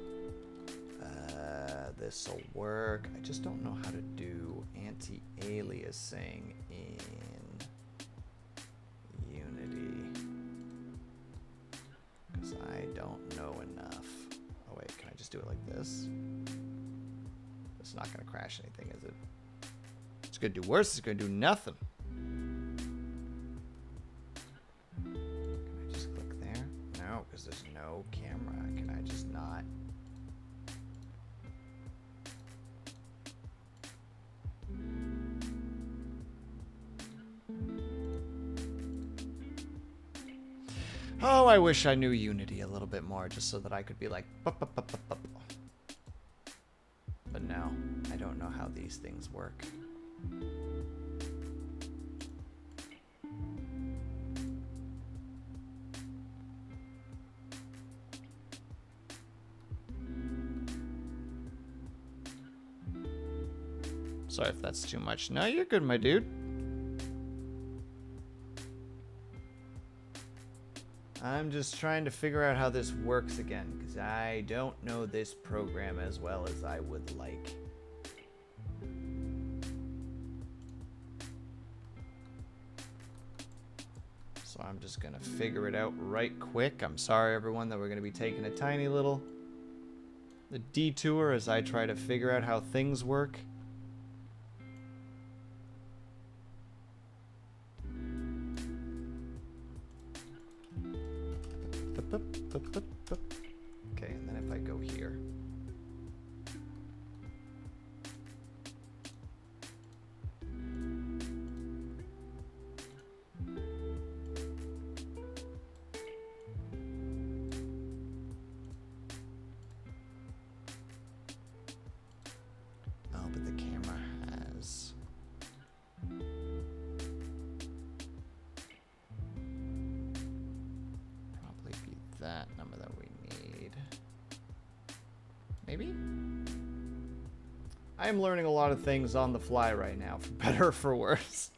This'll work. I just don't know how to do anti-aliasing in Unity. Because I don't know enough. Oh wait, can I just do it like this? It's not going to crash anything, is it? It's going to do worse. It's going to do nothing. Can I just click there? No, because there's no camera. Can I just not? Oh, I wish I knew Unity a little bit more just so that I could be like, bup, bup, bup, bup, bup. But no, I don't know how these things work. Sorry if that's too much. No, you're good, my dude. I'm just trying to figure out how this works again, because I don't know this program as well as I would like. So I'm just going to figure it out right quick. I'm sorry, everyone, that we're going to be taking a tiny little detour as I try to figure out how things work. Okay, and then if I go here. Oh, but the camera has... probably be that number that we need. Maybe? I am learning a lot of things on the fly right now, for better or for worse.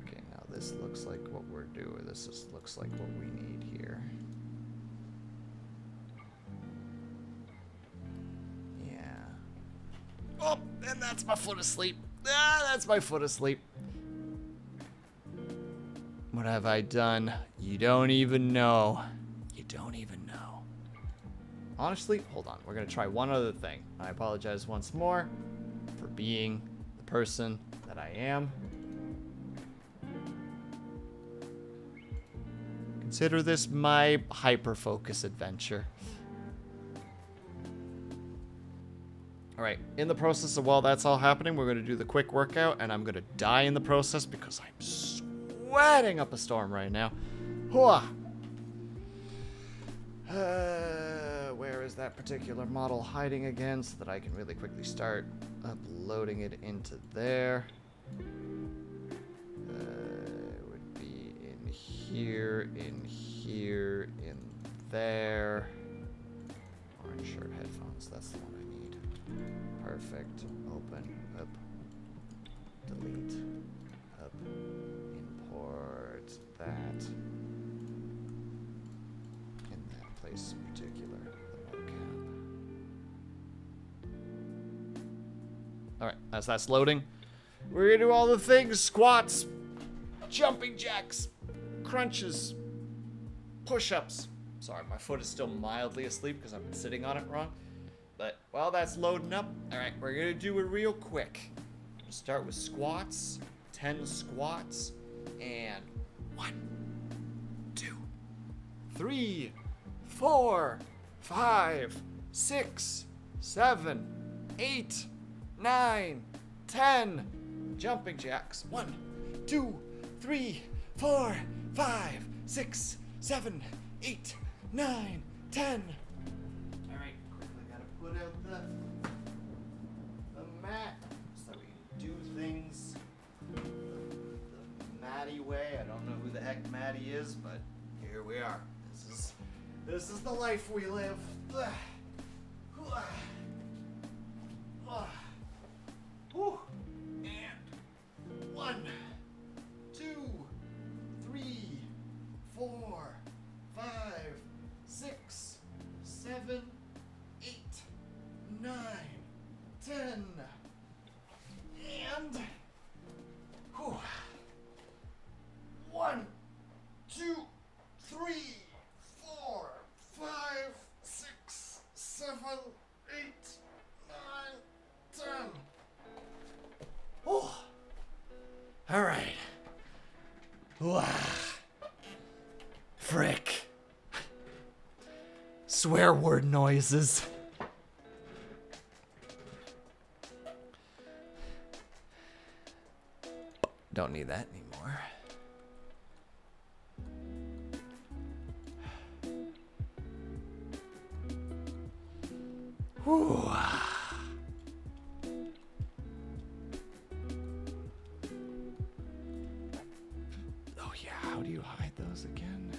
Okay, now this looks like what we're doing. This just looks like what we need here. Oh, and that's my foot asleep. Ah, that's my foot asleep. What have I done? You don't even know. You don't even know. Honestly, hold on. We're going to try one other thing. I apologize once more for being the person that I am. Consider this my hyper-focus adventure. All right, in the process of while that's all happening, we're going to do the quick workout, and I'm going to die in the process because I'm sweating up a storm right now. Where is that particular model hiding again so that I can really quickly start uploading it into there? It would be in here, in there. Orange shirt headphones, that's the one I need. Perfect. Open, up, delete, up, import that. In that place in particular, the mocap. Alright, as that's loading, we're gonna do all the things: squats, jumping jacks, crunches, push-ups. Sorry, my foot is still mildly asleep because I've been sitting on it wrong. But while that's loading up, all right, we're gonna do it real quick. We'll start with squats, 10 squats, and 1, 2, 3, 4, 5, 6, 7, 8, 9, 10. Jumping jacks. 1, 2, 3, 4, 5, 6, 7, 8, 9, 10. Put out the mat so we can do things the Matty way. I don't know who the heck Matty is, but here we are. This is the life we live. 4, 5, 6, 7, 8, 9, 10. And... Whew. 1, 2, 3, 4, 5, 6, 7, 8, 9, 10. Oh. All right. Wow. Frick. Swear word noises. Don't need that anymore. Whew. Oh yeah, how do you hide those again?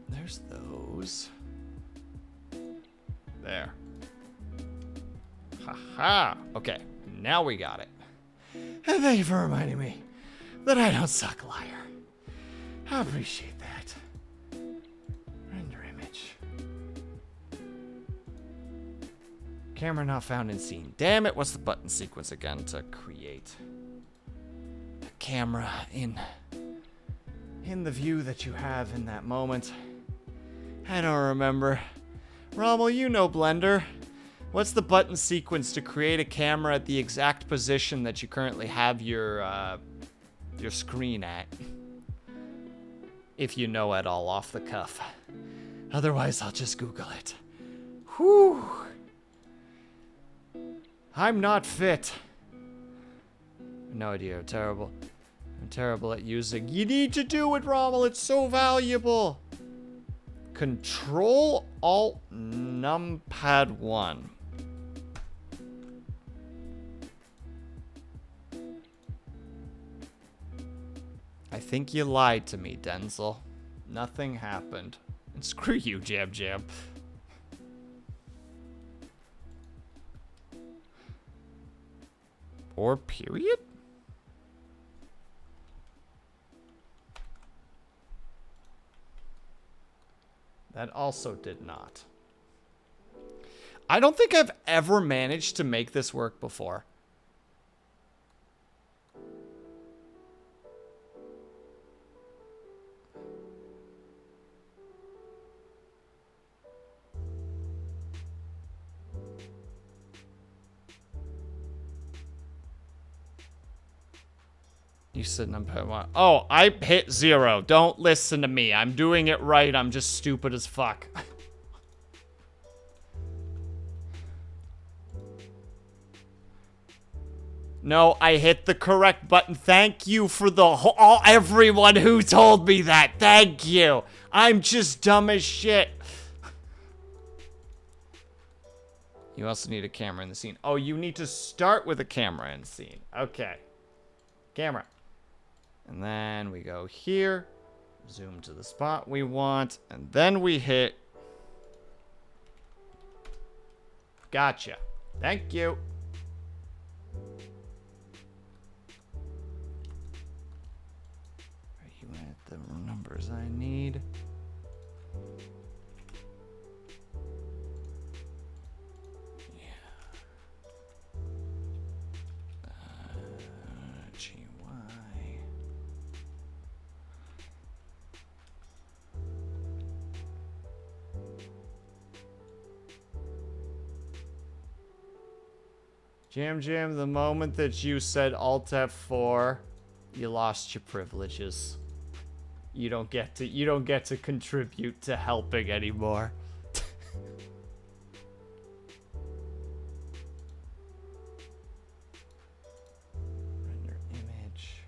There's those. There. Haha. Okay, now we got it. And thank you for reminding me that I don't suck, liar. I appreciate that. Render image. Camera not found in scene. Damn it, what's the button sequence again to create a camera in the view that you have in that moment? I don't remember. Rommel, you know Blender. What's the button sequence to create a camera at the exact position that you currently have your screen at? If you know at all off the cuff. Otherwise, I'll just Google it. Whew. I'm not fit. No idea, terrible. I'm terrible at using. You need to do it, Rommel. It's so valuable. Control Alt Numpad 1. I think you lied to me, Denzel. Nothing happened. And screw you, Jab Jab. Or period? That also did not. I don't think I've ever managed to make this work before. You said number one. Oh, I hit 0. Don't listen to me. I'm doing it right. I'm just stupid as fuck. No, I hit the correct button. Thank you for everyone who told me that. Thank you. I'm just dumb as shit. You also need a camera in the scene. Oh, you need to start with a camera in the scene. Okay. Camera. And then we go here, zoom to the spot we want, and then we hit. Gotcha. Thank you. Are you at the numbers I need? Jam, the moment that you said Alt F4, you lost your privileges. You don't get to contribute to helping anymore. Render image.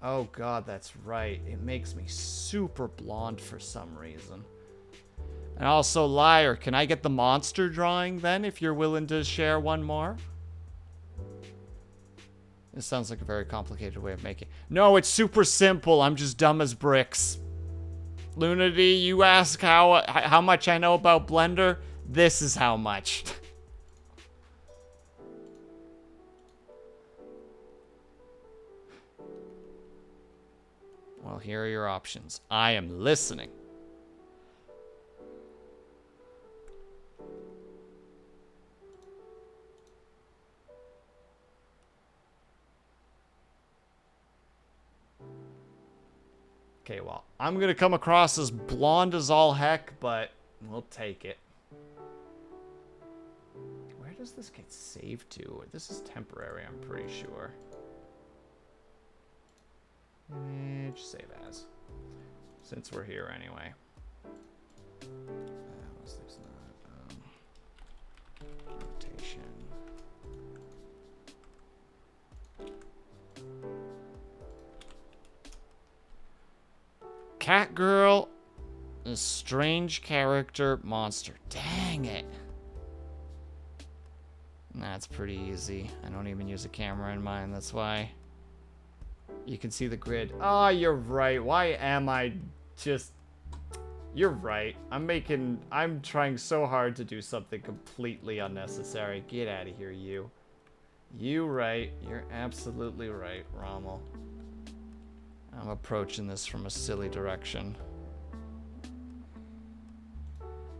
Oh god, that's right. It makes me super blonde for some reason. And also, liar, can I get the monster drawing then, if you're willing to share one more? This sounds like a very complicated way of making. No, it's super simple. I'm just dumb as bricks. Lunity, you ask how much I know about Blender? This is how much. Well, here are your options. I am listening. Okay, well, I'm gonna come across as blonde as all heck, but we'll take it. Where does this get saved to? This is temporary, I'm pretty sure. Image, save as. Since we're here anyway. WillSleepsNot, rotation. Cat girl, a strange character, monster. Dang it. That's pretty easy. I don't even use a camera in mine, that's why. You can see the grid. Oh, you're right. Why am I just... You're right. I'm trying so hard to do something completely unnecessary. Get out of here, you. You right. You're absolutely right, Rommel. I'm approaching this from a silly direction.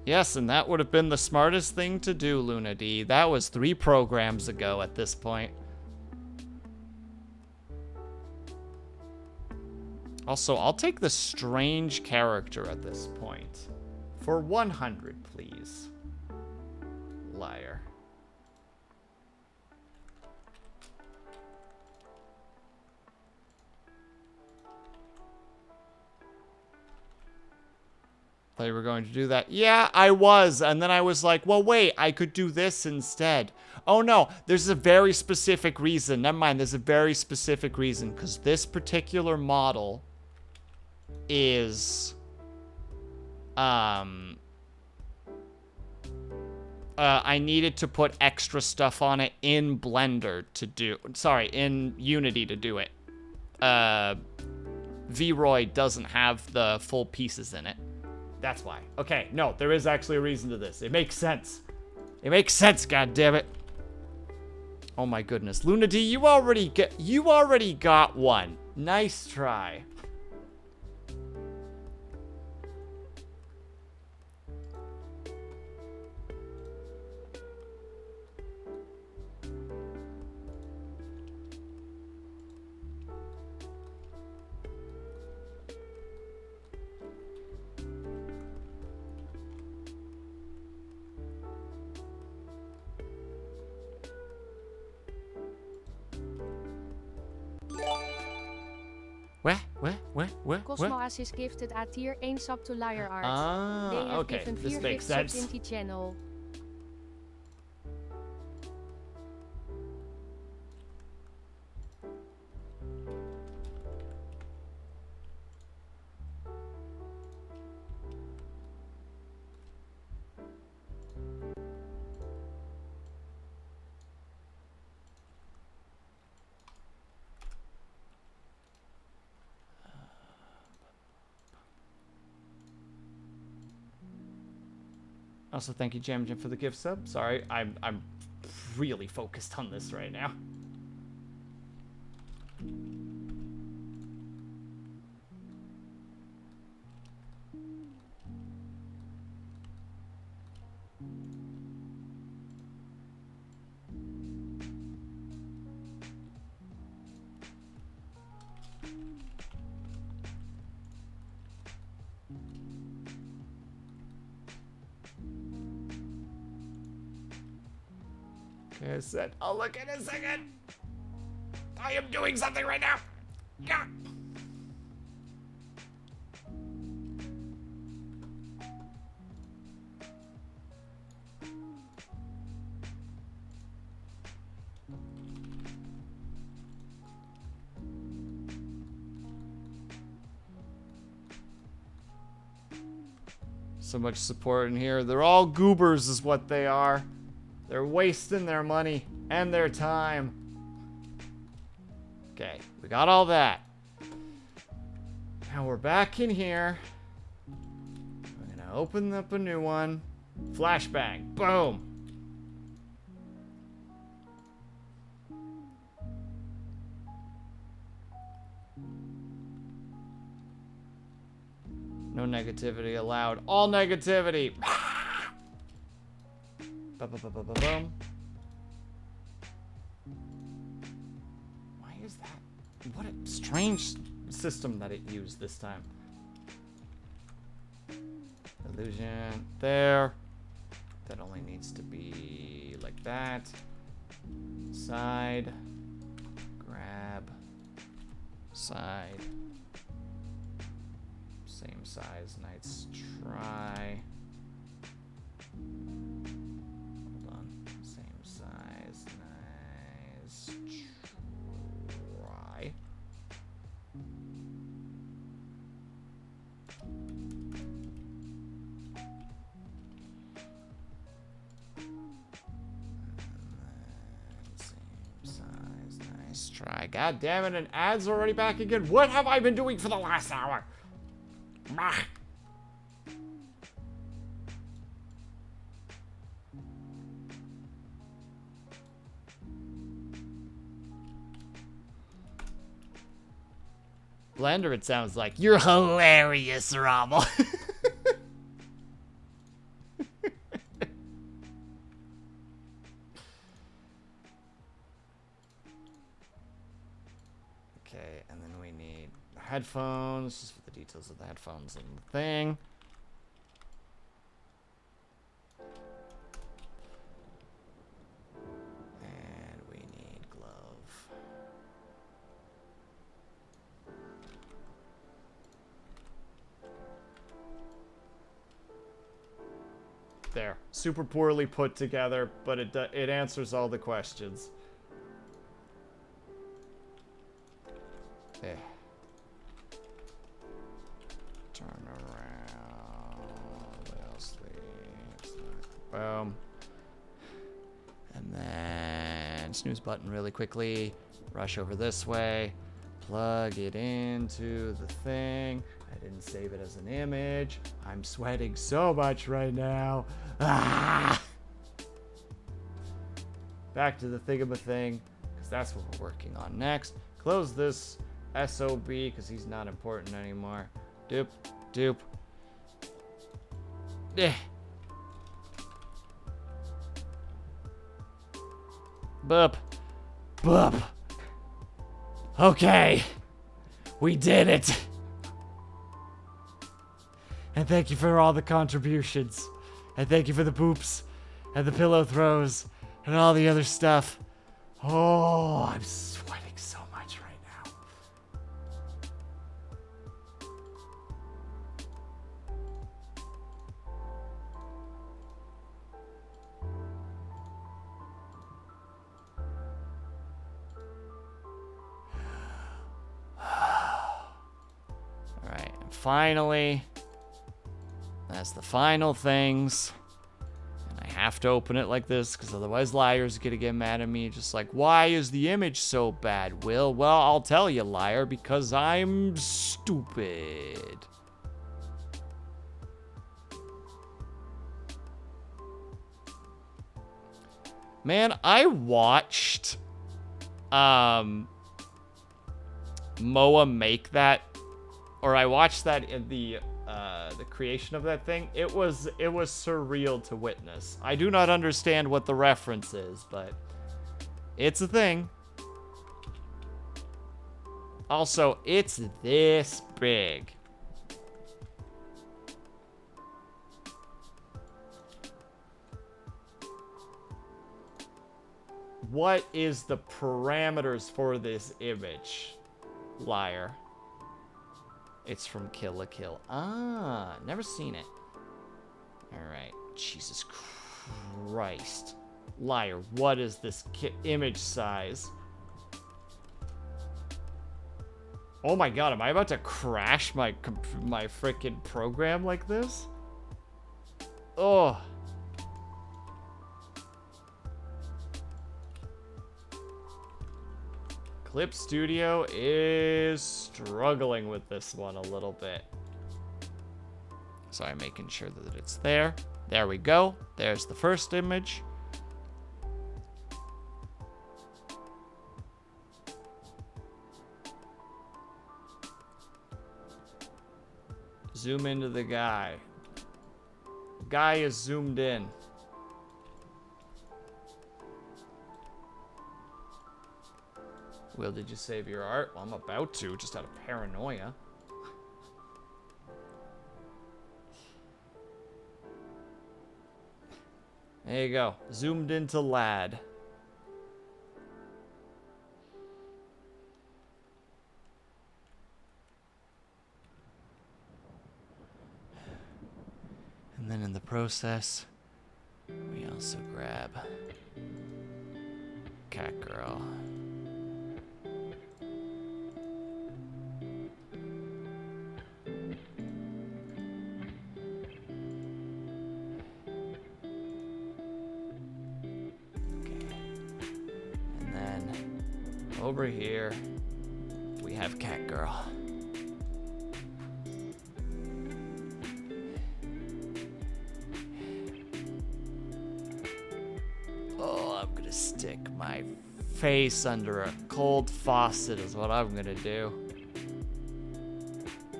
Yes, and that would have been the smartest thing to do, Luna D. That was 3 programs ago at this point. Also, I'll take the strange character at this point. For 100, please. Liar. Thought you were going to do that. Yeah, I was. And then I was like, well, wait, I could do this instead. Oh, no, there's a very specific reason. Never mind, there's a very specific reason. Because this particular model is... I needed to put extra stuff on it in Blender to do... Sorry, in Unity to do it. Vroid doesn't have the full pieces in it. That's why. Okay, no, there is actually a reason to this. It makes sense. It makes sense, goddammit. Oh my goodness. Luna D, you already got one. Nice try. What?
Cosmoas is gifted a tier 1 sub to Liar Art. They
Ah,
have
okay.
given
This
4
makes
gift subs
sense.
in the channel.
Also, thank you, Jam Jam, for the gift sub. Sorry, I'm really focused on this right now. Okay, I said, I'll look in a second. I am doing something right now. Yeah. So much support in here. They're all goobers is what they are. They're wasting their money and their time. Okay, we got all that. Now we're back in here. I'm gonna open up a new one. Flashbang. Boom. No negativity allowed. All negativity. Boom. Why is that? What a strange system that it used this time. Illusion there. That only needs to be like that. Side. Grab. Side. Same size. Nice try. Hold on. Same size. Nice try. Nice try. God damn it, and ads already back again. What have I been doing for the last hour? Bah. Blender, it sounds like. You're hilarious, Rommel. Okay, and then we need headphones, just for the details of the headphones and the thing. And we need glove. There. Super poorly put together, but it answers all the questions. There. Turn around. Boom. And then snooze button really quickly. Rush over this way. Plug it into the thing. I didn't save it as an image. I'm sweating so much right now. Ah! Back to the thingamathing, because that's what we're working on next. Close this SOB, because he's not important anymore. Doop, doop. Eh. Boop. Boop. Okay. We did it. And thank you for all the contributions. And thank you for the boops. And the pillow throws. And all the other stuff. Oh, I'm sweating so much right now. Alright, and finally, that's the final things. And I have to open it like this, because otherwise Liar's gonna get mad at me. Just like, why is the image so bad, Will? Well, I'll tell you, Liar, because I'm stupid. Man, I watched Moa make that, or I watched that in the creation of that thing. It was surreal to witness. I do not understand what the reference is, but it's a thing. Also, it's this big. What is the parameters for this image, Liar? It's from Kill la Kill. Ah, never seen it. Alright. Jesus Christ. Liar, what is this image size? Oh my god, am I about to crash my frickin' program like this? Oh. Clip Studio is struggling with this one a little bit. So I'm making sure that it's there. There we go. There's the first image. Zoom into the guy. Guy is zoomed in. Will, did you save your art? Well, I'm about to, just out of paranoia. There you go. Zoomed into lad. And then in the process, we also grab Cat Girl. Over here, we have Cat Girl. Oh, I'm gonna stick my face under a cold faucet is what I'm gonna do.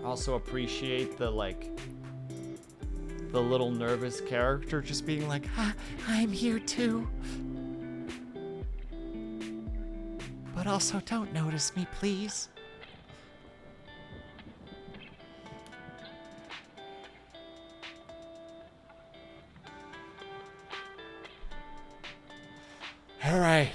Also appreciate the, like, the little nervous character just being like, ah, I'm here too. But also, don't notice me, please. Alright,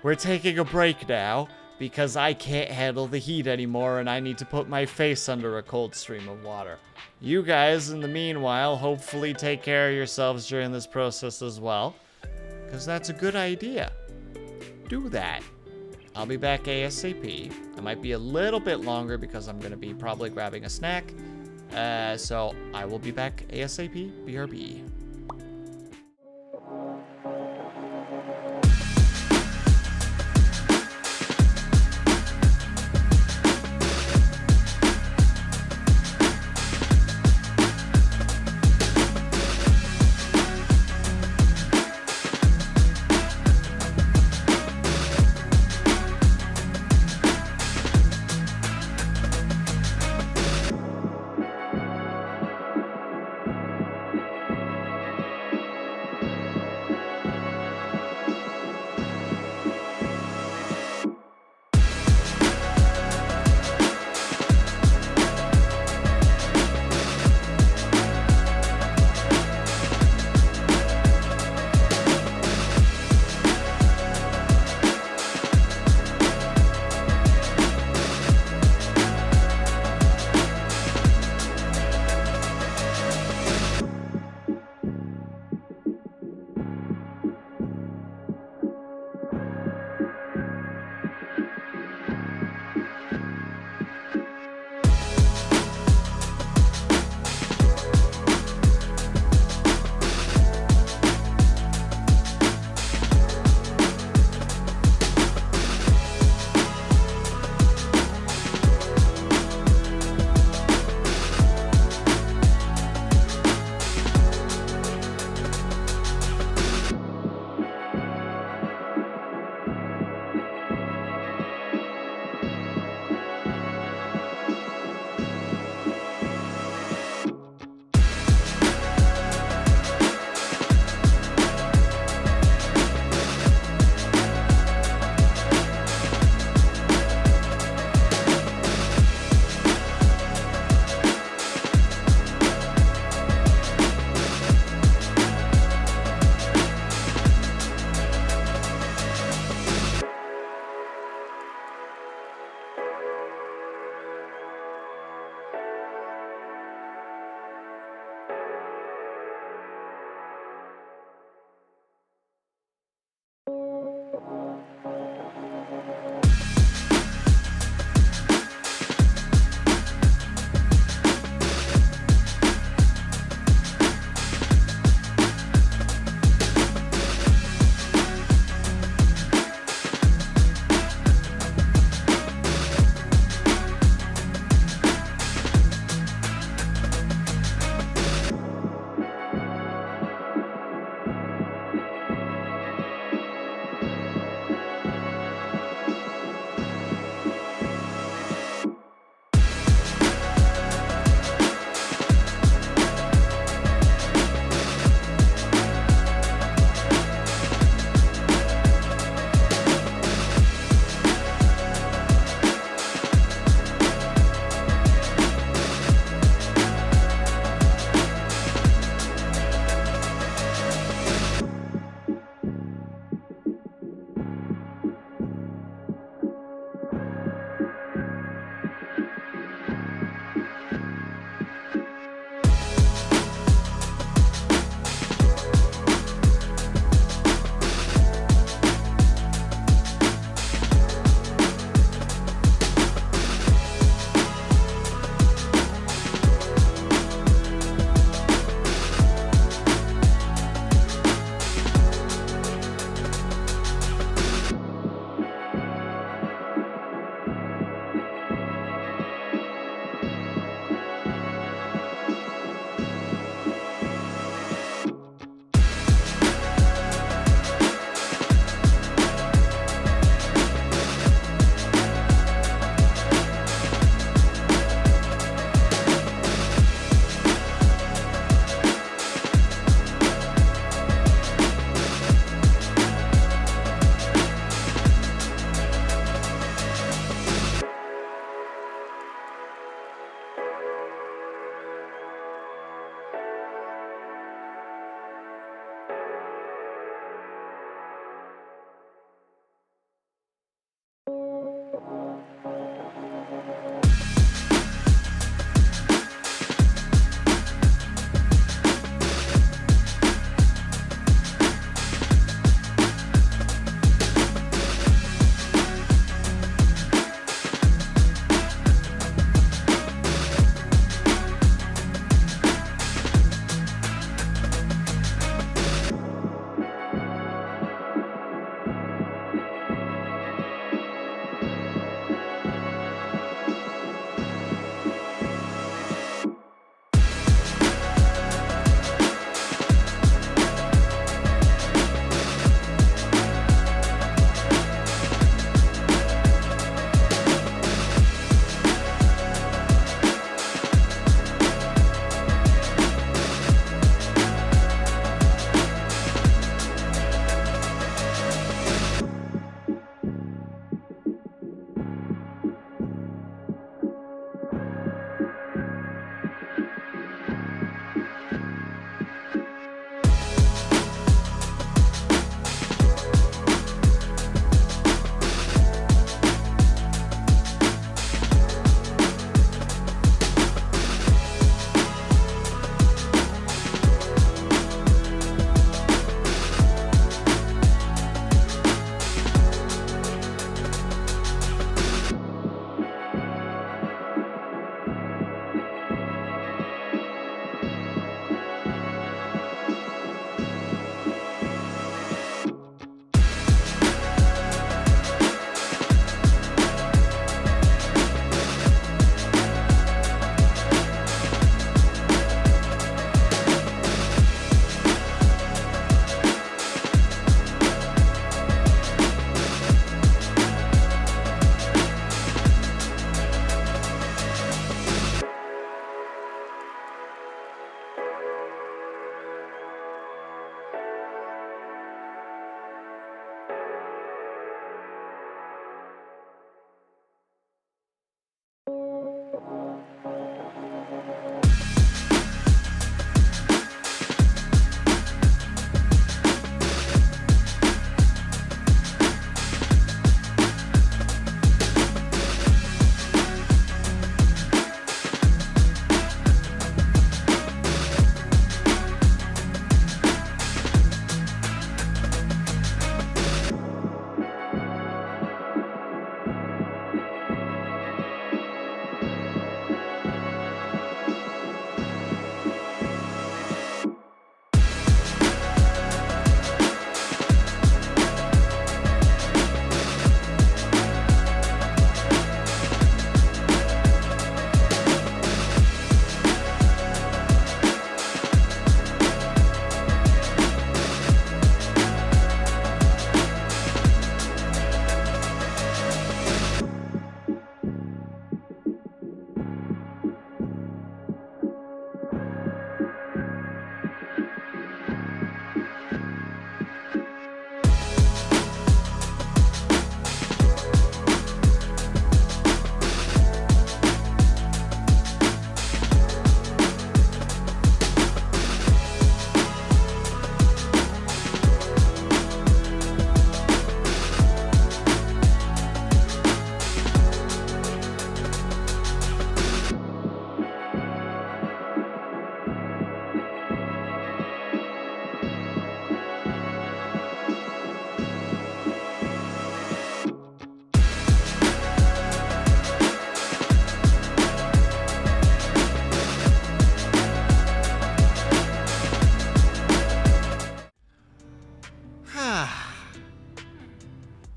we're taking a break now because I can't handle the heat anymore and I need to put my face under a cold stream of water. You guys, in the meanwhile, hopefully take care of yourselves during this process as well, because that's a good idea. Do that. I'll be back ASAP. I might be a little bit longer because I'm going to be probably grabbing a snack. So I will be back ASAP. BRB.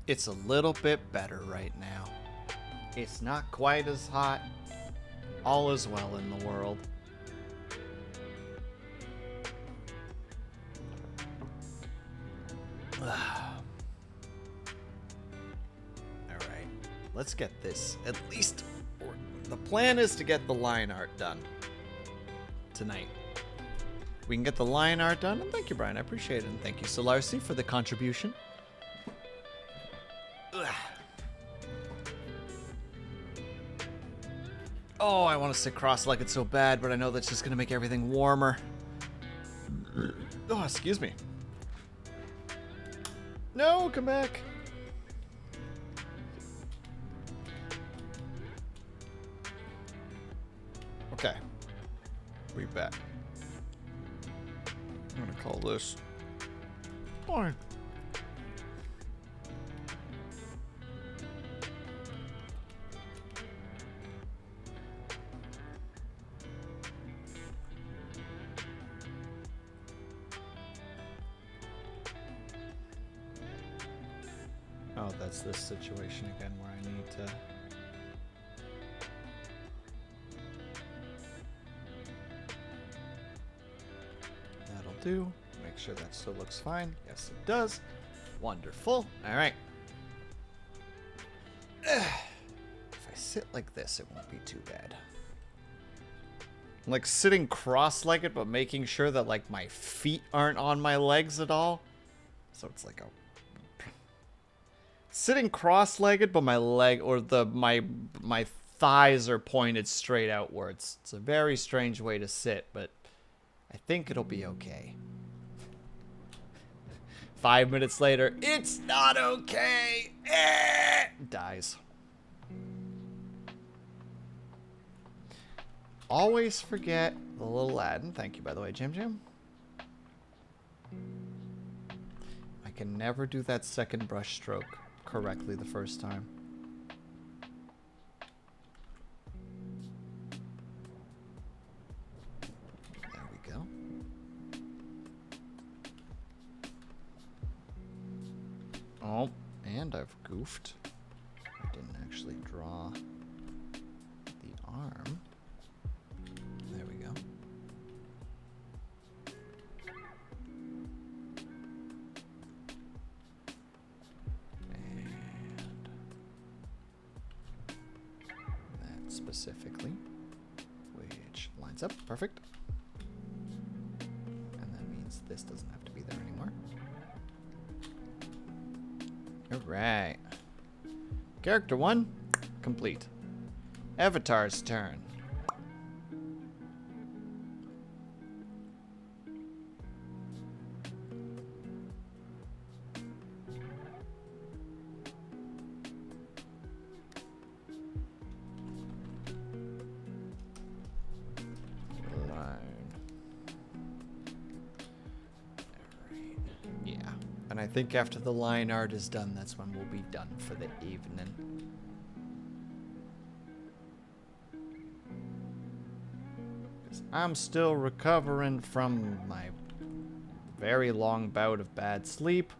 It's a little bit better right now. It's not quite as hot. All is well in the world. Alright. Let's get this. At least the plan is to get the line art done tonight. We can get the line art done. And thank you, Brian. I appreciate it. And thank you, Solarcy, for the contribution. Ugh. Oh, I want to sit cross-legged so bad, but I know that's just going to make everything warmer. Oh, excuse me. No, come back. Okay. We back. I'm going to call this... Fine. Oh, that's this situation again where I need to... That'll do. Make sure that still looks fine. Yes, it does. Wonderful. All right. If I sit like this, it won't be too bad. I'm like sitting cross-legged, but making sure that like my feet aren't on my legs at all. So it's like a... Sitting cross-legged, but my leg or my thighs are pointed straight outwards. It's a very strange way to sit, but I think it'll be okay. 5 minutes later, it's not okay. Dies. Always forget the little Aladdin. Thank you, by the way, Jim Jim. I can never do that second brush stroke correctly the first time. There we go. Oh, and I've goofed. I didn't actually draw the arm. There we go. Specifically, which lines up perfect, and that means this doesn't have to be there anymore. All right, character 1 complete. Avatar's turn. I think after the line art is done, that's when we'll be done for the evening. I'm still recovering from my very long bout of bad sleep.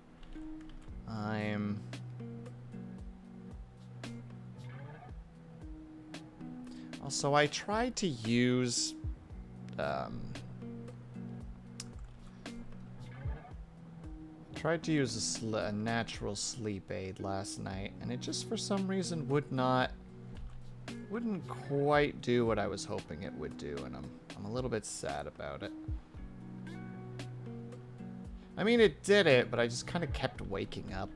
Also, I tried to use a natural sleep aid last night, and it just for some reason wouldn't quite do what I was hoping it would do, and I'm a little bit sad about it. I mean, it did it, but I just kind of kept waking up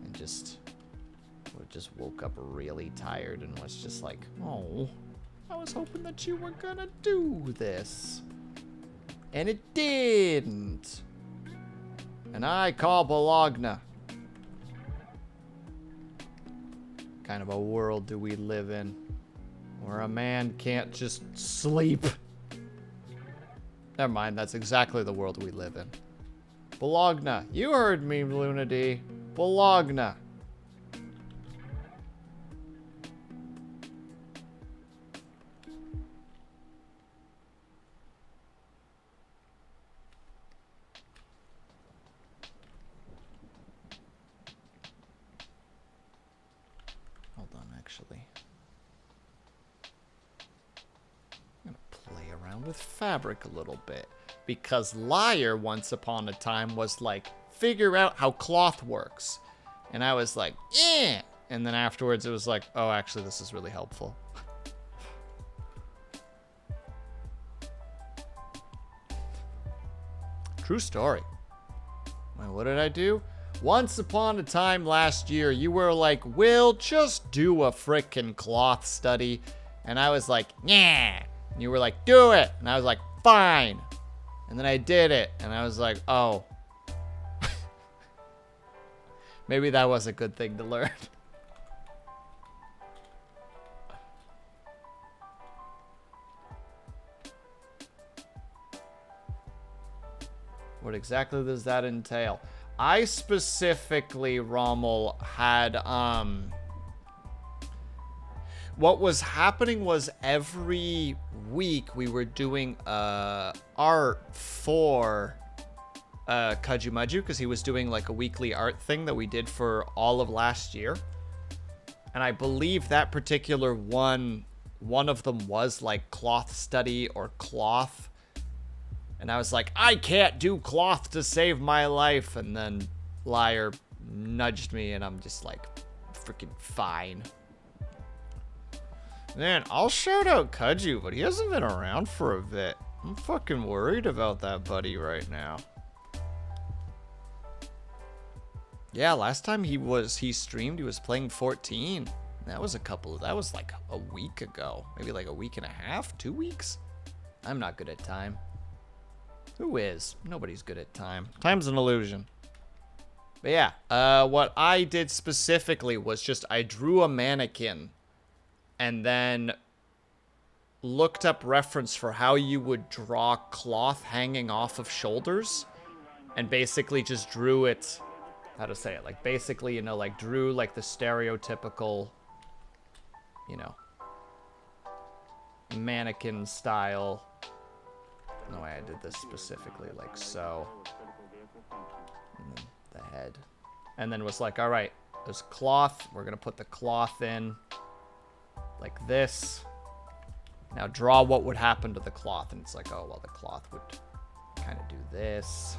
and just woke up really tired and was just like, oh, I was hoping that you were gonna do this, and it didn't. And I call Bologna. What kind of a world do we live in where a man can't just sleep? Never mind, that's exactly the world we live in. Bologna, you heard me, Luna D. Bologna. actually. I'm going to play around with fabric a little bit. Because Liar, once upon a time, was like, figure out how cloth works. And I was like, eh. And then afterwards it was like, oh, actually, this is really helpful. True story. Wait, what did I do? Once upon a time last year, you were like, Will, just do a frickin' cloth study. And I was like, yeah. And you were like, do it. And I was like, fine. And then I did it. And I was like, oh. Maybe that was a good thing to learn. What exactly does that entail? I specifically, Rommel, had, what was happening was every week we were doing, art for, Kajumaju, because he was doing, like, a weekly art thing that we did for all of last year. And I believe that particular one of them was, like, cloth study or cloth. And I was like, I can't do cloth to save my life. And then Liar nudged me, and I'm just like, freaking fine. Man, I'll shout out Kaju, but he hasn't been around for a bit. I'm fucking worried about that buddy right now. Yeah, last time he streamed, he was playing 14. That was like a week ago. Maybe like a week and a half, 2 weeks. I'm not good at time. Who is? Nobody's good at time. Time's an illusion. But yeah, what I did specifically was just I drew a mannequin and then looked up reference for how you would draw cloth hanging off of shoulders and basically just drew it, how to say it, like basically, you know, like drew like the stereotypical, you know, mannequin style. No way, I did this specifically like so. And then the head. And then was like, all right, there's cloth. We're going to put the cloth in like this. Now draw what would happen to the cloth. And it's like, oh, well, the cloth would kind of do this.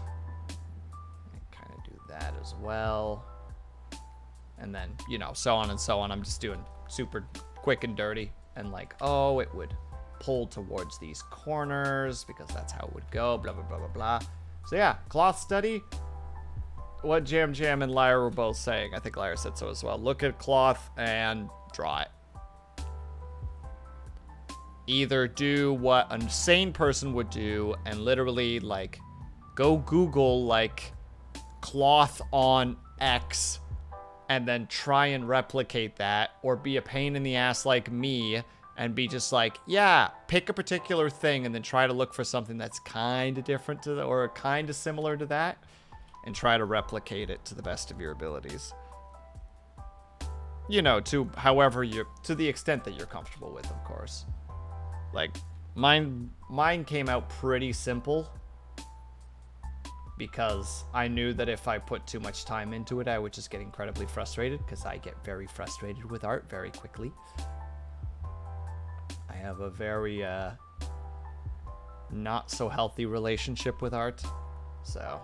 And kind of do that as well. And then, you know, so on and so on. I'm just doing super quick and dirty. And like, oh, it would pull towards these corners because that's how it would go, blah, blah, blah, blah, blah. So yeah, cloth study. What Jam and Liar were both saying. I think Liar said so as well. Look at cloth and draw it. Either do what a sane person would do and literally like go Google like cloth on X and then try and replicate that, or be a pain in the ass like me and be just like, yeah, pick a particular thing and then try to look for something that's kind of different to that or kind of similar to that and try to replicate it to the best of your abilities. You know, to the extent that you're comfortable with, of course. Like, mine came out pretty simple because I knew that if I put too much time into it, I would just get incredibly frustrated because I get very frustrated with art very quickly. I have a very not so healthy relationship with art, so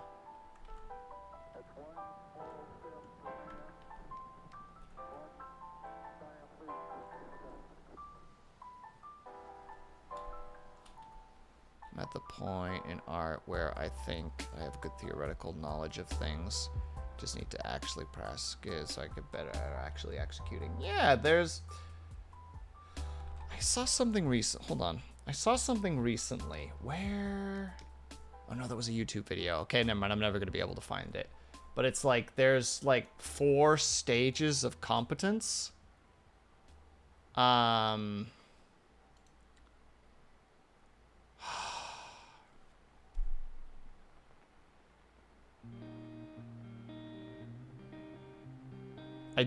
I'm at the point in art where I think I have good theoretical knowledge of things. Just need to actually practice so I get better at actually executing. Yeah, I saw something recent. Hold on. I saw something recently. Where? Oh no, that was a YouTube video. Okay, never mind. I'm never going to be able to find it. But it's like, there's like 4 stages of competence. I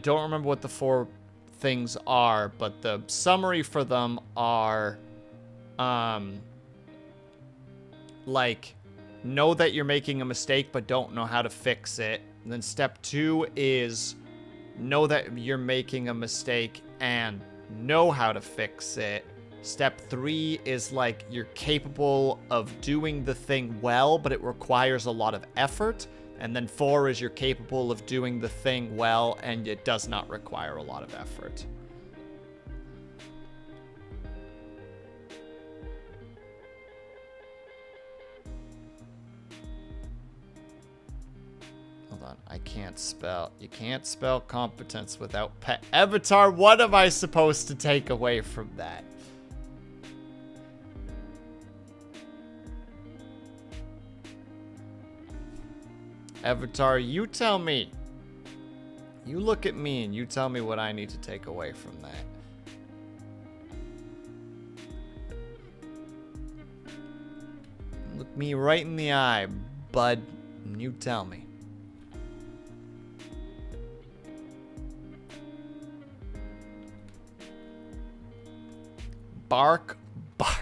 don't remember what the 4 things are, but the summary for them are, like, know that you're making a mistake but don't know how to fix it. And then step 2 is know that you're making a mistake and know how to fix it. Step 3 is like you're capable of doing the thing well, but it requires a lot of effort. And then 4 is you're capable of doing the thing well, and it does not require a lot of effort. Hold on, I can't spell. You can't spell competence without Avatar, what am I supposed to take away from that? Avatar, you tell me. You look at me and you tell me what I need to take away from that. Look me right in the eye, bud, and you tell me. Bark, bark.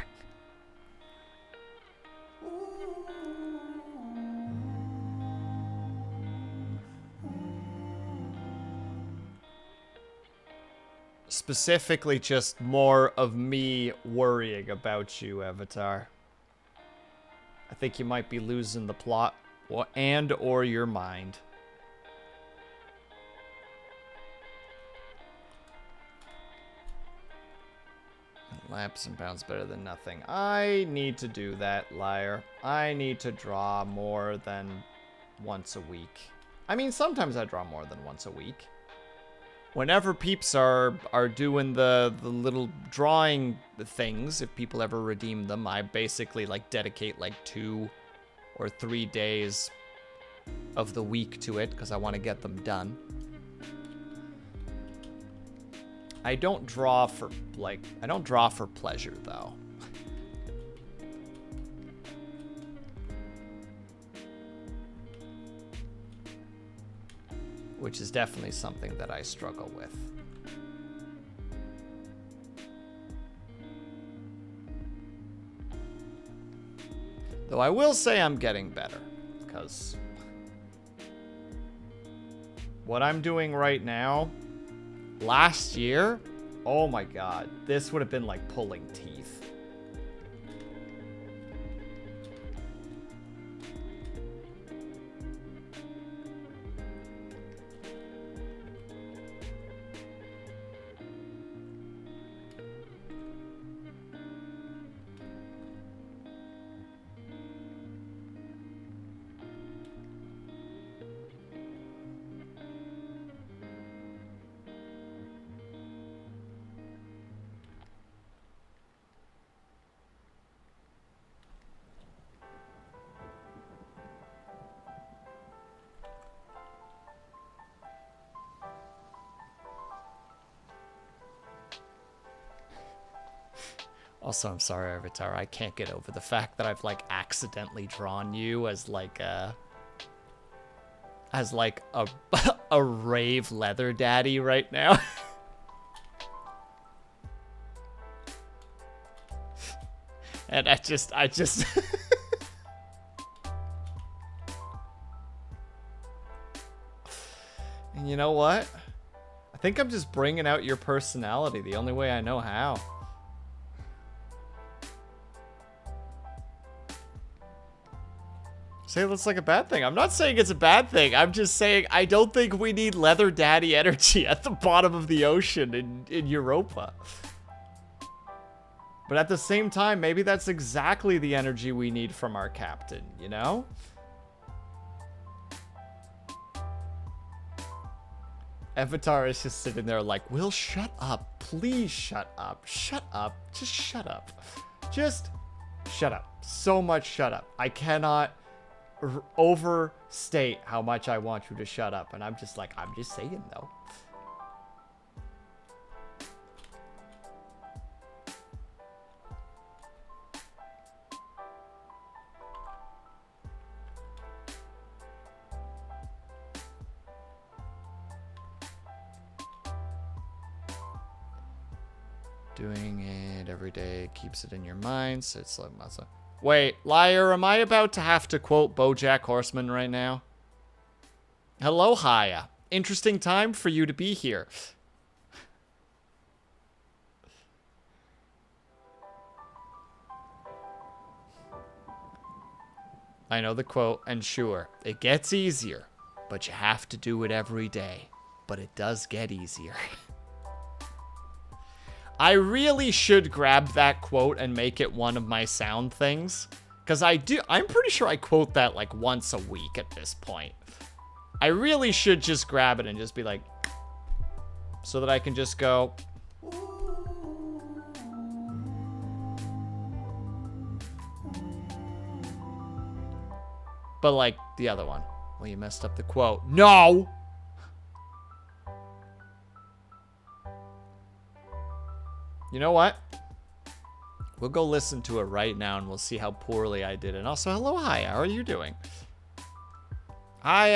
Specifically, just more of me worrying about you, Avatar. I think you might be losing the plot and/or your mind. Laps and bounds better than nothing. I need to do that, liar. I need to draw more than once a week. I mean, sometimes I draw more than once a week. Whenever peeps are doing the little drawing things, if people ever redeem them, I basically like dedicate like 2 or 3 days of the week to it because I want to get them done. I don't draw for pleasure though. Which is definitely something that I struggle with. Though I will say I'm getting better, because what I'm doing right now, last year, oh my god, this would have been like pulling teeth. Also, I'm sorry, Avatar. I can't get over the fact that I've like accidentally drawn you as like a a rave leather daddy right now. And I just And you know what? I think I'm just bringing out your personality the only way I know how. Say that's like a bad thing. I'm not saying it's a bad thing. I'm just saying I don't think we need leather daddy energy at the bottom of the ocean in Europa. But at the same time, maybe that's exactly the energy we need from our captain, you know? Avatar is just sitting there like, Will, shut up. Please shut up. Shut up. Just shut up. Just shut up. So much shut up. I cannot overstate how much I want you to shut up. And I'm just like, I'm just saying though. Doing it every day keeps it in your mind. So it's like muscle. Wait, liar, am I about to have to quote BoJack Horseman right now? Hello, Haya. Interesting time for you to be here. I know the quote, and sure, it gets easier, but you have to do it every day. But it does get easier. I really should grab that quote and make it one of my sound things. Because I'm pretty sure I quote that like once a week at this point. I really should just grab it and just be like, so that I can just go. But like the other one. Well, you messed up the quote. No! You know what? We'll go listen to it right now and we'll see how poorly I did. And also, hello, hi, how are you doing? Hi,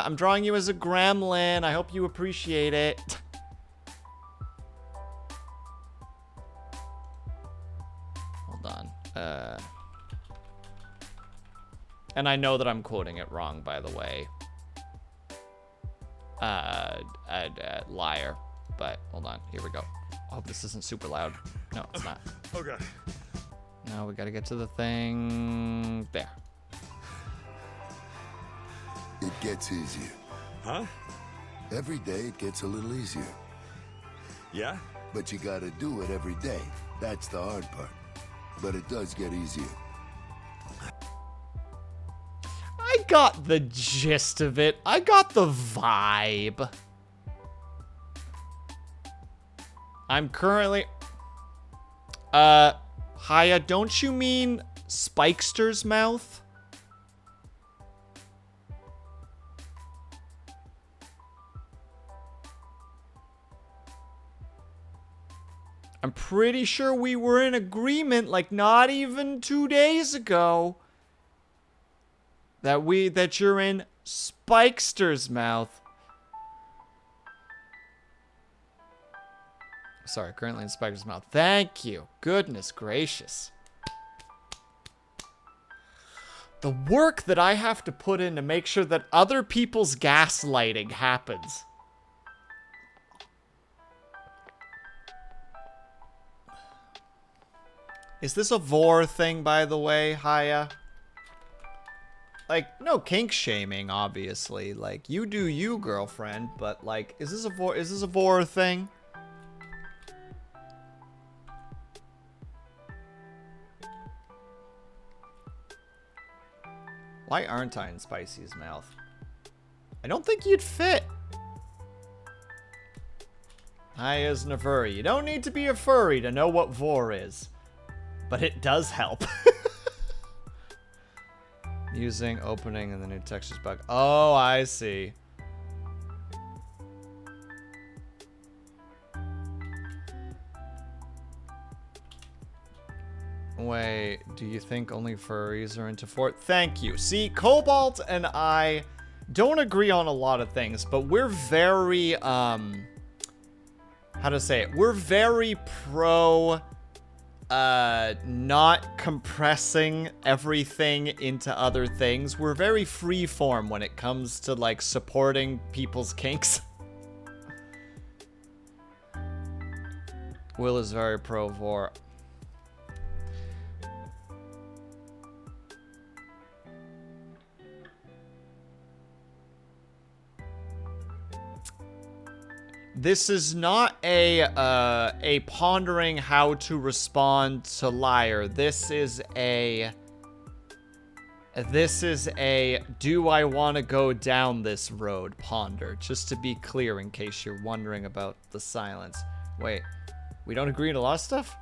I'm drawing you as a gremlin. I hope you appreciate it. Hold on. And I know that I'm quoting it wrong, by the way. Liar. But, hold on, here we go. I hope this isn't super loud. No, it's not.
Okay.
Now we gotta get to the thing. There.
It gets easier.
Huh?
Every day it gets a little easier.
Yeah?
But you gotta do it every day. That's the hard part. But it does get easier.
I got the gist of it. I got the vibe. I'm currently... Haya, don't you mean Spikester's mouth? I'm pretty sure we were in agreement, like not even 2 days ago, that you're in Spikester's mouth. Sorry, currently in Spikester's mouth. Thank you. Goodness gracious. The work that I have to put in to make sure that other people's gaslighting happens. Is this a vor thing, by the way, Haya? Like, no kink shaming, obviously. Like, you do you, girlfriend. But like, is this a vor thing? Why aren't I in Spicy's mouth? I don't think you'd fit. Haya's a furry. You don't need to be a furry to know what vor is. But it does help. Using, opening, and the new textures bug. Oh, I see. Wait, do you think only furries are into fort? Thank you. See, Cobalt and I don't agree on a lot of things, but we're very, how to say it? We're very pro, not compressing everything into other things. We're very freeform when it comes to, like, supporting people's kinks. Will is very pro-vor. This is not a pondering how to respond to liar. This is a do I want to go down this road ponder. Just to be clear, in case you're wondering about the silence. Wait, we don't agree on a lot of stuff?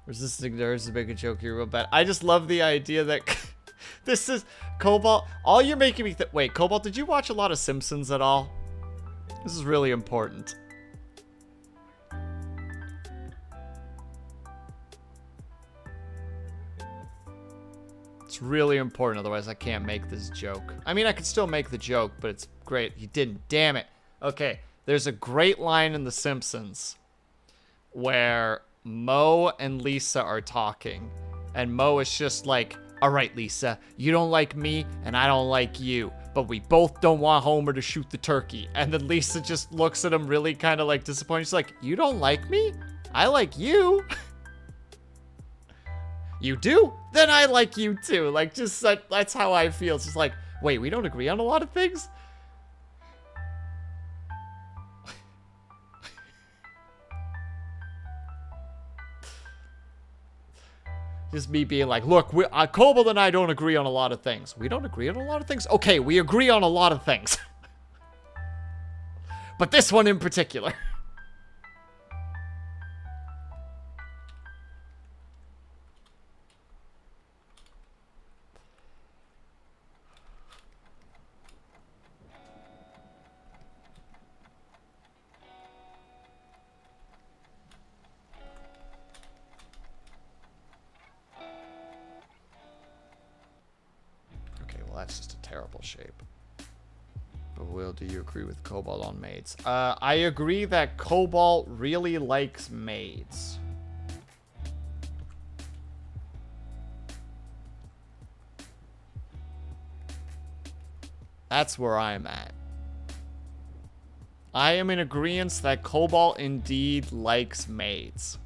Or is this there's a big joke here real bad? I just love the idea that this is Cobalt. All you're making me wait, Cobalt, did you watch a lot of Simpsons at all? This is really important. It's really important, otherwise I can't make this joke. I mean, I could still make the joke, but it's great. He didn't. Damn it. Okay, there's a great line in The Simpsons where Moe and Lisa are talking, and Moe is just like, all right, Lisa, you don't like me, and I don't like you, but we both don't want Homer to shoot the turkey. And then Lisa just looks at him really kind of like disappointed. She's like, you don't like me? I like you. You do? Then I like you too. Like, just that's how I feel. It's just like, wait, we don't agree on a lot of things? Just me being like, look, Cobalt and I don't agree on a lot of things. We don't agree on a lot of things? Okay, we agree on a lot of things. But this one in particular. That's just a terrible shape. But Will, do you agree with Cobalt on maids? I agree that Cobalt really likes maids. That's where I'm at. I am in agreement that Cobalt indeed likes maids.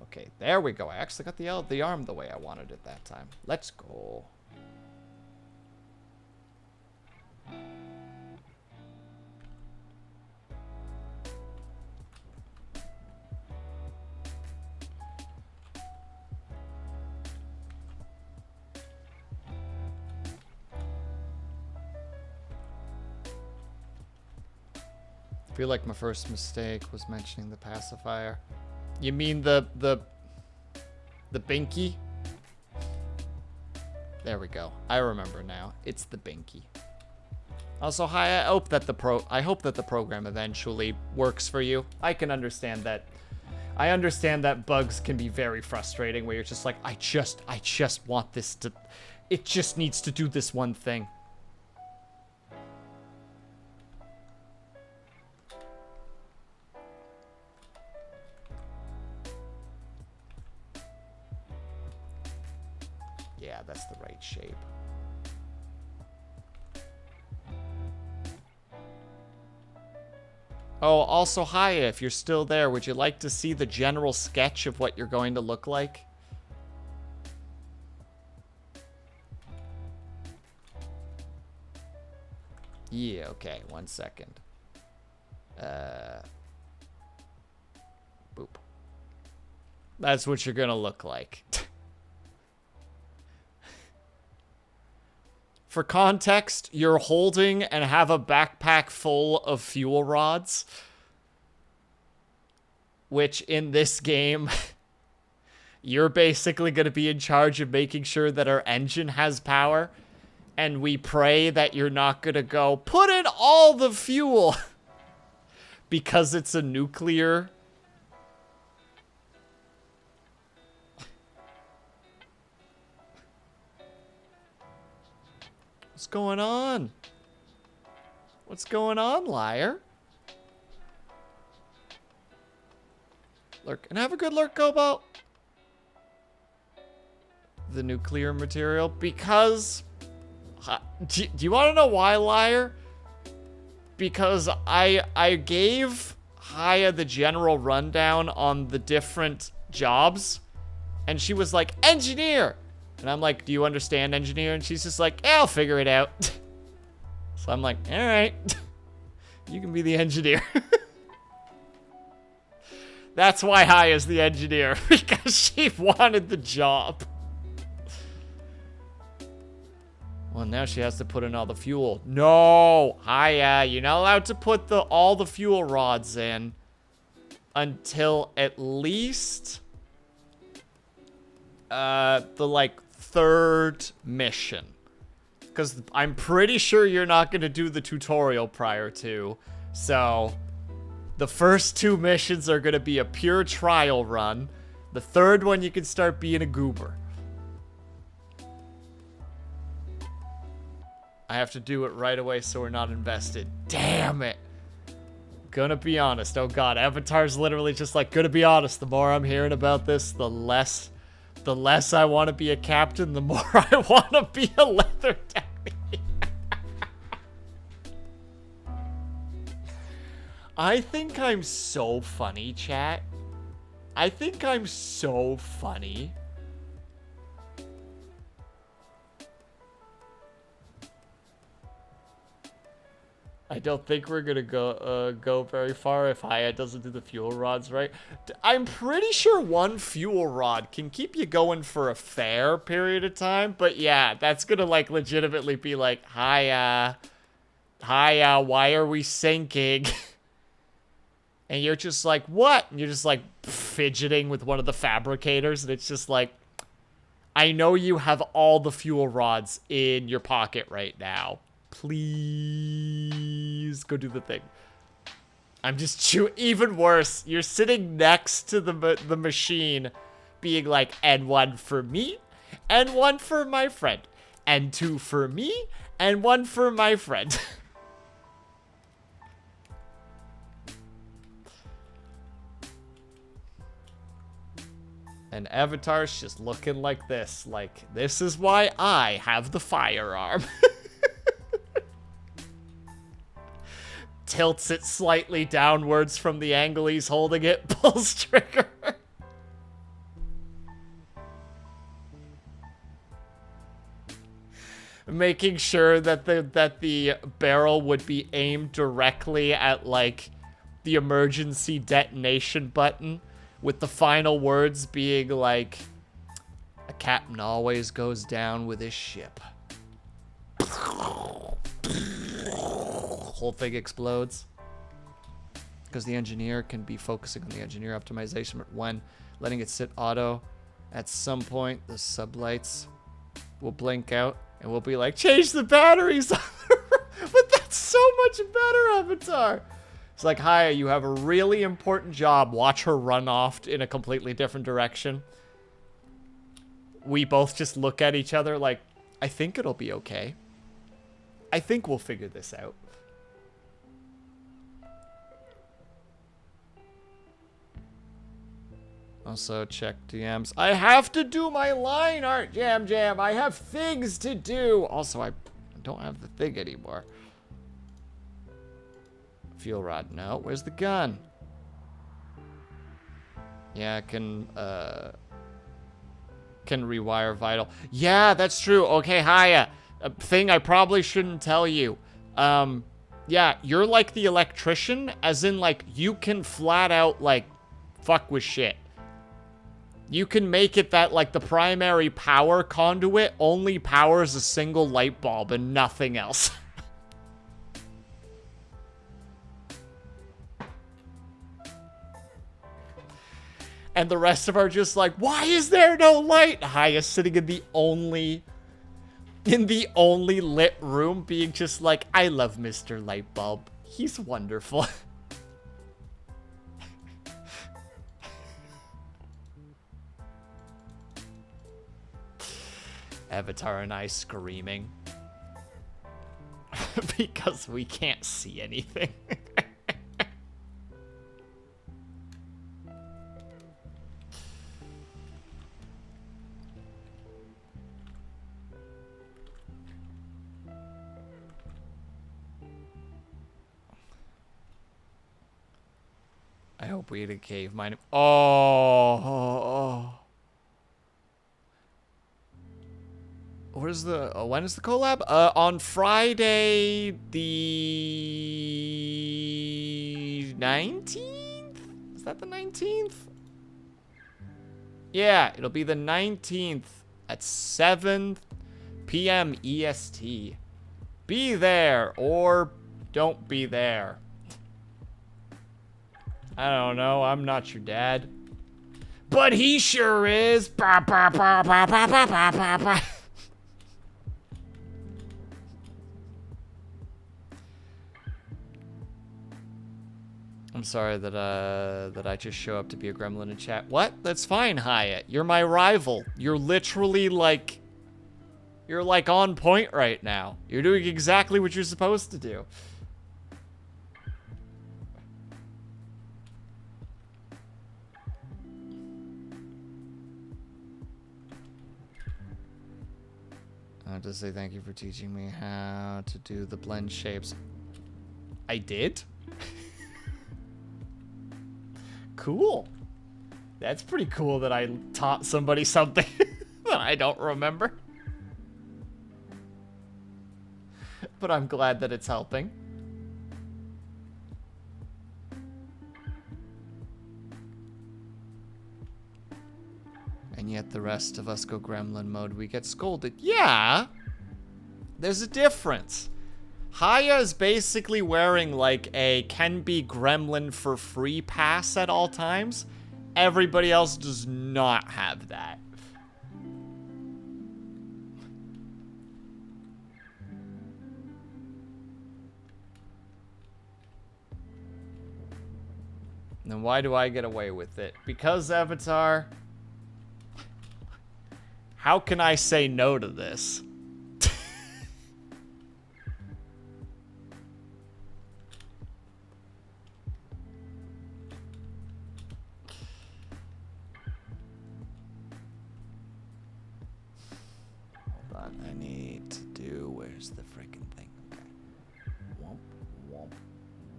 Okay, there we go. I actually got the arm the way I wanted it that time. Let's go. I feel like my first mistake was mentioning the pacifier. You mean the binky? There we go. I remember now. It's the binky. Also, hi. I hope that the program eventually works for you. I can understand that. I understand that bugs can be very frustrating where you're just like, I just want this to, it just needs to do this one thing. Yeah, that's the right shape. Oh, also, Haya, if you're still there, would you like to see the general sketch of what you're going to look like? Yeah, okay, 1 second. Boop. That's what you're gonna look like. For context, you're holding and have a backpack full of fuel rods. Which, in this game, you're basically going to be in charge of making sure that our engine has power. And we pray that you're not going to go, put in all the fuel! Because it's a nuclear... What's going on? What's going on, liar? Lurk. And have a good lurk, Cobalt. The nuclear material. Because... do you want to know why, liar? Because I gave Haya the general rundown on the different jobs. And she was like, engineer! And I'm like, do you understand engineer? And she's just like, yeah, I'll figure it out. So I'm like, all right. You can be the engineer. That's why Haya's the engineer. Because she wanted the job. Well, now she has to put in all the fuel. No, Haya, you're not allowed to put all the fuel rods in until at least the like 3rd mission. Because I'm pretty sure you're not going to do the tutorial prior to. So the first 2 missions are going to be a pure trial run. The 3rd one you can start being a goober. I have to do it right away so we're not invested. Damn it. Gonna be honest. Oh god, Avatar's literally just like, gonna be honest. The more I'm hearing about this, the less The less I want to be a captain, the more I want to be a leather daddy. I think I'm so funny, chat. I think I'm so funny. I don't think we're gonna go very far if Haya doesn't do the fuel rods right. I'm pretty sure one fuel rod can keep you going for a fair period of time, but yeah, that's gonna like legitimately be like, Haya, why are we sinking? And you're just like, what? And you're just like fidgeting with one of the fabricators, and it's just like, I know you have all the fuel rods in your pocket right now. Please go do the thing. I'm just even worse. You're sitting next to the machine being like, and one for me, and one for my friend, and two for me, and one for my friend. And Avatar's just looking like this. Like, this is why I have the firearm. Tilts it slightly downwards from the angle he's holding it, pulls trigger. Making sure that the barrel would be aimed directly at, like, the emergency detonation button, with the final words being like, a captain always goes down with his ship. Whole thing explodes. Because the engineer can be focusing on the engineer optimization, but when letting it sit auto, at some point the sublights will blink out and we'll be like, change the batteries. But that's so much better, Avatar. It's like, hi, you have a really important job. Watch her run off in a completely different direction. We both just look at each other like, I think it'll be okay. I think we'll figure this out. Also, check DMs. I have to do my line art, Jam Jam. I have things to do. Also, I don't have the thing anymore. Fuel rod. No, where's the gun? Yeah, can rewire vital. Yeah, that's true. Okay, Haya. A thing I probably shouldn't tell you. Yeah, you're like the electrician, as in, like, you can flat out, like, fuck with shit. You can make it that, like, the primary power conduit only powers a single light bulb and nothing else. And the rest of are just like, why is there no light? Haya sitting in the only lit room being just like, I love Mr. Lightbulb. He's wonderful. Avatar and I screaming. Because we can't see anything. I hope we had a cave mine. Oh. What is the, when is the collab? On Friday the 19th? Is that the 19th? Yeah, it'll be the 19th at 7 p.m. EST. Be there or don't be there. I don't know, I'm not your dad. But he sure is. Bah, bah, bah, bah, bah, bah, bah, bah, bah. I'm sorry that I just show up to be a gremlin in chat. What? That's fine, Hyatt. You're my rival. You're literally like, you're like on point right now. You're doing exactly what you're supposed to do. I have to say thank you for teaching me how to do the blend shapes. I did? Cool. That's pretty cool that I taught somebody something that I don't remember. But I'm glad that it's helping. And yet the rest of us go gremlin mode. We get scolded. Yeah! There's a difference. Haya is basically wearing like a can be gremlin for free pass at all times. Everybody else does not have that. Then why do I get away with it? Because Avatar. How can I say no to this? Hold on, I need to do, where's the freaking thing? Okay. Womp, womp,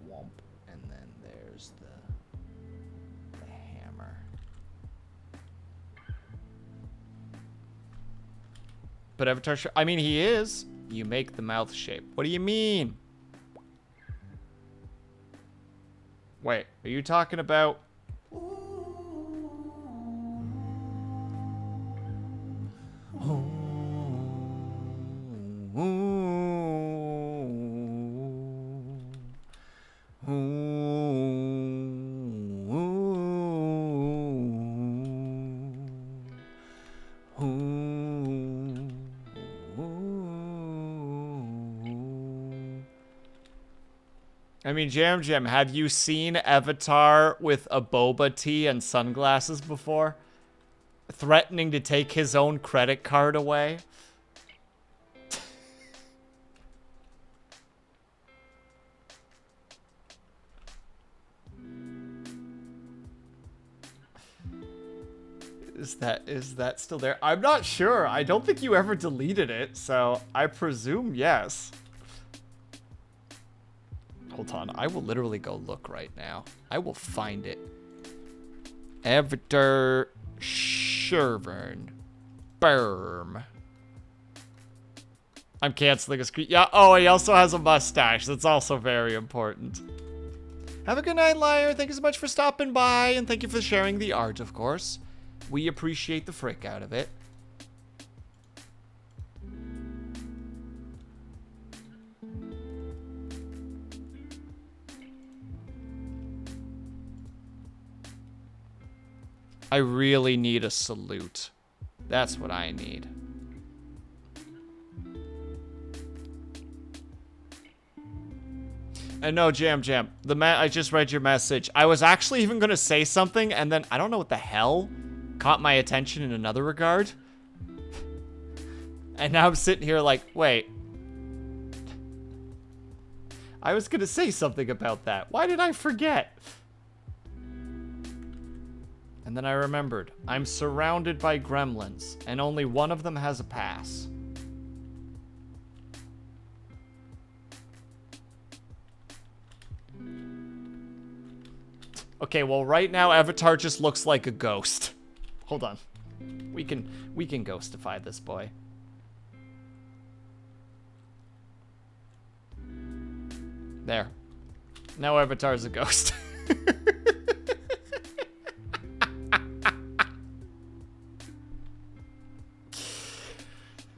womp, and then there's the hammer. But Avatar, I mean, he is. You make the mouth shape. What do you mean? Wait, are you talking about? I mean, Jam Jam, have you seen Avatar with a boba tea and sunglasses before? Threatening to take his own credit card away? Is that still there? I'm not sure. I don't think you ever deleted it, so I presume yes. Hold on, I will literally go look right now. I will find it. Avatar Shervern. Berm. I'm canceling a screen. Yeah, oh, he also has a mustache. That's also very important. Have a good night, Liar. Thank you so much for stopping by, and thank you for sharing the art, of course. We appreciate the frick out of it. I really need a salute. That's what I need. And no, Jam Jam, I just read your message. I was actually even gonna say something, and then I don't know what the hell caught my attention in another regard. And now I'm sitting here like, wait. I was gonna say something about that. Why did I forget? And then I remembered, I'm surrounded by gremlins, and only one of them has a pass. Okay, well right now Avatar just looks like a ghost. Hold on. We can ghostify this boy. There. Now Avatar's a ghost.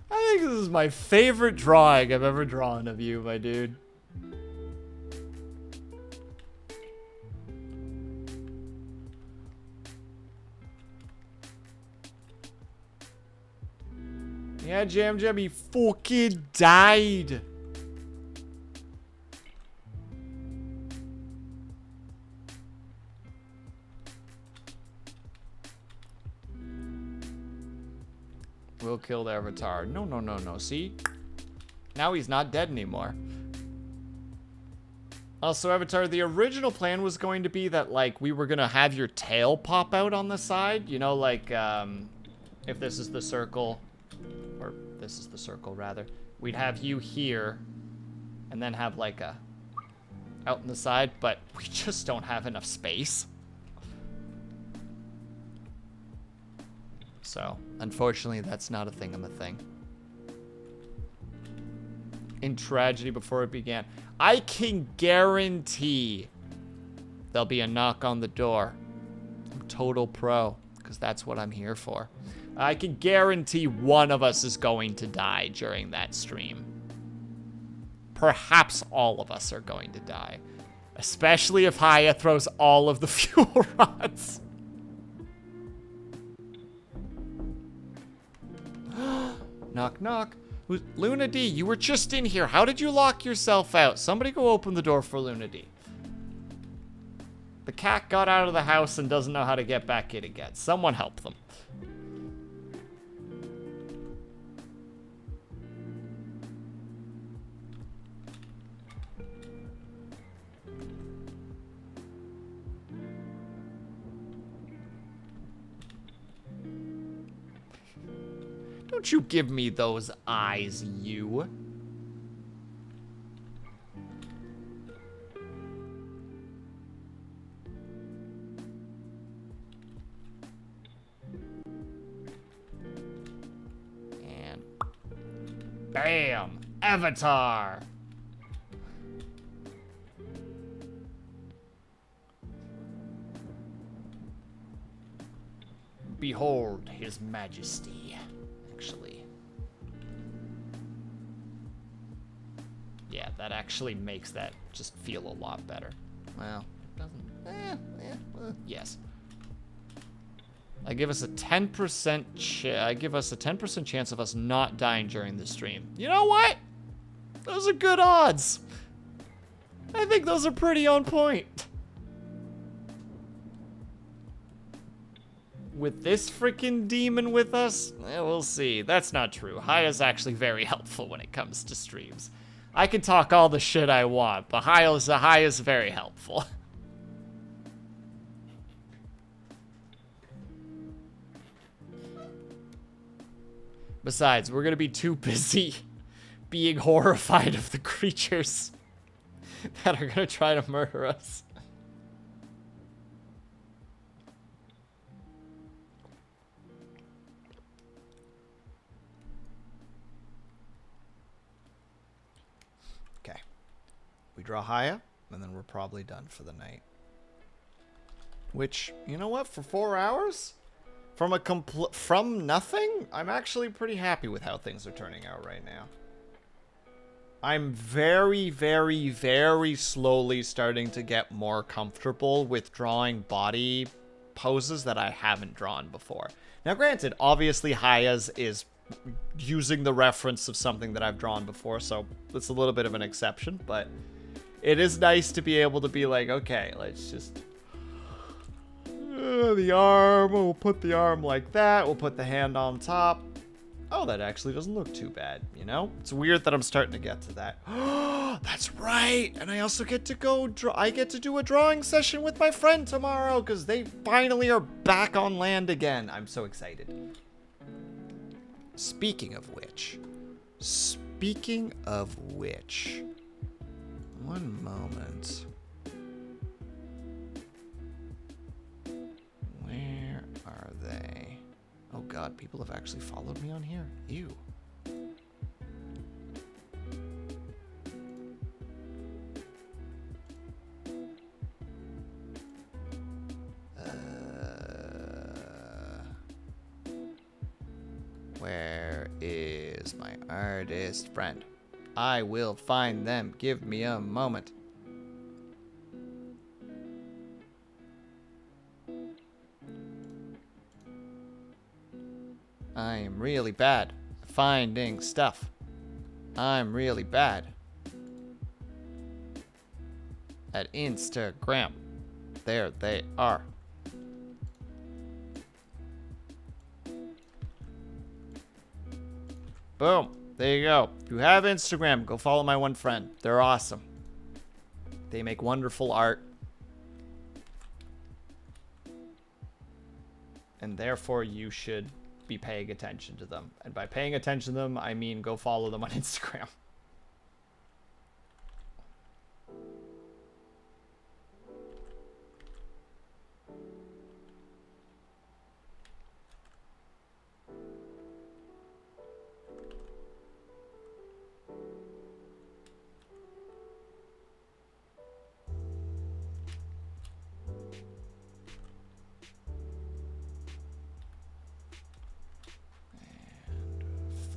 I think this is my favorite drawing I've ever drawn of you, my dude. Yeah, Jam Jam, he fucking died. Will killed Avatar. No, no, no, no. See? Now he's not dead anymore. Also, Avatar, the original plan was going to be that, like, we were going to have your tail pop out on the side. You know, like, if this is the circle, or this is the circle rather. We'd have you here, and then have like a out in the side, but we just don't have enough space. So, unfortunately, that's not a thing. In tragedy before it began. I can guarantee there'll be a knock on the door. I'm total pro, because that's what I'm here for. I can guarantee one of us is going to die during that stream. Perhaps all of us are going to die. Especially if Haya throws all of the fuel rods. Knock, knock. Luna D, you were just in here. How did you lock yourself out? Somebody go open the door for Luna D. The cat got out of the house and doesn't know how to get back in again. Someone help them. Don't you give me those eyes, you. And bam! Avatar! Behold his majesty. Actually. Yeah, that actually makes that just feel a lot better. Well, it doesn't. Yes. I give us a 10% chance of us not dying during the stream. You know what? Those are good odds. I think those are pretty on point. With this freaking demon with us? We'll see. That's not true. Haya's actually very helpful when it comes to streams. I can talk all the shit I want, but Haya's very helpful. Besides, we're gonna be too busy being horrified of the creatures that are gonna try to murder us. We draw Haya, and then we're probably done for the night. Which, you know what? For 4 hours? From nothing? I'm actually pretty happy with how things are turning out right now. I'm very, very, very slowly starting to get more comfortable with drawing body poses that I haven't drawn before. Now, granted, obviously Haya's is using the reference of something that I've drawn before, so it's a little bit of an exception, but it is nice to be able to be like, okay, let's just... the arm, we'll put the arm like that, we'll put the hand on top. Oh, that actually doesn't look too bad, you know? It's weird that I'm starting to get to that. That's right! And I also get to go I get to do a drawing session with my friend tomorrow, because they finally are back on land again. I'm so excited. Speaking of which... One moment. Where are they? Oh god, people have actually followed me on here. Ew. Where is my artist friend? I will find them. Give me a moment. I am really bad at finding stuff. I'm really bad at Instagram. There they are. Boom. There you go. If you have Instagram, go follow my one friend. They're awesome. They make wonderful art. And therefore you should be paying attention to them. And by paying attention to them, I mean go follow them on Instagram.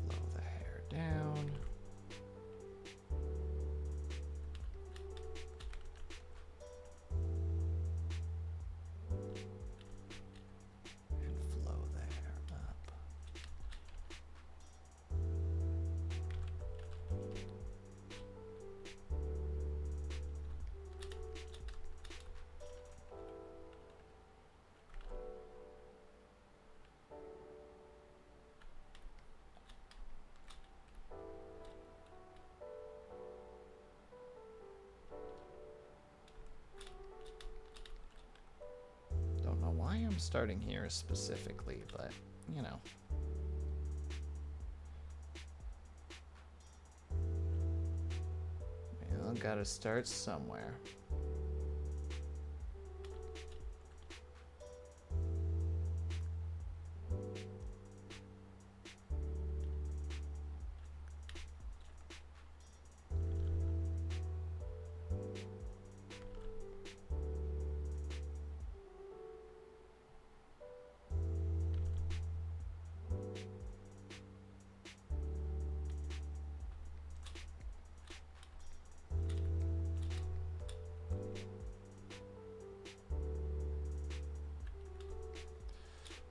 Flow the hair down. And flow the hair up. Don't know why I'm starting here specifically, but you know. Well, gotta start somewhere.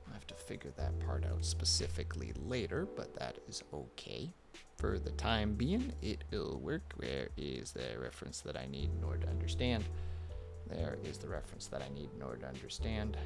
I'll have to figure that part out specifically later, but that is okay. For the time being, it'll work. Where is the reference that I need in order to understand? There is the reference that I need in order to understand.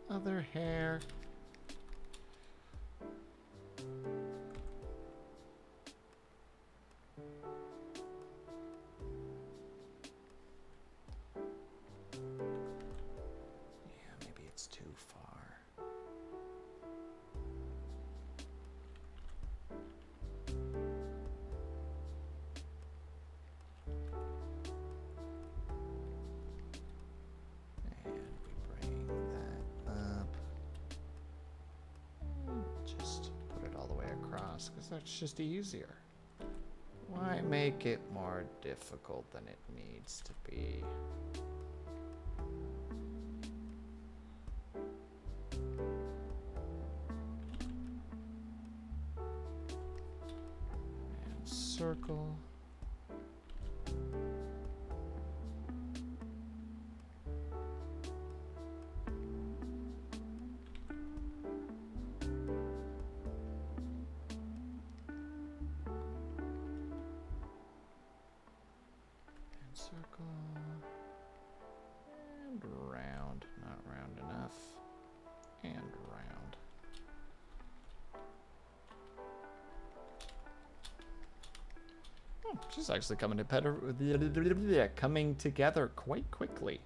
Other hair. Yeah, maybe it's too far. And we bring that up. Just put it all the way across, because that's just easier. Why make it more difficult than it needs to be? And circle. Circle and round, not round enough, and round. Oh, she's actually coming together quite quickly.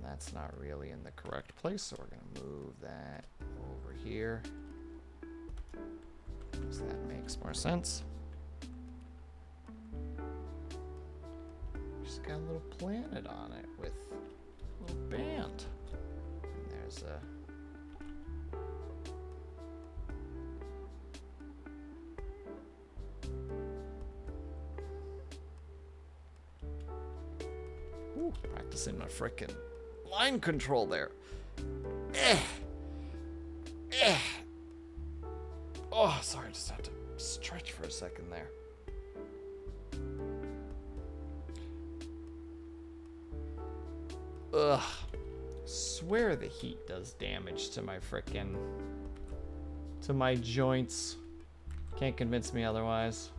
That's not really in the correct place, so we're going to move that over here. So that makes more sense. Just got a little planet on it with Little band. And there's a... Ooh, practicing my frickin' line control there. Oh, sorry, I just had to stretch for a second there. Ugh. Swear the heat does damage to my frickin'... to my joints. Can't convince me otherwise.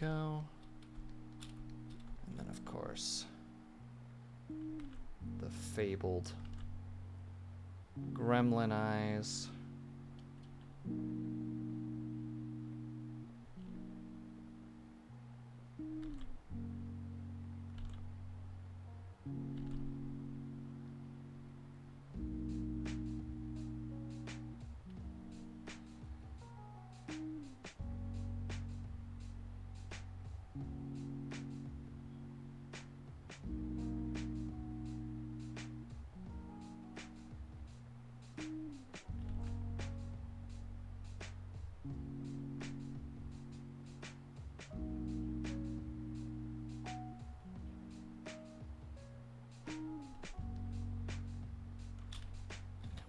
Go. And then, of course, the fabled gremlin eyes.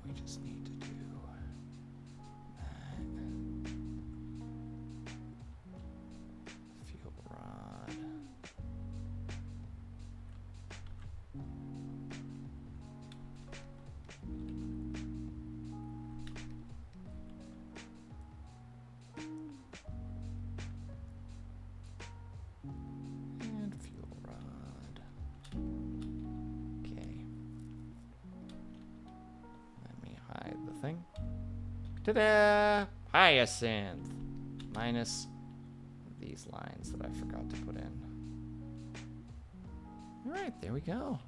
We just need to do that. Fuel rod. And fuel rod. Okay. Let me hide the thing. Ta-da! Hyacinth! Minus these lines that I forgot to put in. Alright, there we go.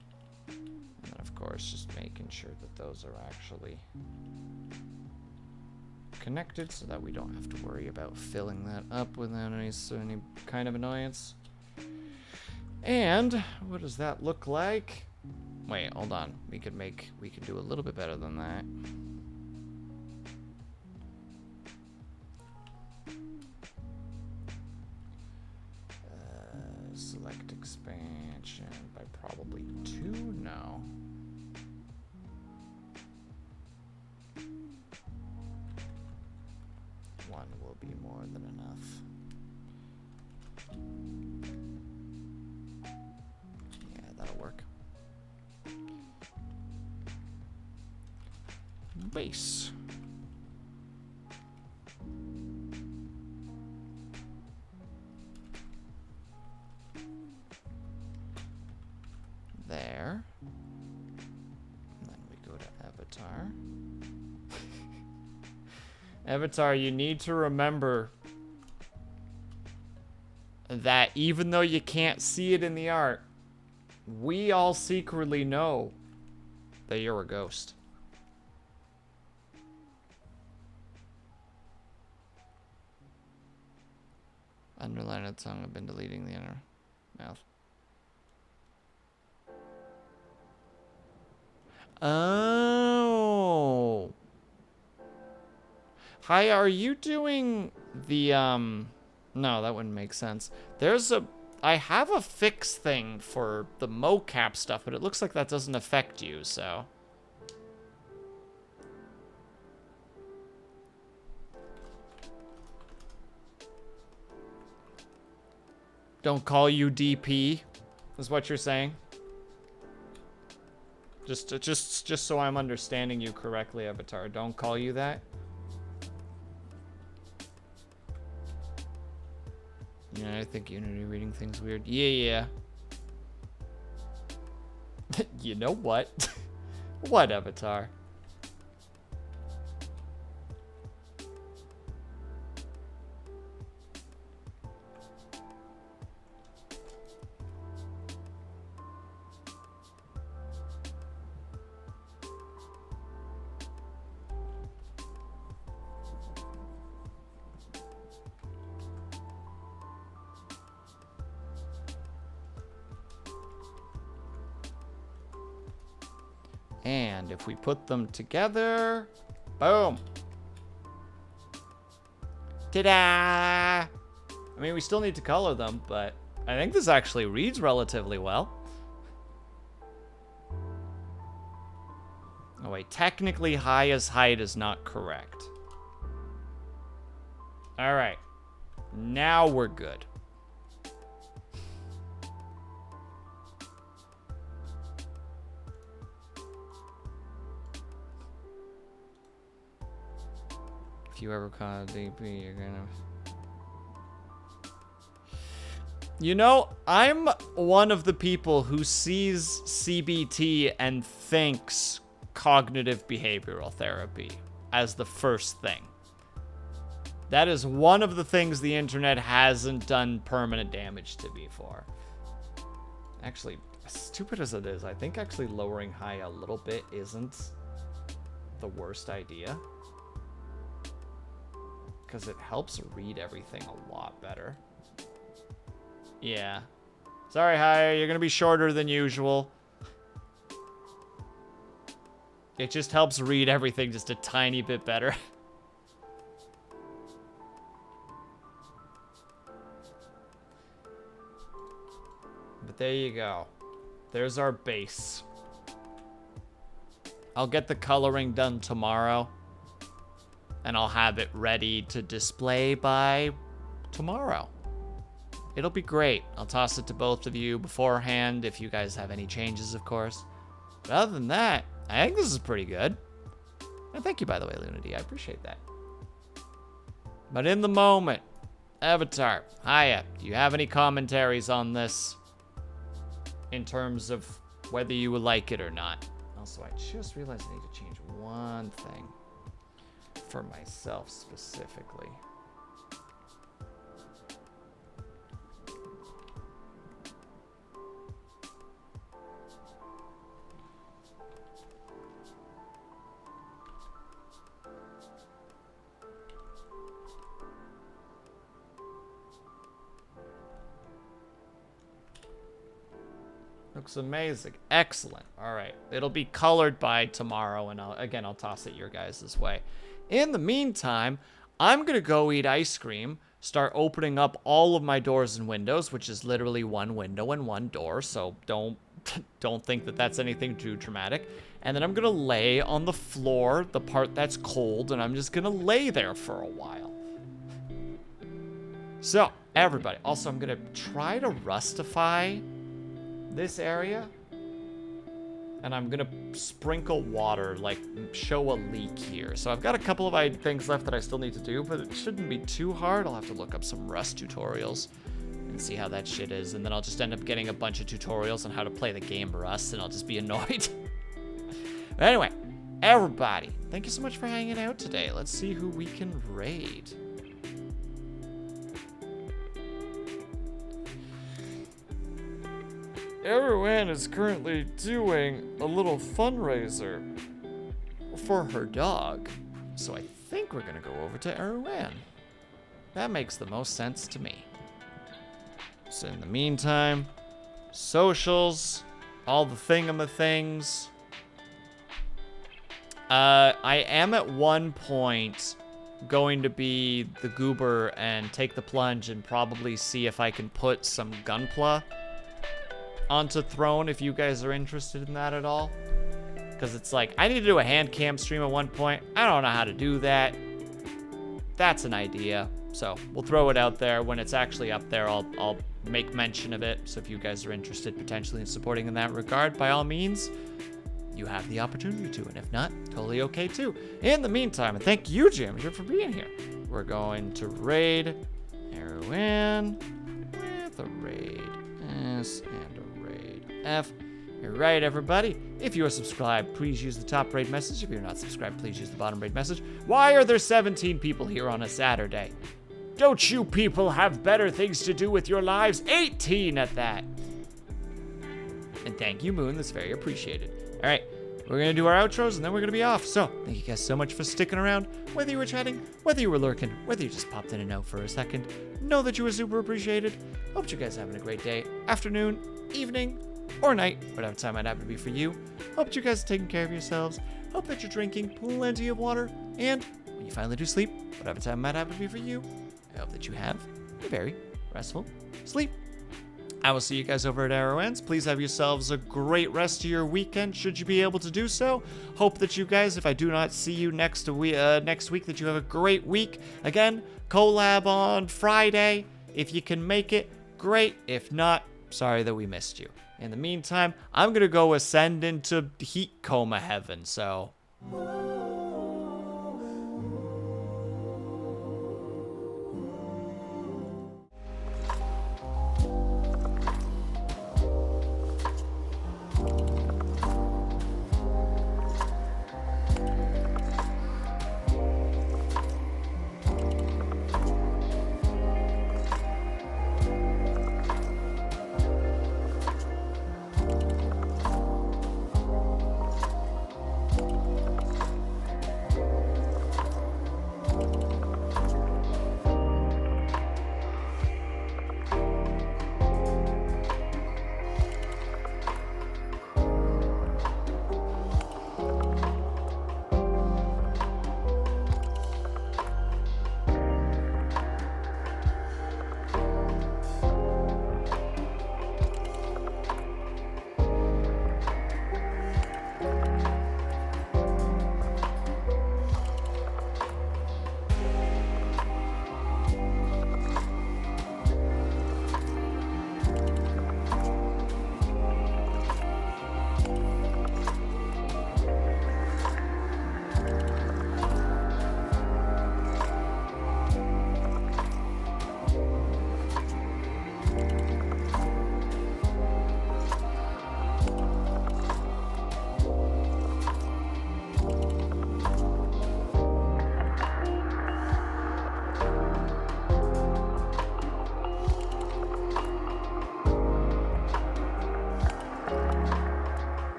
And then, of course, just making sure that those are actually connected so that we don't have to worry about filling that up without any kind of annoyance. And what does that look like? Wait, hold on. We could do a little bit better than that. Select expansion by probably 2? No. One will be more than enough. Yeah, that'll work. Base. There. And then we go to Avatar. Avatar, you need to remember that even though you can't see it in the art, we all secretly know that you're a ghost. Underline of the tongue, I've been deleting the inner mouth. Oh. Hi, are you doing the, no, that wouldn't make sense. I have a fix thing for the mocap stuff, but it looks like that doesn't affect you, so. Don't call you DP, is what you're saying? Just so I'm understanding you correctly, Avatar. Don't call you that? Yeah, I think Unity reading things weird. Yeah. You know what? What avatar? And if we put them together, boom. Ta-da! I mean, we still need to color them, but I think this actually reads relatively well. Oh wait, technically highest height is not correct. All right, now we're good. If you ever call DP, you're gonna... You know, I'm one of the people who sees CBT and thinks cognitive behavioral therapy as the first thing. That is one of the things the internet hasn't done permanent damage to me for. Actually, as stupid as it is, I think actually lowering high a little bit isn't the worst idea. Because it helps read everything a lot better. Yeah. Sorry, Haya, you're going to be shorter than usual. It just helps read everything just a tiny bit better. But there you go. There's our base. I'll get the coloring done tomorrow. And I'll have it ready to display by tomorrow. It'll be great. I'll toss it to both of you beforehand if you guys have any changes, of course. But other than that, I think this is pretty good. And thank you, by the way, Lunity. I appreciate that. But in the moment, Avatar, Haya, do you have any commentaries on this? In terms of whether you would like it or not? Also, I just realized I need to change one thing. For myself specifically. Looks amazing. Excellent. All right. It'll be colored by tomorrow, and I'll toss it your guys' way. In the meantime, I'm going to go eat ice cream, start opening up all of my doors and windows, which is literally one window and one door, so don't think that that's anything too dramatic. And then I'm going to lay on the floor, the part that's cold, and I'm just going to lay there for a while. So, everybody. Also, I'm going to try to rustify this area. And I'm gonna sprinkle water, like show a leak here. So I've got a couple of things left that I still need to do, but it shouldn't be too hard. I'll have to look up some Rust tutorials and see how that shit is. And then I'll just end up getting a bunch of tutorials on how to play the game Rust, and I'll just be annoyed. But anyway, everybody, thank you so much for hanging out today. Let's see who we can raid. Erwan is currently doing a little fundraiser for her dog. So I think we're gonna go over to Erwan. That makes the most sense to me. So in the meantime, socials, all the thingamathings. I am at one point going to be the goober and take the plunge and probably see if I can put some Gunpla onto Throne if you guys are interested in that at all. Because it's like, I need to do a hand cam stream at one point. I don't know how to do that. That's an idea. So we'll throw it out there. When it's actually up there, I'll make mention of it. So if you guys are interested potentially in supporting in that regard, by all means, you have the opportunity to. And if not, totally okay too. In the meantime, and thank you, Jimger, for being here. We're going to raid Erwan with a raid S and a raid F. All right, everybody. If you are subscribed, please use the top rate message. If you're not subscribed, please use the bottom rate message. Why are there 17 people here on a Saturday? Don't you people have better things to do with your lives? 18 at that. And thank you, Moon. That's very appreciated. All right, we're going to do our outros, and then we're going to be off. So thank you guys so much for sticking around. Whether you were chatting, whether you were lurking, whether you just popped in and out for a second, know that you were super appreciated. Hope you guys are having a great day, afternoon, evening, or night, whatever time might happen to be for you. Hope you guys are taking care of yourselves. Hope that you're drinking plenty of water. And when you finally do sleep, whatever time might happen to be for you, I hope that you have a very restful sleep. I will see you guys over at Arrowends. Please have yourselves a great rest of your weekend, should you be able to do so. Hope that you guys, if I do not see you next week, that you have a great week. Again, collab on Friday. If you can make it, great. If not, sorry that we missed you. In the meantime, I'm going to go ascend into heat coma heaven, so...